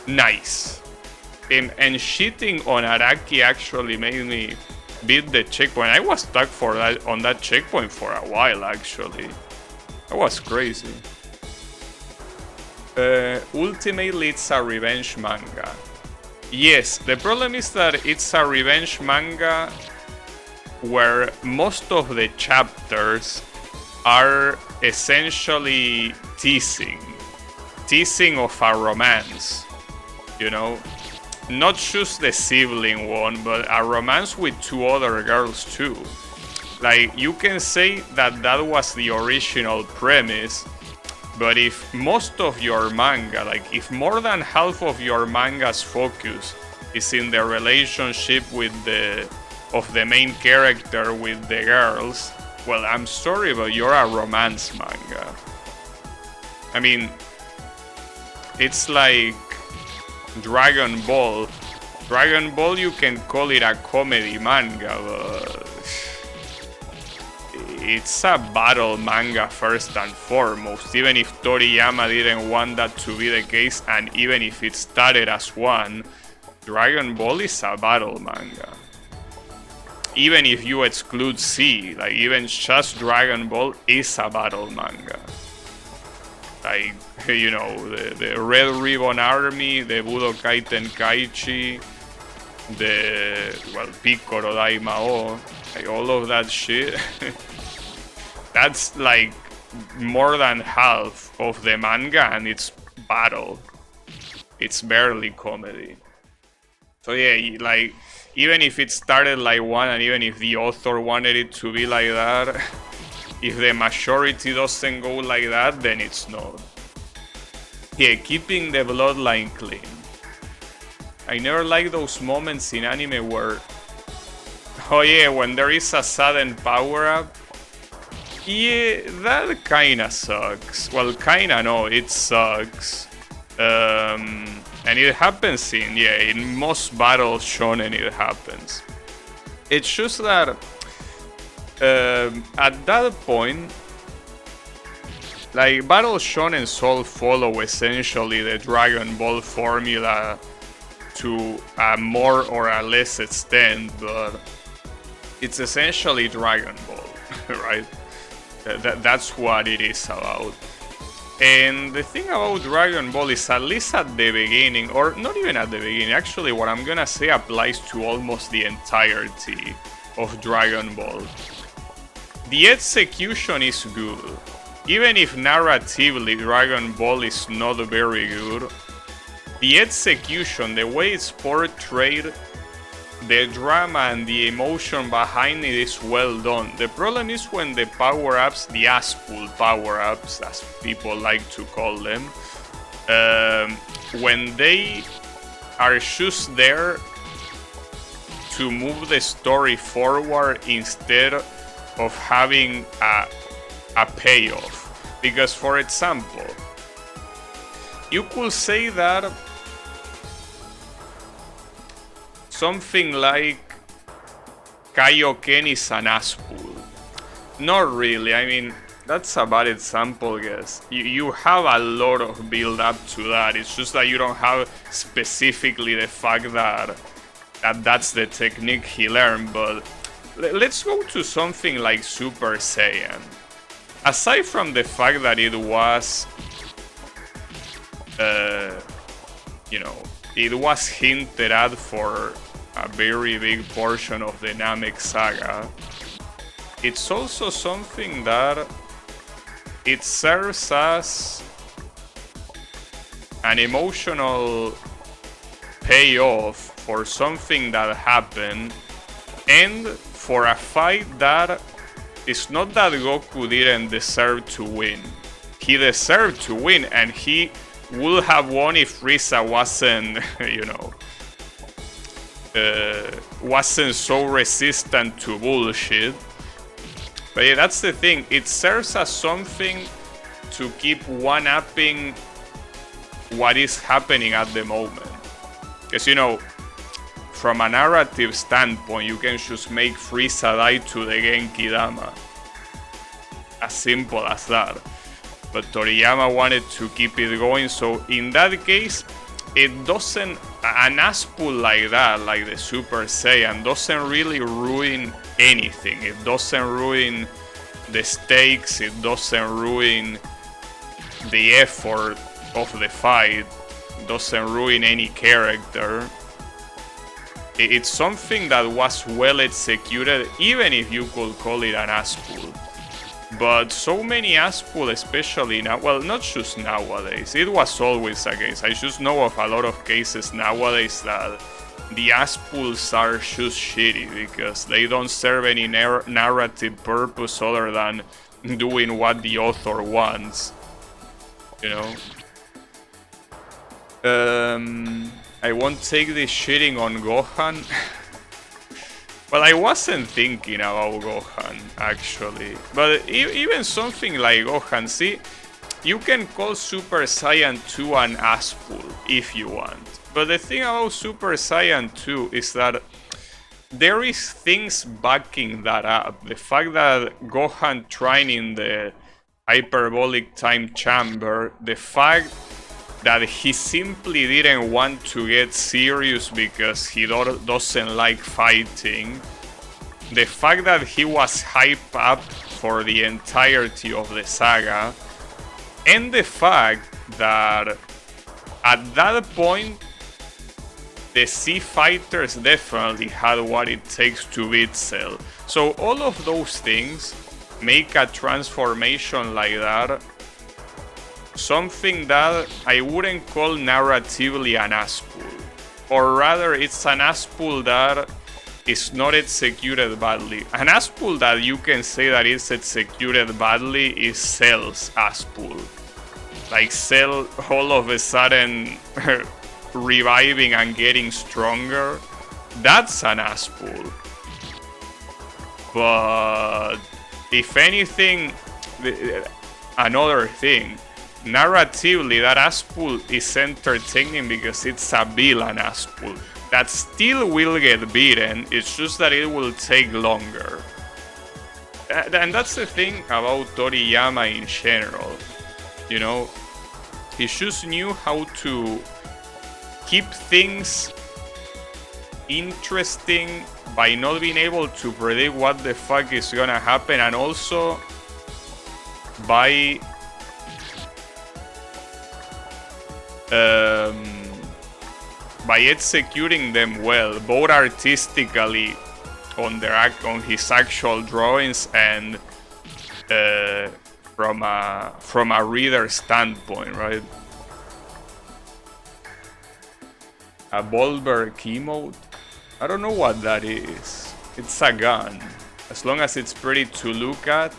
Nice. And shitting on Araki actually made me beat the checkpoint. I was stuck on that checkpoint for a while, actually. That was crazy. Ultimately, it's a revenge manga. Yes, the problem is that it's a revenge manga where most of the chapters are essentially teasing of a romance, you know? Not just the sibling one, but a romance with 2 other girls too. Like, you can say that that was the original premise, but if most of your manga, like if more than half of your manga's focus is in the relationship of the main character with the girls, well, I'm sorry, but you're a romance manga. I mean, it's like Dragon Ball. Dragon Ball, you can call it a comedy manga, but it's a battle manga first and foremost, even if Toriyama didn't want that to be the case, and even if it started as one, Dragon Ball is a battle manga. Even if you exclude C, like even just Dragon Ball is a battle manga. Like, you know, the Red Ribbon Army, the Budokai Tenkaichi, the Piccolo Daimao, like all of that shit. That's like more than half of the manga, and it's battle. It's barely comedy. So yeah, like, even if it started like one, and even if the author wanted it to be like that, If the majority doesn't go like that, then it's not. Yeah, keeping the bloodline clean. I never like those moments in anime where, oh yeah, when there is a sudden power-up. Yeah, that kinda sucks. Well, kinda no, it sucks. And it happens in most battles shonen it happens. It's just that at that point, like Battle Shonen all follow essentially the Dragon Ball formula to a more or a less extent, but it's essentially Dragon Ball, right? That's what it is about. And the thing about Dragon Ball is, at least at the beginning, or not even at the beginning, actually what I'm gonna say applies to almost the entirety of Dragon Ball. The execution is good. Even if narratively Dragon Ball is not very good, the execution, the way it's portrayed, the drama and the emotion behind it is well done. The problem is when the power-ups, the ass-pull power-ups, as people like to call them, when they are just there to move the story forward instead of having a payoff. Because, for example, you could say that something like Kaioken is an ass-pull. Not really, I mean, that's a bad example, I guess. You have a lot of build-up to that, it's just that you don't have specifically the fact that that's the technique he learned, but let's go to something like Super Saiyan. Aside from the fact that it was, it was hinted at for a very big portion of the Namek saga, it's also something that it serves as an emotional payoff for something that happened, and for a fight that it's not that Goku didn't deserve to win. He deserved to win, and he would have won if Frieza wasn't, wasn't so resistant to bullshit. But yeah, that's the thing. It serves as something to keep one-upping what is happening at the moment. Because, from a narrative standpoint, you can just make Frieza die to the Genki Dama. As simple as that. But Toriyama wanted to keep it going, so in that case, it doesn't, an ass-pull like that, like the Super Saiyan, doesn't really ruin anything. It doesn't ruin the stakes, it doesn't ruin the effort of the fight, it doesn't ruin any character. It's something that was well executed, even if you could call it an ass-pull. But so many ass-pull, especially now, well, not just nowadays, it was always the case. I just know of a lot of cases nowadays that the ass-pulls are just shitty because they don't serve any narrative purpose other than doing what the author wants, I won't take this shitting on Gohan. Well, I wasn't thinking about Gohan, actually. But even something like Gohan, see, you can call Super Saiyan 2 an ass-pull if you want. But the thing about Super Saiyan 2 is that there is things backing that up. The fact that Gohan trained in the hyperbolic time chamber, the fact that he simply didn't want to get serious because he doesn't like fighting, the fact that he was hyped up for the entirety of the saga, and the fact that at that point the Z Fighters definitely had what it takes to beat Cell. So all of those things make a transformation like that something that I wouldn't call narratively an ass-pull. Or rather, it's an ass-pull that is not executed badly. An Aspull that you can say that is executed badly is Cell's Aspull. Like Cell all of a sudden reviving and getting stronger. That's an Aspull. But if anything, another thing, narratively that Aspull is entertaining because it's a villain Aspull that still will get beaten. It's just that it will take longer. And that's the thing about Toriyama in general. You know, he just knew how to keep things interesting by not being able to predict what the fuck is gonna happen, and also by executing them well, both artistically on his actual drawings and from a reader standpoint, right? A Volberg emote? I don't know what that is. It's a gun. As long as it's pretty to look at.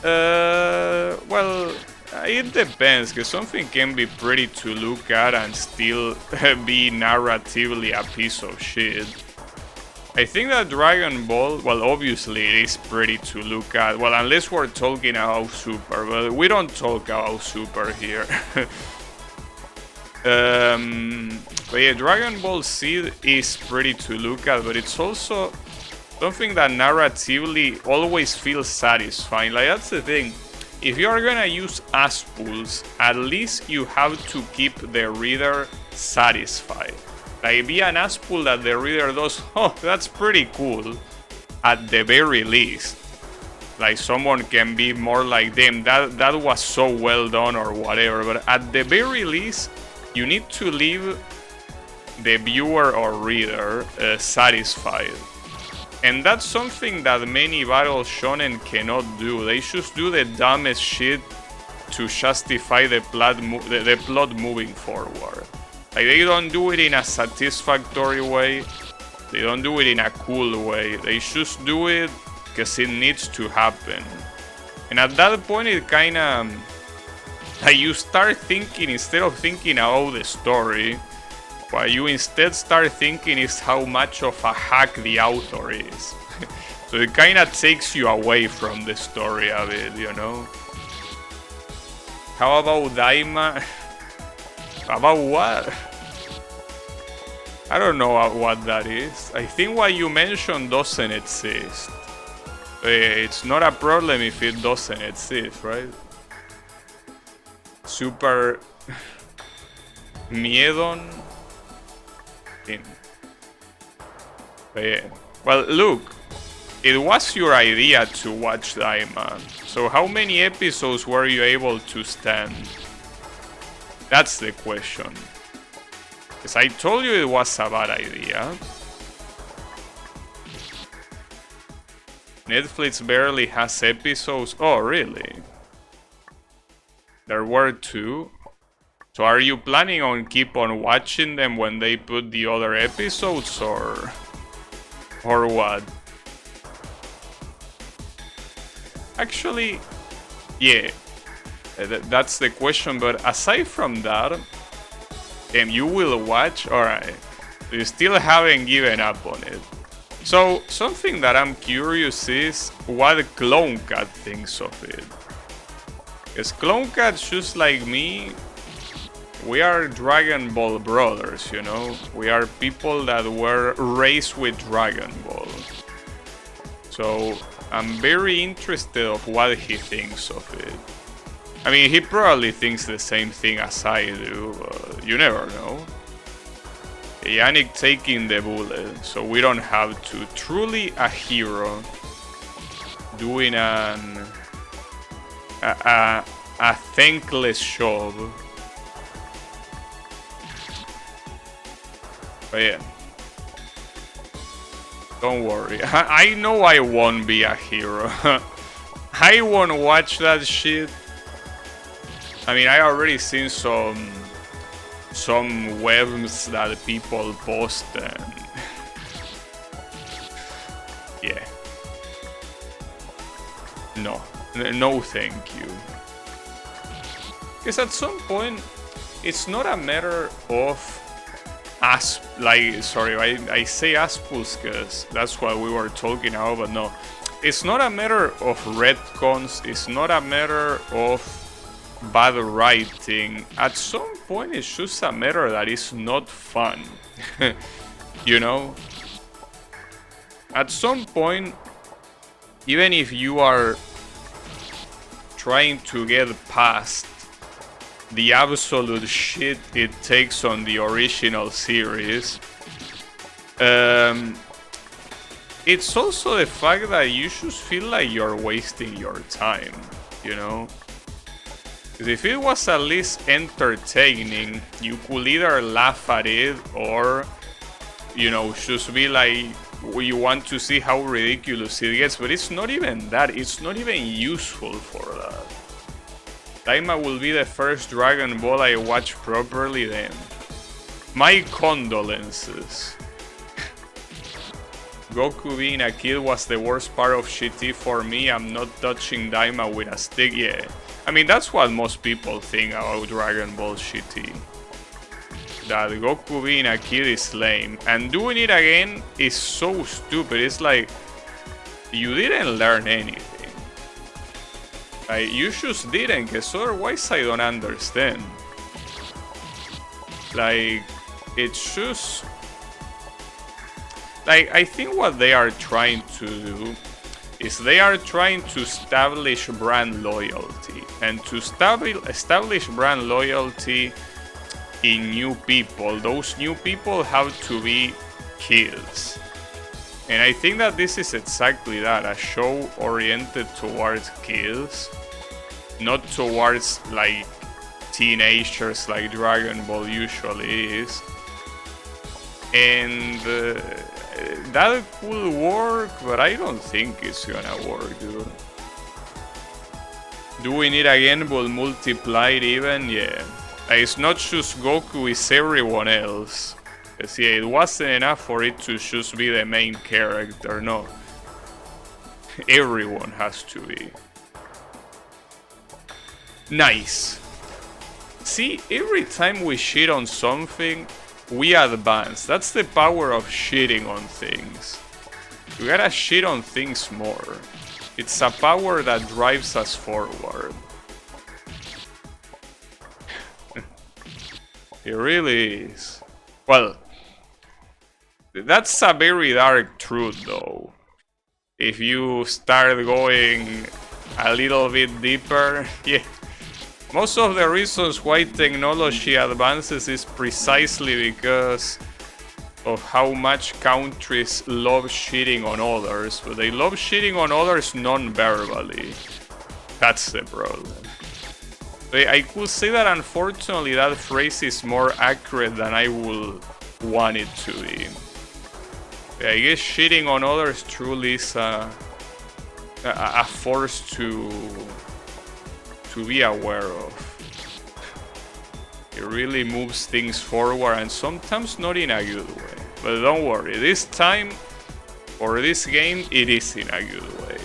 Well, it depends, because something can be pretty to look at and still be narratively a piece of shit. I think that Dragon Ball, well, obviously it is pretty to look at. Well, unless we're talking about Super, but we don't talk about Super here. But yeah, Dragon Ball Z is pretty to look at, but it's also something that narratively always feels satisfying. Like, that's the thing. If you are gonna use Aspulls, at least you have to keep the reader satisfied. Like, be an Aspull that the reader does, oh, that's pretty cool, at the very least. Like, someone can be more like, damn, that was so well done or whatever, but at the very least, you need to leave the viewer or reader satisfied. And that's something that many battle shonen cannot do. They just do the dumbest shit to justify the plot moving forward. Like, they don't do it in a satisfactory way. They don't do it in a cool way. They just do it because it needs to happen. And at that point, it kind of... like, you start thinking, instead of thinking about the story, what you instead start thinking is how much of a hack the author is. So it kind of takes you away from the story a bit, you know? How about Daima? About what? I don't know what that is. I think what you mentioned doesn't exist. It's not a problem if it doesn't exist, right? Super Miedon. Yeah. Well, look, it was your idea to watch Daima. So how many episodes were you able to stand? That's the question. Because I told you it was a bad idea. Netflix barely has episodes. Oh, really? There were 2. So are you planning on keep on watching them when they put the other episodes, or what? Actually, yeah, that's the question. But aside from that, you will watch. Alright, you still haven't given up on it. So something that I'm curious is what Clone Cat thinks of it. Because Clone Cat, just like me, we are Dragon Ball brothers, you know? We are people that were raised with Dragon Ball. So I'm very interested of what he thinks of it. I mean, he probably thinks the same thing as I do, but you never know. Yannick taking the bullet, so we don't have to. Truly a hero doing a thankless job. But yeah, don't worry. I know I won't be a hero. I won't watch that shit. I mean, I already seen some webs that people post, and Yeah. No. No thank you. Because at some point, it's not a matter of I say Aspus because that's what we were talking about, but no. It's not a matter of retcons, it's not a matter of bad writing. At some point, it's just a matter that it's not fun. You know? At some point, even if you are trying to get past the absolute shit it takes on the original series, it's also the fact that you just feel like you're wasting your time, you know? Because if it was at least entertaining, you could either laugh at it or, you know, just be like, you want to see how ridiculous it gets, but it's not even that, it's not even useful for that. Daima will be the first Dragon Ball I watch properly then. My condolences. Goku being a kid was the worst part of GT for me. I'm not touching Daima with a stick. Yeah, I mean that's what most people think about Dragon Ball GT. That Goku being a kid is lame. And doing it again is so stupid. It's like, you didn't learn anything. Like, you just didn't, because otherwise I don't understand. Like, it's just... Like, I think what they are trying to do is they are trying to establish brand loyalty. And to establish brand loyalty in new people, those new people have to be kids. And I think that this is exactly that, a show oriented towards kids, not towards like teenagers like Dragon Ball usually is. And that could work, but I don't think it's gonna work, dude. Doing it again will multiply it even, yeah. It's not just Goku, it's everyone else. Yeah, it wasn't enough for it to just be the main character, no. Everyone has to be. Nice. See, every time we shit on something, we advance. That's the power of shitting on things. You gotta shit on things more. It's a power that drives us forward. It really is. Well, that's a very dark truth though. If you start going a little bit deeper, yeah. Most of the reasons why technology advances is precisely because of how much countries love shitting on others, but they love shitting on others non-verbally. That's the problem. I could say that unfortunately that phrase is more accurate than I would want it to be. I guess shitting on others truly is a force to be aware of. It really moves things forward and sometimes not in a good way. But don't worry, this time, for this game, it is in a good way.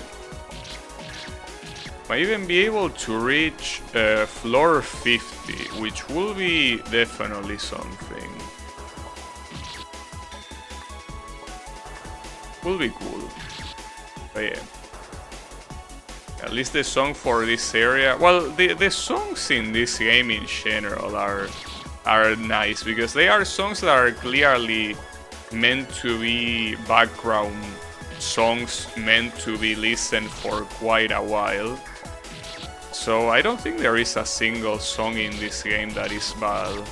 Might even be able to reach floor 50, which will be definitely something. Will be cool. But yeah. At least the song for this area. Well, the songs in this game in general are nice because they are songs that are clearly meant to be background songs, meant to be listened for quite a while. So I don't think there is a single song in this game that is bad.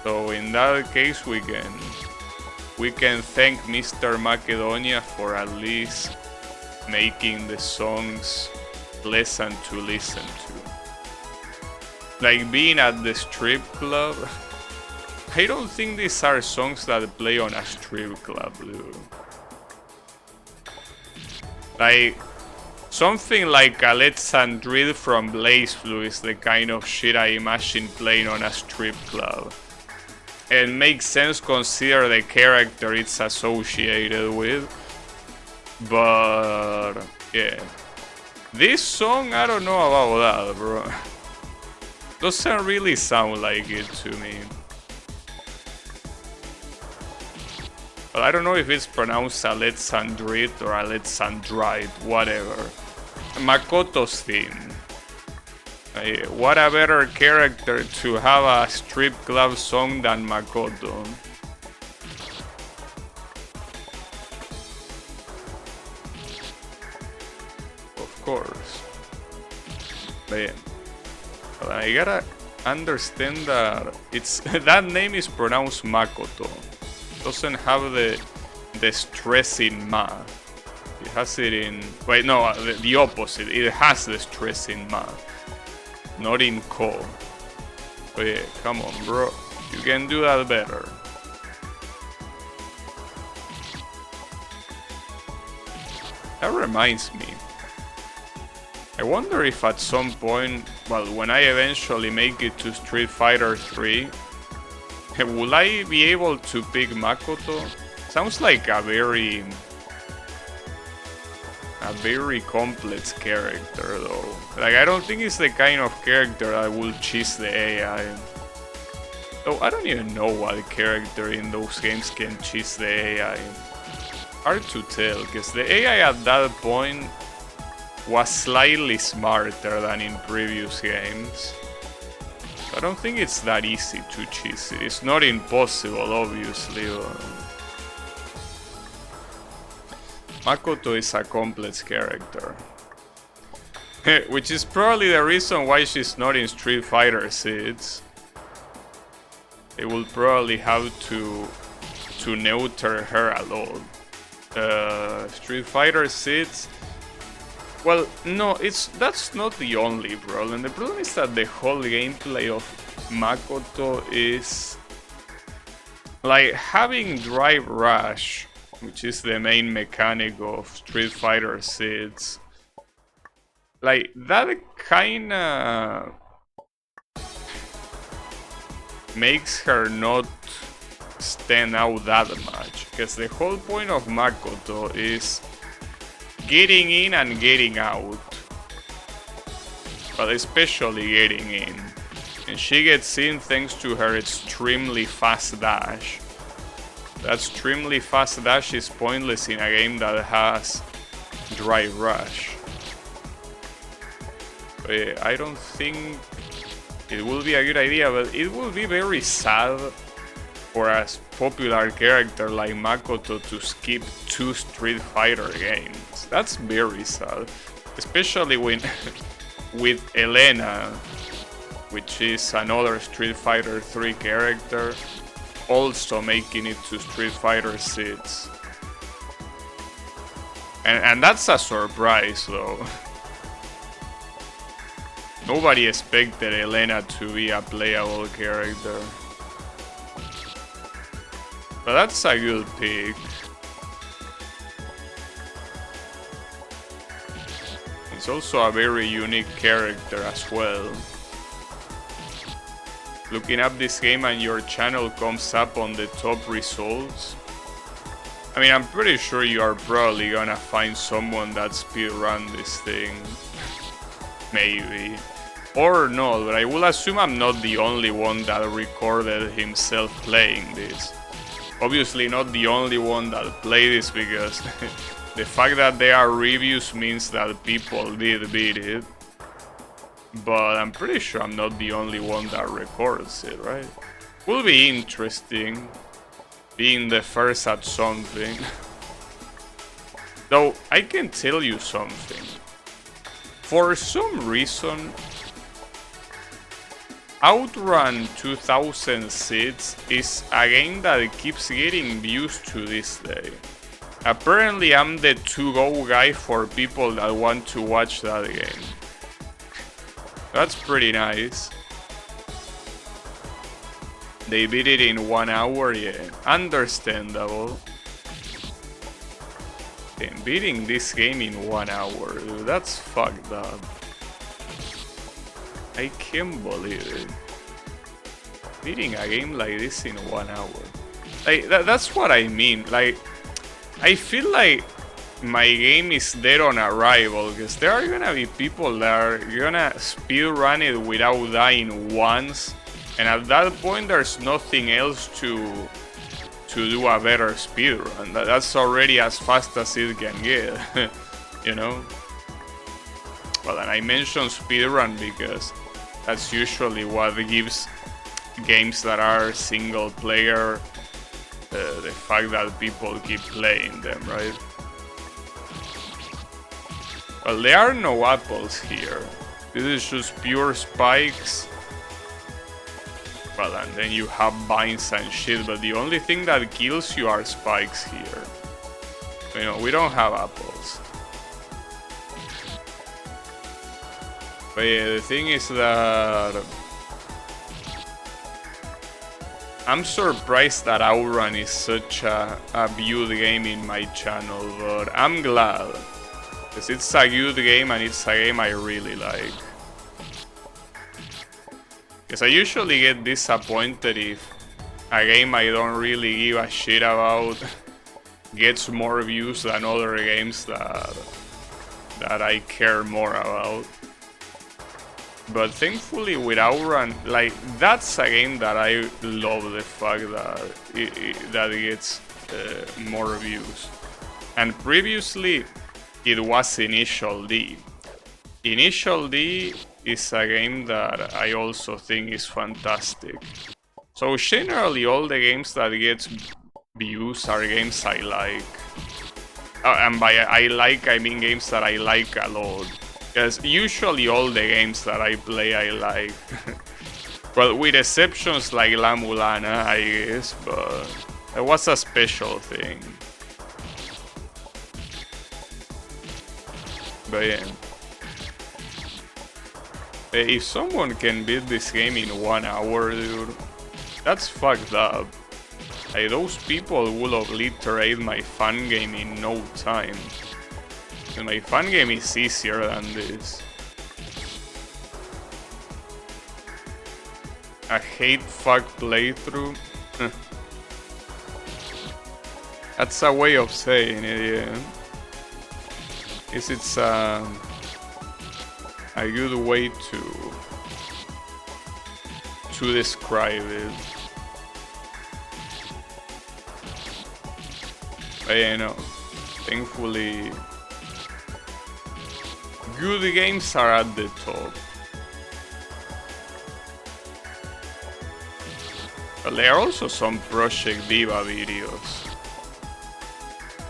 So in that case we can thank Mr. Macedonia for at least making the songs pleasant to listen to. Like being at the strip club. I don't think these are songs that play on a strip club, dude. Like something like Alexandrite from BlazBlue is the kind of shit I imagine playing on a strip club. And makes sense consider the character it's associated with. But yeah, this song, I don't know about that, bro. Doesn't really sound like it to me. But I don't know if it's pronounced Alexandrite or Alexandrite, whatever. Makoto's theme. What a better character to have a strip club song than Makoto. Of course. But yeah. But I gotta understand that it's that name is pronounced Makoto. Doesn't have the stress in ma. It has it in... Wait, no, the opposite. It has the stress in ma. Not in ko. But yeah, come on, bro. You can do that better. That reminds me. I wonder if at some point, well, when I eventually make it to Street Fighter 3, will I be able to pick Makoto? Sounds like a very complex character though. Like, I don't think it's the kind of character that will cheese the AI. Though I don't even know what character in those games can cheese the AI. Hard to tell, because the AI at that point was slightly smarter than in previous games. I don't think it's that easy to cheese it. It's not impossible, obviously, but... Makoto is a complex character. Which is probably the reason why she's not in Street Fighter 6. They will probably have to neuter her a lot. Street Fighter 6... Well, no, that's not the only problem. The problem is that the whole gameplay of Makoto is... like, having Drive Rush, which is the main mechanic of Street Fighter 6. Like, that kinda makes her not stand out that much. Because the whole point of Makoto is getting in and getting out. But especially getting in. And she gets in thanks to her extremely fast dash. That extremely fast dash is pointless in a game that has Drive Rush. But yeah, I don't think it will be a good idea, but it will be very sad for a popular character like Makoto to skip 2 Street Fighter games. That's very sad. Especially when with Elena, which is another Street Fighter 3 character, also making it to Street Fighter 6. And that's a surprise though. Nobody expected Elena to be a playable character. But that's a good pick. It's also a very unique character as well. Looking up this game and your channel comes up on the top results. I mean, I'm pretty sure you are probably gonna find someone that speedrun this thing. Maybe. Or not, but I will assume I'm not the only one that recorded himself playing this. Obviously not the only one that played this, because the fact that there are reviews means that people did beat it. But I'm pretty sure I'm not the only one that records it, right? Will be interesting being the first at something. Though I can tell you something. For some reason, Outrun 2006 is a game that keeps getting views to this day. Apparently I'm the to-go guy for people that want to watch that game. That's pretty nice. They beat it in 1 hour, yeah. Understandable. And beating this game in 1 hour, dude, that's fucked up. I can't believe it. Beating a game like this in 1 hour. Like, that's what I mean. Like, I feel like my game is dead on arrival, because there are gonna be people that are gonna speedrun it without dying once, and at that point there's nothing else to do a better speedrun. That's already as fast as it can get, you know? Well, and I mentioned speedrun because that's usually what gives games that are single player the fact that people keep playing them, right? Well, there are no apples here. This is just pure spikes. Well, and then you have vines and shit, but the only thing that kills you are spikes here. You know, we don't have apples. But yeah, the thing is that I'm surprised that Outrun is such a viewed game in my channel, but I'm glad. Because it's a good game and it's a game I really like. Because I usually get disappointed if a game I don't really give a shit about gets more views than other games that I care more about. But thankfully with Outrun, like, that's a game that I love the fact that it gets more views. And previously it was Initial D. Initial D is a game that I also think is fantastic. So generally all the games that get views are games I like. And by I like, I mean games that I like a lot. Because usually all the games that I play I like. Well, with exceptions like La Mulana, I guess, but it was a special thing. But yeah. If someone can beat this game in 1 hour, dude, that's fucked up. Like, those people will obliterate my fun game in no time. And my fun game is easier than this. A hate fuck playthrough? That's a way of saying it, yeah. It's a good way to describe it. But yeah, no, thankfully good games are at the top. But there are also some Project Diva videos.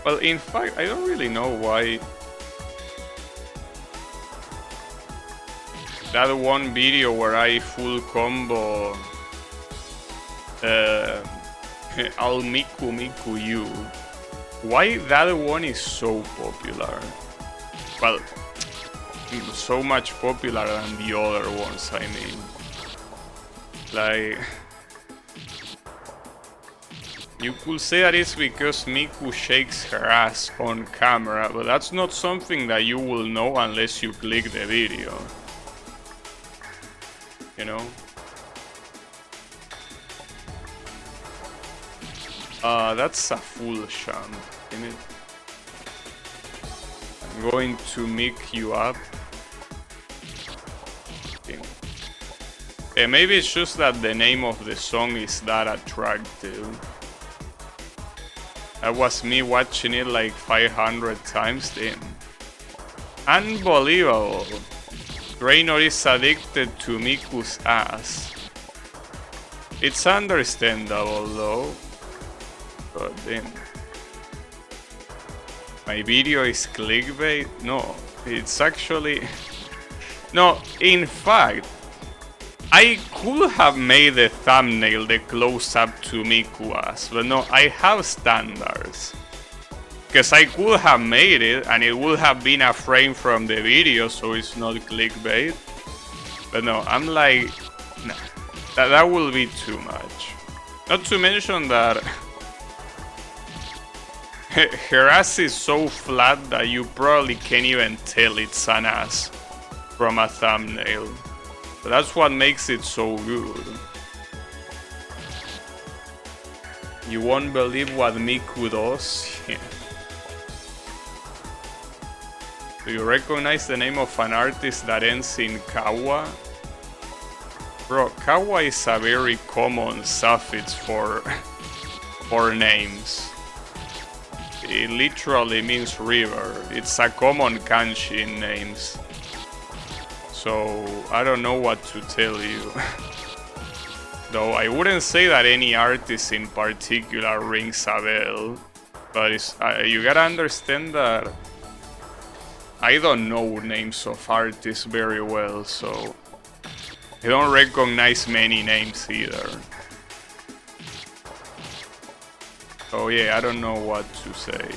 Well, in fact, I don't really know why that one video where I full combo I'll Miku you. Why that one is so popular? Well, so much popular than the other ones, I mean. Like, you could say that it's because Miku shakes her ass on camera, but that's not something that you will know unless you click the video. You know? That's a full sham, isn't it? I'm going to make you up. Okay. Maybe it's just that the name of the song is that attractive. That was me watching it like 500 times then. Unbelievable. Raynor is addicted to Miku's ass. It's understandable though. But then, my video is clickbait? No, it's actually... No, in fact, I could have made the thumbnail the close-up to Miku ass, but no, I have standards. Because I could have made it, and it would have been a frame from the video, so it's not clickbait. But no, I'm like, nah, that will be too much. Not to mention that her ass is so flat that you probably can't even tell it's an ass from a thumbnail. But that's what makes it so good. You won't believe what Miku does. Yeah. Do you recognize the name of an artist that ends in Kawa? Bro, Kawa is a very common suffix for names. It literally means river. It's a common kanji in names. So I don't know what to tell you. Though I wouldn't say that any artist in particular rings a bell. But you gotta understand that I don't know names of artists very well, so I don't recognize many names either. So yeah, I don't know what to say.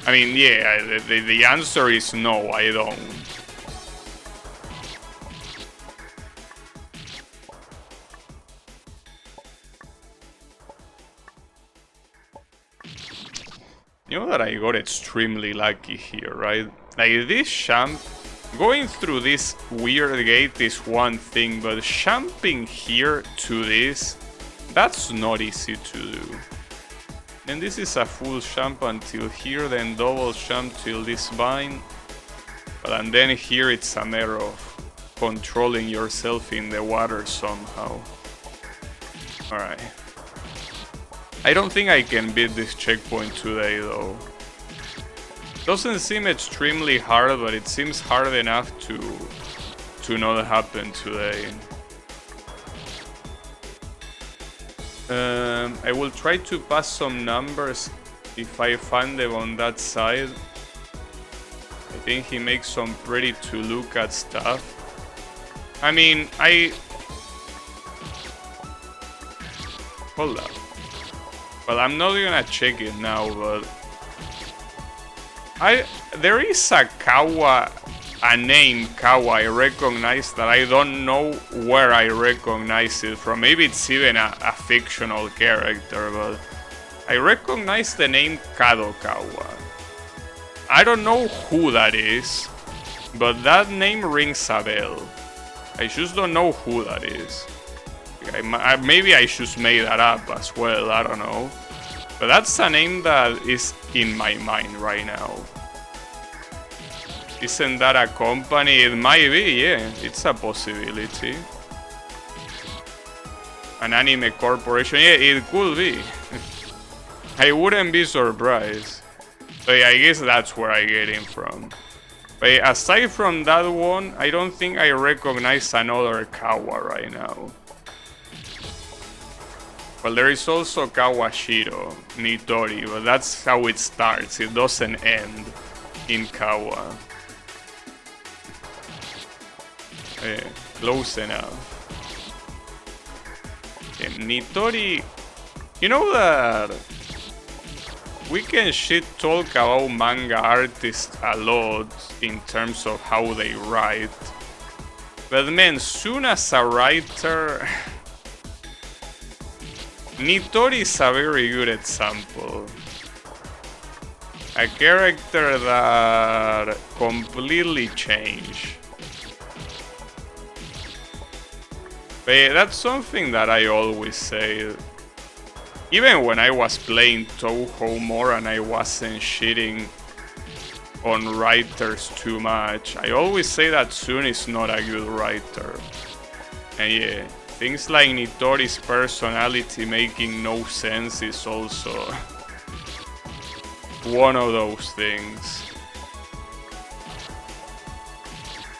I mean, yeah, the answer is no, I don't. You know that I got extremely lucky here, right? Like this champ, going through this weird gate is one thing, but champing here to this, that's not easy to do. And this is a full champ until here, then double champ till this vine. And then here it's a matter of controlling yourself in the water somehow. Alright. I don't think I can beat this checkpoint today though. Doesn't seem extremely hard, but it seems hard enough to not happen today. I will try to pass some numbers if I find them on that side. I think he makes some pretty to look at stuff. I mean, hold up. Well, I'm not gonna check it now, but there is a Kawa, a name Kawa I recognize that I don't know where I recognize it from. Maybe it's even a fictional character, but I recognize the name Kadokawa. I don't know who that is, but that name rings a bell. I just don't know who that is. Maybe I just made that up as well, I don't know. But that's a name that is in my mind right now. Isn't that a company? It might be, yeah, it's a possibility. An anime corporation, yeah, it could be. I wouldn't be surprised. So yeah, I guess that's where I get him from. But aside from that one, I don't think I recognize another Kawa right now. Well, there is also Kawashiro, Nitori, but that's how it starts. It doesn't end in Kawa. Close enough. Okay, Nitori, you know that we can shit talk about manga artists a lot in terms of how they write. But man, soon as a writer, Nitori is a very good example. A character that completely changed. But that's something that I always say. Even when I was playing Touhou more and I wasn't shitting on writers too much, I always say that Sun is not a good writer. And yeah, things like Nitori's personality making no sense is also one of those things.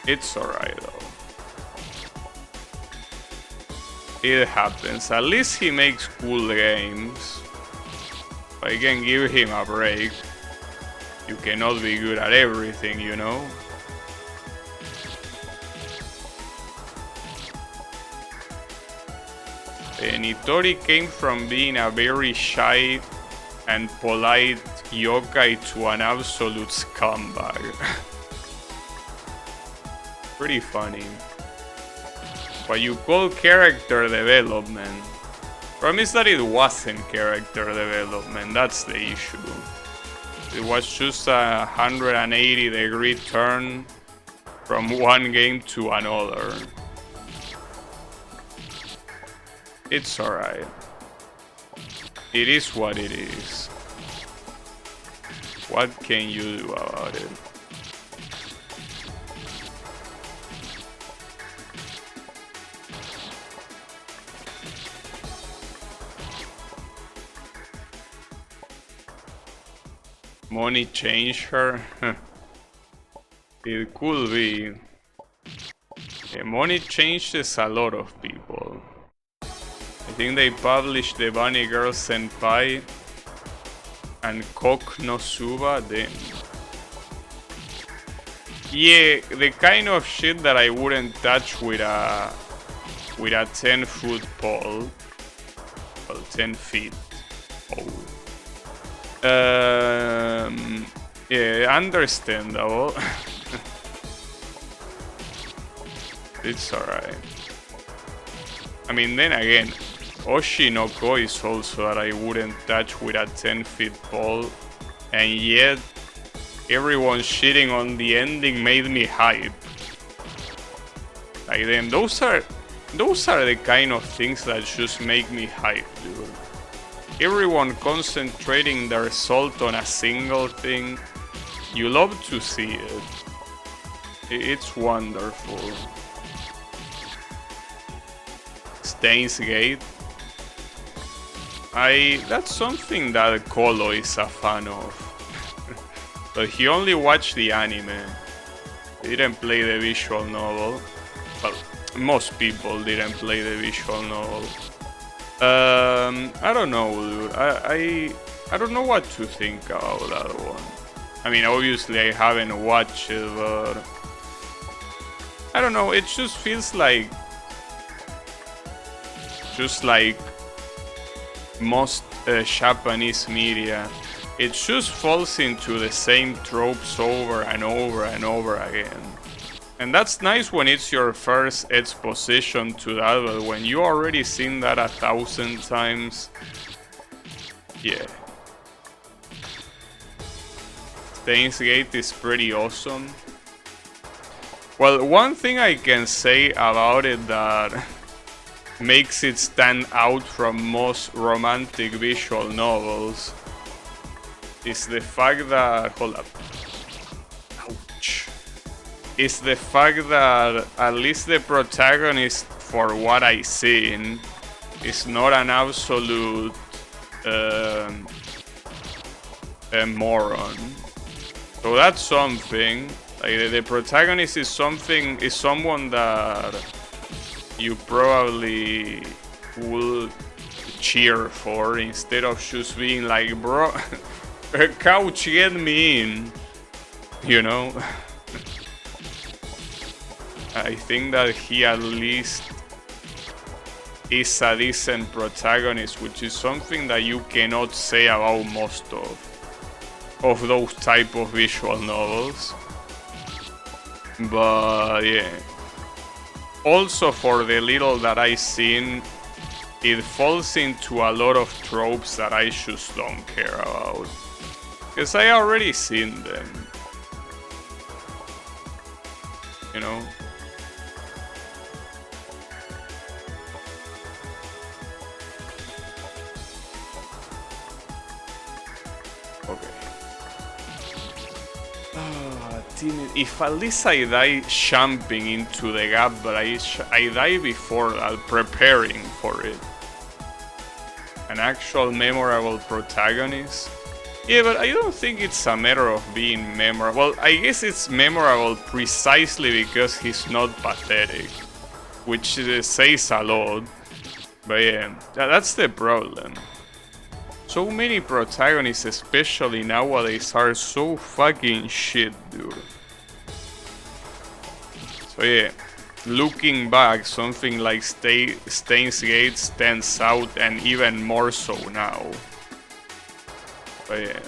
It's alright though. It happens. At least he makes cool games. I can give him a break. You cannot be good at everything, you know? Nitori came from being a very shy and polite yokai to an absolute scumbag. Pretty funny. What you call character development. Problem is that it wasn't character development, that's the issue. It was just a 180-degree turn from one game to another. It's alright. It is what it is. What can you do about it? Money changed her? It could be. Yeah, money changes a lot of people. I think they published the Bunny Girl Senpai and Kokonosuba then. Yeah, the kind of shit that I wouldn't touch with a 10-foot pole. Well, 10 feet. Oh. Yeah, understandable. It's alright. I mean, then again, Oshinoko is also that I wouldn't touch with a 10-foot pole, and yet everyone shitting on the ending made me hype. Like, then those are the kind of things that just make me hype, dude. Everyone concentrating their result on a single thing, you love to see it. It's wonderful. Steins Gate. That's something that Kolo is a fan of. But he only watched the anime. He didn't play the visual novel. Well, most people didn't play the visual novel. I don't know, dude. I don't know what to think about that one. I mean, obviously I haven't watched it, but I don't know. It just feels like, just like most Japanese media, it just falls into the same tropes over and over and over again. And that's nice when it's your first exposition to that, but when you already seen that 1,000 times, yeah. Steins Gate is pretty awesome. Well, one thing I can say about it that makes it stand out from most romantic visual novels is the fact that... Hold up. Ouch. Is the fact that at least the protagonist, for what I seen, is not an absolute moron. So that's something. Like the protagonist is someone that you probably will cheer for instead of just being like, bro, couch, get me in, you know. I think that he at least is a decent protagonist, which is something that you cannot say about most of those type of visual novels. But yeah, also for the little that I seen, it falls into a lot of tropes that I just don't care about, because I already seen them, you know. If at least I die jumping into the gap, but I die before that, preparing for it. An actual memorable protagonist? Yeah, but I don't think it's a matter of being memorable. Well, I guess it's memorable precisely because he's not pathetic, which says a lot. But yeah, that's the problem. So many protagonists, especially nowadays, are so fucking shit, dude. So yeah, looking back, something like Steins Gate stands out, and even more so now. But yeah.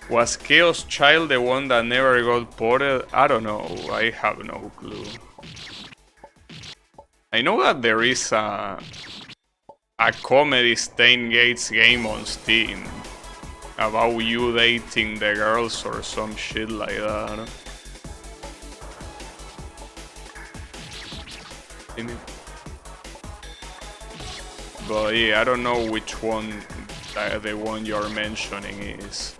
Was Chaos Child the one that never got ported? I don't know, I have no clue. I know that there is a comedy Steins Gate game on Steam about you dating the girls or some shit like that. But yeah, I don't know which one the one you're mentioning is.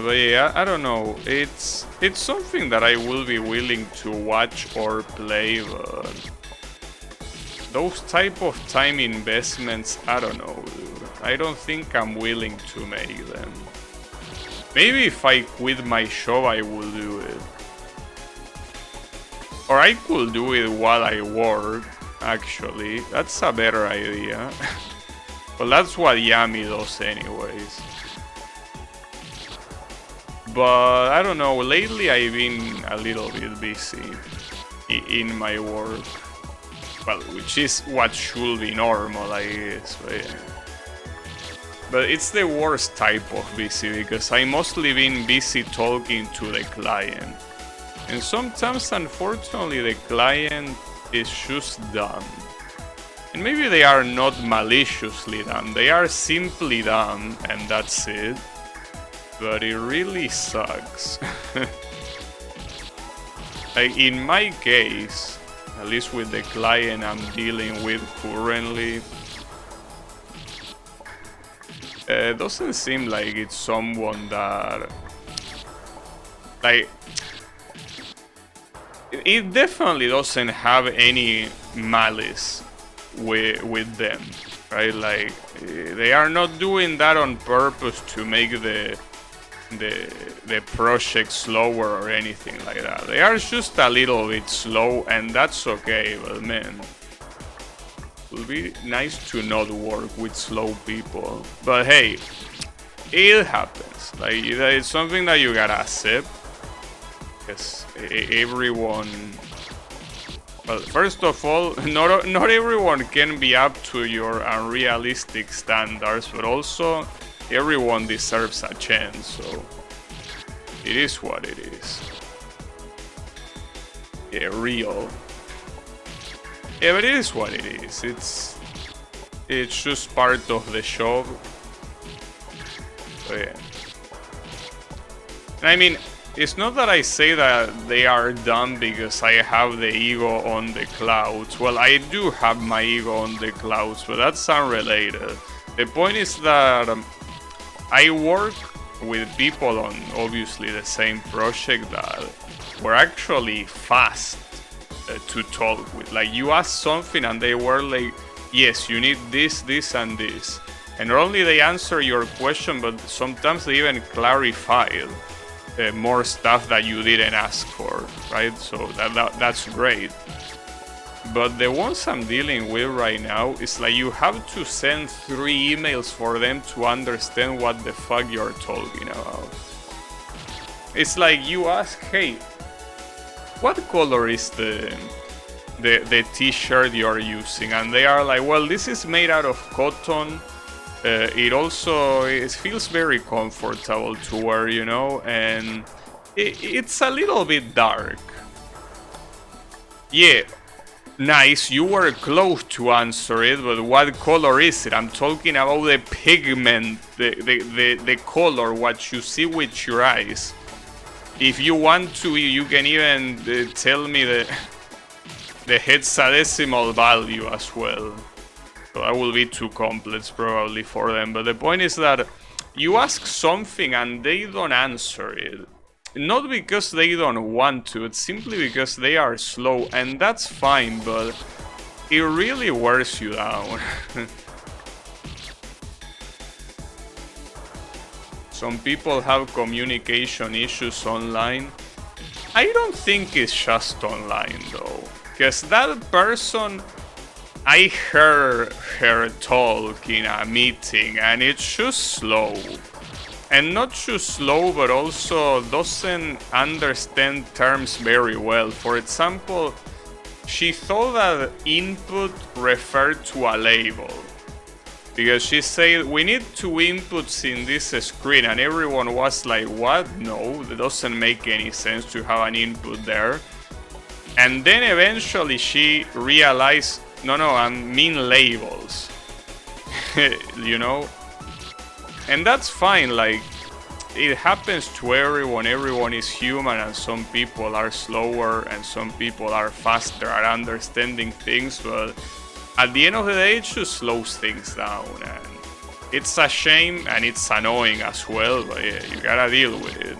But yeah, I don't know. It's something that I will be willing to watch or play, but those type of time investments, I don't know, dude. I don't think I'm willing to make them. Maybe if I quit my show, I will do it. Or I could do it while I work, actually. That's a better idea. But that's what Yami does anyways. But I don't know, lately I've been a little bit busy in my work. Well, which is what should be normal, I guess. But it's the worst type of busy, because I mostly been busy talking to the client. And sometimes, unfortunately, the client is just dumb. And maybe they are not maliciously dumb, they are simply dumb, and that's it. But it really sucks. Like in my case, at least with the client I'm dealing with currently, it doesn't seem like it's someone that, like, it definitely doesn't have any malice with them, right? Like, they are not doing that on purpose to make the project slower or anything like that. They are just a little bit slow, and that's okay. But man, it would be nice to not work with slow people. But hey, it happens. Like, it's something that you gotta accept, because everyone, well, first of all, not everyone can be up to your unrealistic standards, but also everyone deserves a chance, so it is what it is. Yeah, real. Yeah, but it is what it is. It's just part of the show. So yeah. And I mean, it's not that I say that they are dumb because I have the ego on the clouds. Well, I do have my ego on the clouds, but that's unrelated. The point is that I work with people on obviously the same project that were actually fast to talk with. Like, you ask something and they were like, yes, you need this, this, and this. And not only they answer your question, but sometimes they even clarified more stuff that you didn't ask for, right? So that's great. But the ones I'm dealing with right now is like you have to send 3 emails for them to understand what the fuck you're talking about. It's like you ask, hey, what color is the t-shirt you're using? And they are like, well, this is made out of cotton. It feels very comfortable to wear, you know, and it's a little bit dark. Yeah. Nice, you were close to answer it, but what color is it? I'm talking about the pigment, the color, what you see with your eyes. If you want to, you can even tell me the hexadecimal value as well. So that will be too complex probably for them, but the point is that you ask something and they don't answer it. Not because they don't want to, it's simply because they are slow, and that's fine, but it really wears you down. Some people have communication issues online. I don't think it's just online though, because that person, I heard her talk in a meeting and it's just slow. And not just slow, but also doesn't understand terms very well. For example, she thought that input referred to a label. Because she said, we need 2 inputs in this screen, and everyone was like, what? No, it doesn't make any sense to have an input there. And then eventually she realized, no, I mean labels. You know? And that's fine, like, it happens to everyone is human, and some people are slower and some people are faster at understanding things, but at the end of the day it just slows things down, and It's a shame and it's annoying as well, but yeah, you gotta deal with it.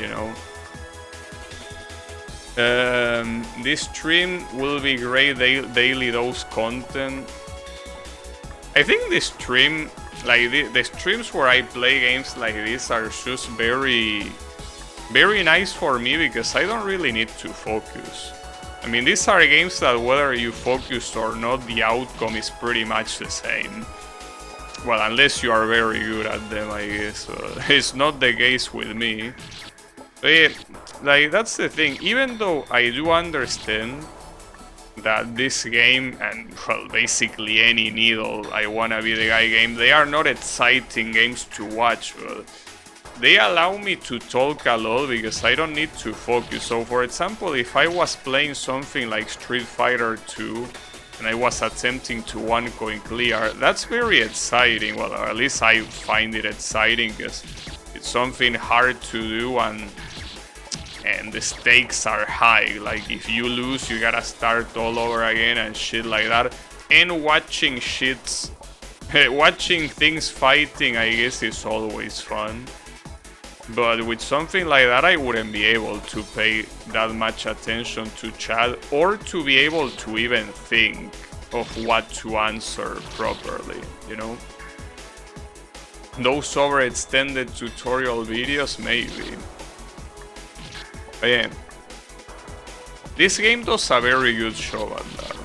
You know? This stream will be great daily dose content. I think this stream, like the streams where I play games like this are just very nice for me because I don't really need to focus. I mean, these are games that whether you focus or not, the outcome is pretty much the same. Well, unless you are very good at them, I guess. It's not the case with me. But yeah, like, that's the thing. Even though I do understand that this game, and well, basically any Needle I Wanna Be the Guy game, they are not exciting games to watch, but they allow me to talk a lot because I don't need to focus. So for example, if I was playing something like Street Fighter 2 and I was attempting to one coin clear, that's very exciting. Well, or at least I find it exciting because it's something hard to do and the stakes are high. Like if you lose, you gotta start all over again and shit like that. And watching things fighting, I guess, is always fun. But with something like that, I wouldn't be able to pay that much attention to chat or to be able to even think of what to answer properly, you know? Those overextended tutorial videos, maybe. But yeah, this game does a very good job at that.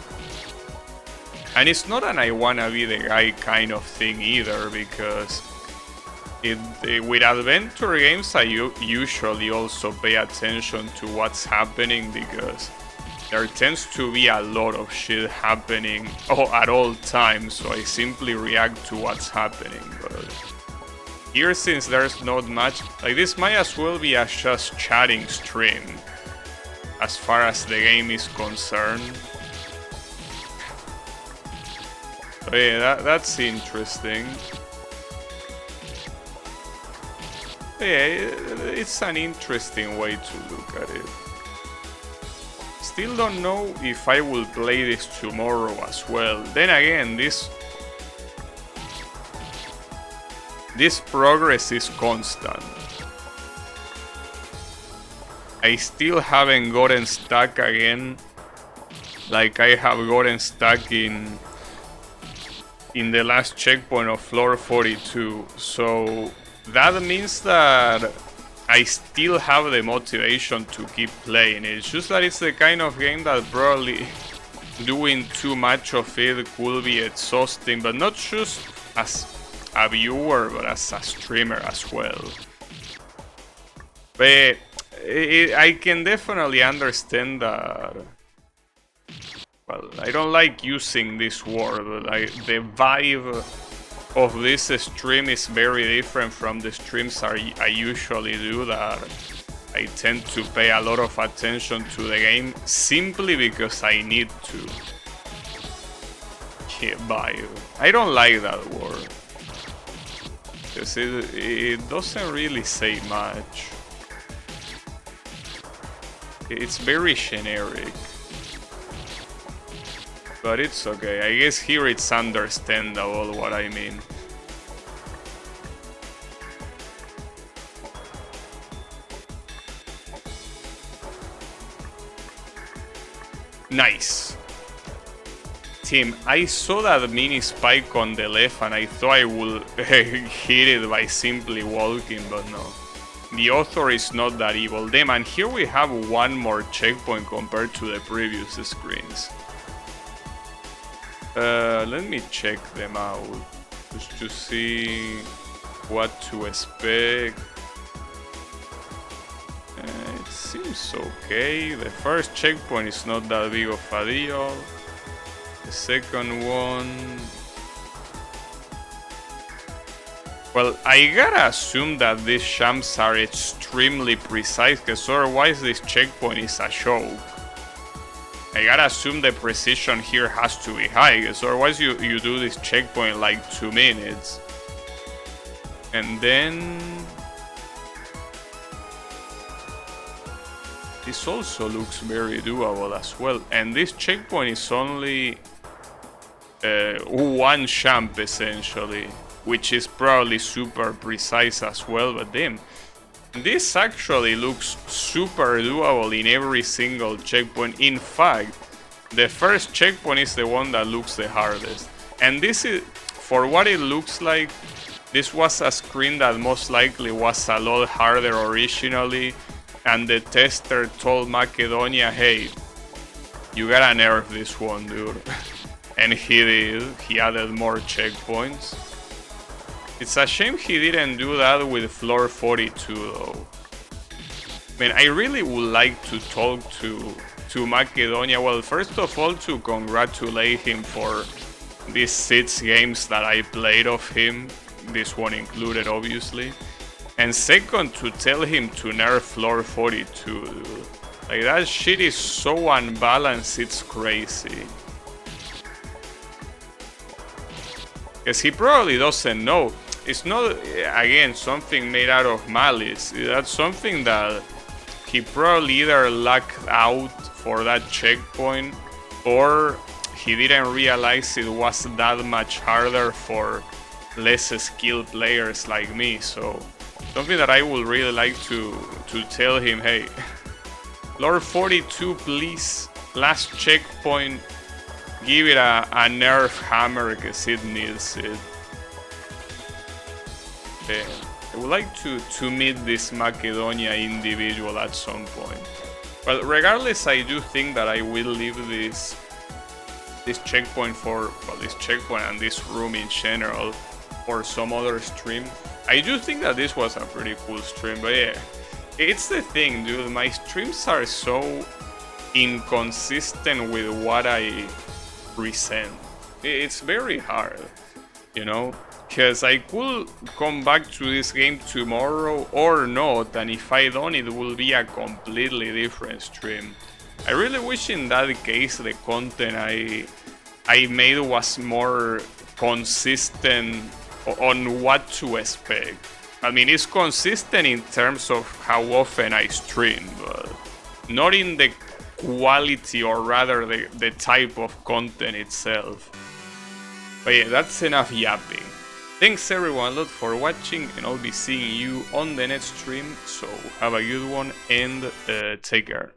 And it's not an I wanna be the guy kind of thing either, because with adventure games I usually also pay attention to what's happening because there tends to be a lot of shit happening at all times, so I simply react to what's happening. But here, since there's not much, like, this might as well be a just chatting stream as far as the game is concerned. So yeah, that's interesting. Yeah, it's an interesting way to look at it. Still don't know if I will play this tomorrow as well. Then again, this progress is constant. I still haven't gotten stuck again like I have gotten stuck in the last checkpoint of floor 42. So that means that I still have the motivation to keep playing. It's just that it's the kind of game that probably doing too much of it could be exhausting, but not just as a viewer, but as a streamer as well. But I can definitely understand that. Well, I don't like using this word, but the vibe of this stream is very different from the streams I usually do, that I tend to pay a lot of attention to the game simply because I need to. Yeah, vibe. I don't like that word because it doesn't really say much. It's very generic. But it's okay, I guess here it's understandable what I mean. Nice. Team, I saw that mini spike on the left and I thought I would hit it by simply walking, but no. The author is not that evil. Damn, and here we have one more checkpoint compared to the previous screens. Let me check them out, just to see what to expect. It seems okay. The first checkpoint is not that big of a deal. The second one... Well, I gotta assume that these jumps are extremely precise, because otherwise this checkpoint is a joke. I gotta assume the precision here has to be high, because otherwise you do this checkpoint in like 2 minutes. And then... this also looks very doable as well. And this checkpoint is only one champ essentially, which is probably super precise as well, but damn. This actually looks super doable in every single checkpoint. In fact, the first checkpoint is the one that looks the hardest. And this is, for what it looks like, this was a screen that most likely was a lot harder originally, and the tester told Macedonia, hey, you gotta nerf this one, dude. And he did. He added more checkpoints. It's a shame he didn't do that with floor 42 though. I mean, I really would like to talk to Macedonia. Well, first of all, to congratulate him for these 6 games that I played of him. This one included, obviously. And second, to tell him to nerf floor 42, dude. Like, that shit is so unbalanced, it's crazy. Because he probably doesn't know. It's not, again, something made out of malice. That's something that he probably either lucked out for that checkpoint, or he didn't realize it was that much harder for less skilled players like me. So something that I would really like to tell him, hey, Lord 42, please, last checkpoint, give it a nerf hammer because it needs it. I would like to meet this Macedonia individual at some point. But regardless, I do think that I will leave this checkpoint for, well, this checkpoint and this room in general for some other stream. I do think that this was a pretty cool stream, but yeah, it's the thing, dude. My streams are so inconsistent with what I present. It's very hard, you know, because I could come back to this game tomorrow or not, and if I don't, it will be a completely different stream. I really wish in that case the content I made was more consistent on what to expect. I mean, it's consistent in terms of how often I stream, but not in the quality, or rather the type of content itself. But yeah, that's enough yapping. Thanks everyone a lot for watching, and I'll be seeing you on the next stream, so have a good one and take care.